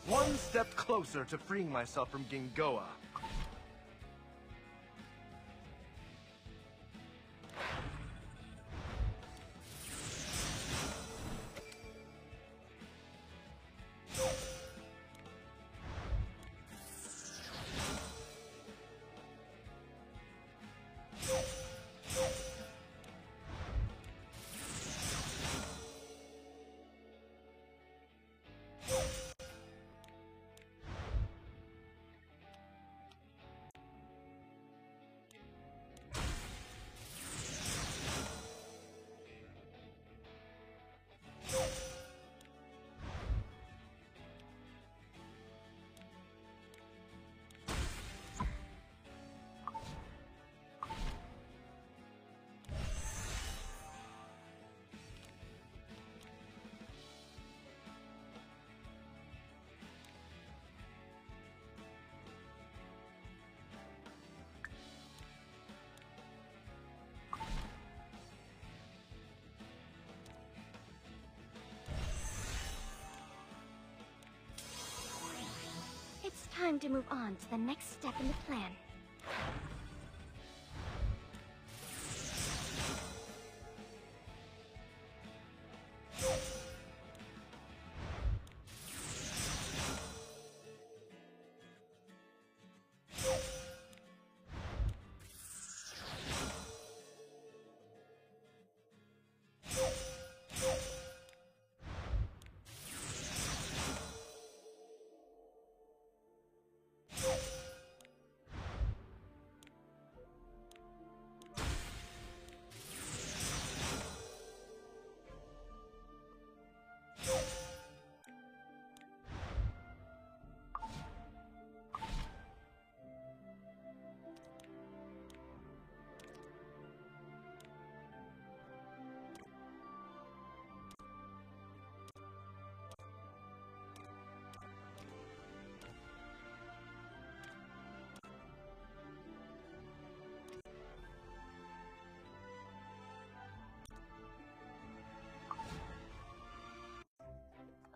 One step closer to freeing myself from Gingoa. It's time to move on to the next step in the plan.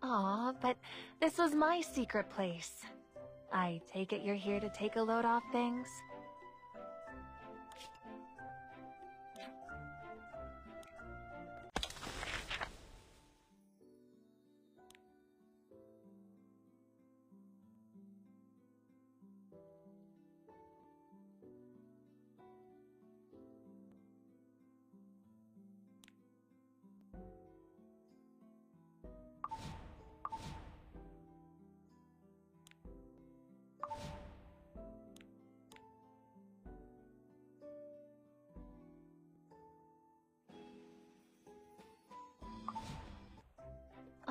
Aw, but this was my secret place. I take it you're here to take a load off things?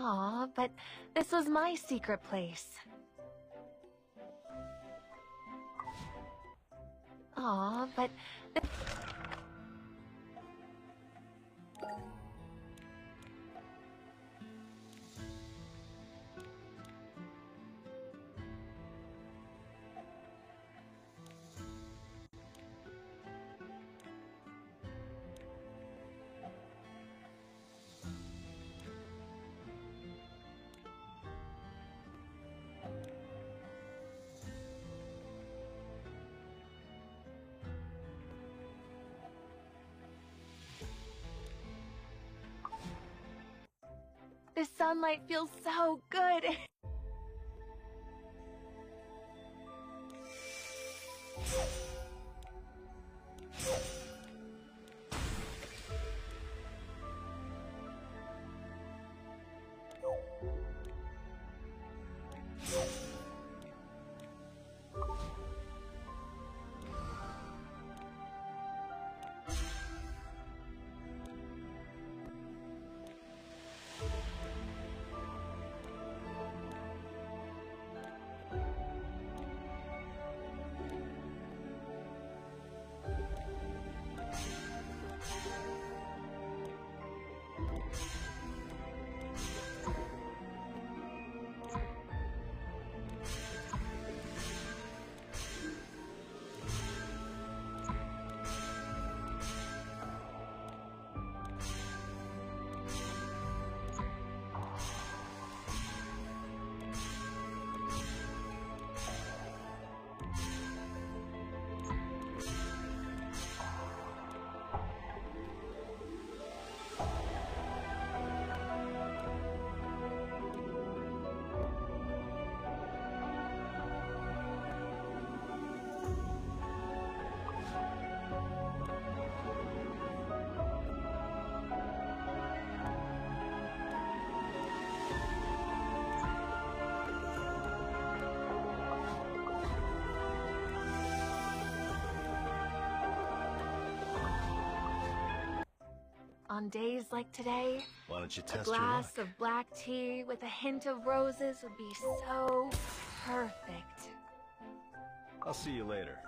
Aw, but this was my secret place. Aw, but... This sunlight feels so good. On days like today, Why don't you a test your glass luck? of black tea with a hint of roses would be so perfect. I'll see you later.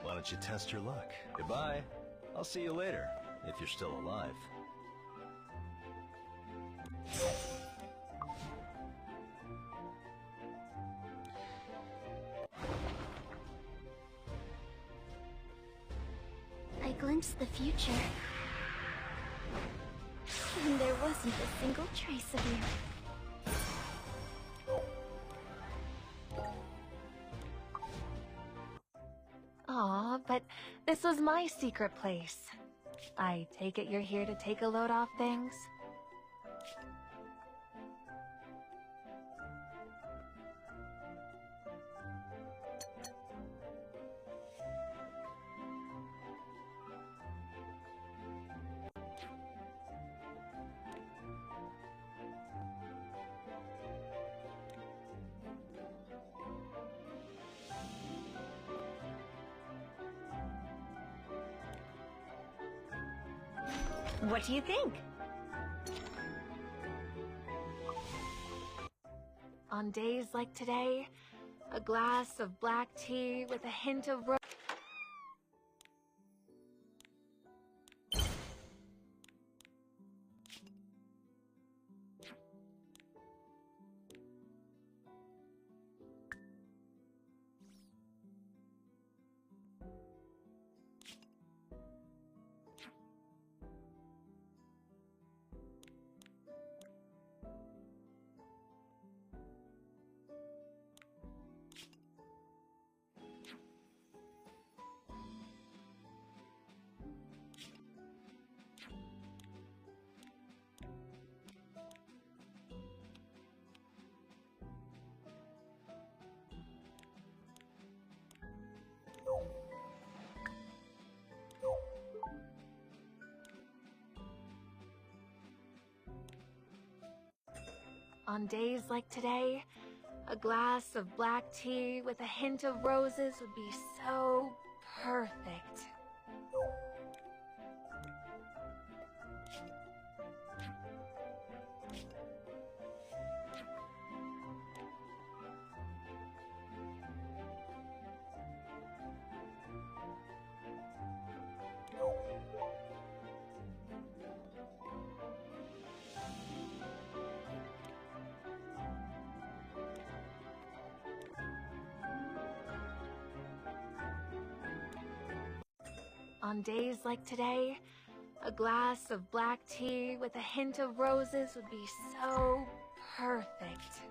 Why don't you test your luck? Goodbye. I'll see you later, if you're still alive. I glimpsed the future. And there wasn't a single trace of you. Aw, but this was my secret place. I take it you're here to take a load off things? What do you think? On days like today, a glass of black tea with a hint of rose. On days like today, a glass of black tea with a hint of roses would be so perfect. On days like today, a glass of black tea with a hint of roses would be so perfect.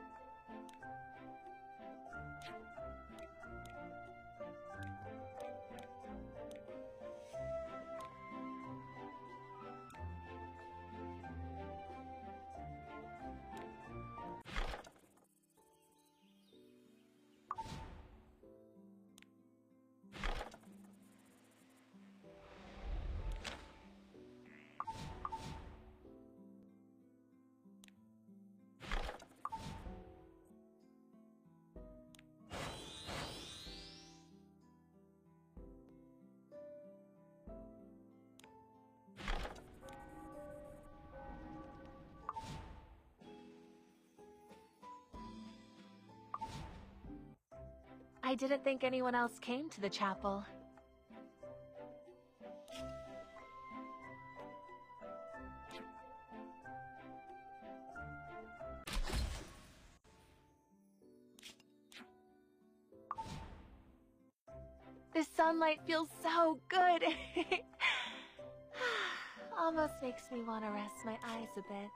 I didn't think anyone else came to the chapel. The sunlight feels so good. Almost makes me want to rest my eyes a bit.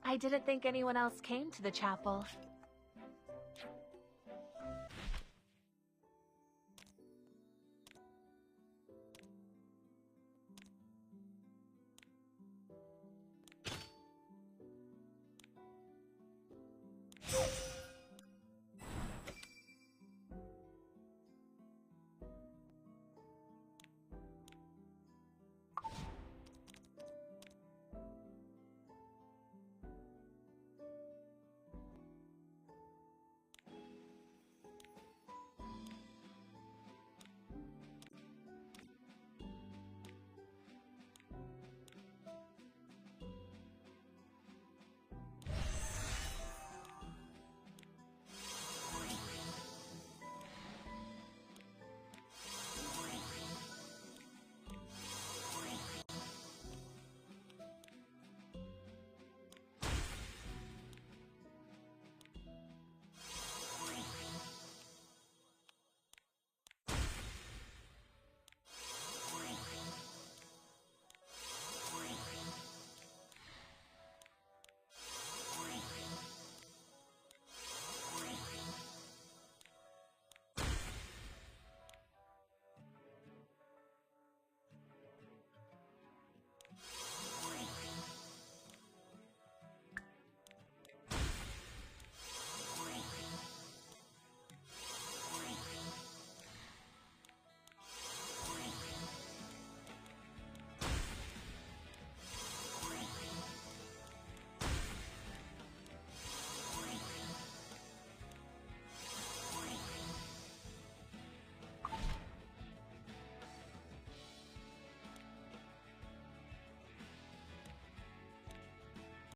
I didn't think anyone else came to the chapel.